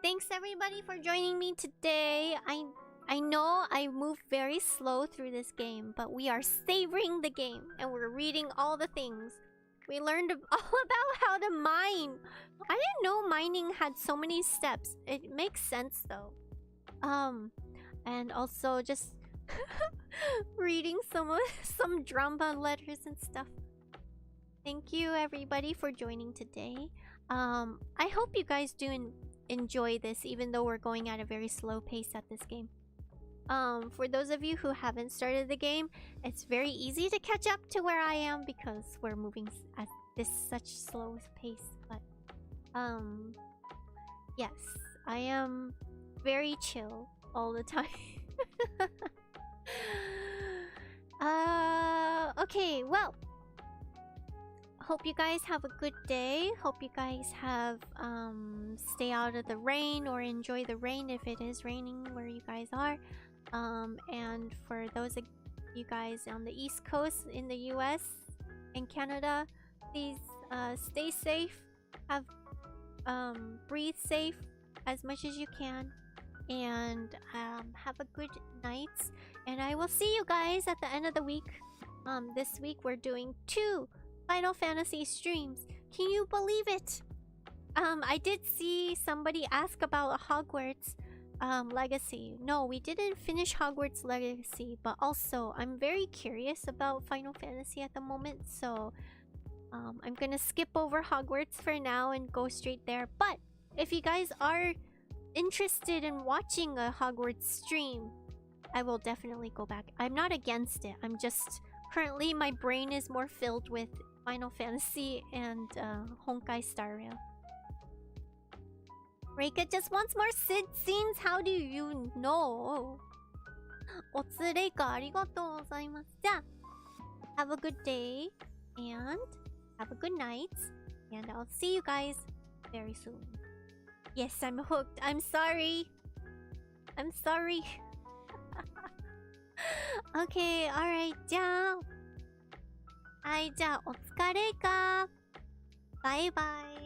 Thanks everybody for joining me today. I know I moved very slow through this game, but we are savoring the game and we're reading all the things. We learned all about how to mine. I didn't know mining had so many steps. It makes sense though. And also just reading some drama letters and stuff. Thank you everybody for joining today. I hope you guys do enjoy this, even though we're going at a very slow pace at this game. For those of you who haven't started the game, it's very easy to catch up to where I am because we're moving at such slow pace. But yes, I am very chill all the time. Okay, well, hope you guys have a good day. Hope you guys have stay out of the rain or enjoy the rain if it is raining where you guys are. And for those of you guys on the East Coast in the US and Canada, please stay safe. Breathe safe as much as you can, and have a good night. And I will see you guys at the end of the week. This week we're doing 2 Final Fantasy streams. Can you believe it? I did see somebody ask about Hogwarts Legacy. No, we didn't finish Hogwarts Legacy, but also I'm very curious about Final Fantasy at the moment, so I'm gonna skip over Hogwarts for now and go straight there. But if you guys are interested in watching a Hogwarts stream, I will definitely go back. I'm not against it. I'm just currently my brain is more filled with Final Fantasy and Honkai Star Rail. Reika just wants more Sid scenes. How do you know? Otsu Reika, arigatou gozaimasu. Ja, have a good day and have a good night, and I'll see you guys very soon. Yes, I'm hooked. I'm sorry. I'm sorry. Okay, alright, じゃあ。はい、じゃあ、お疲れか。バイバイ。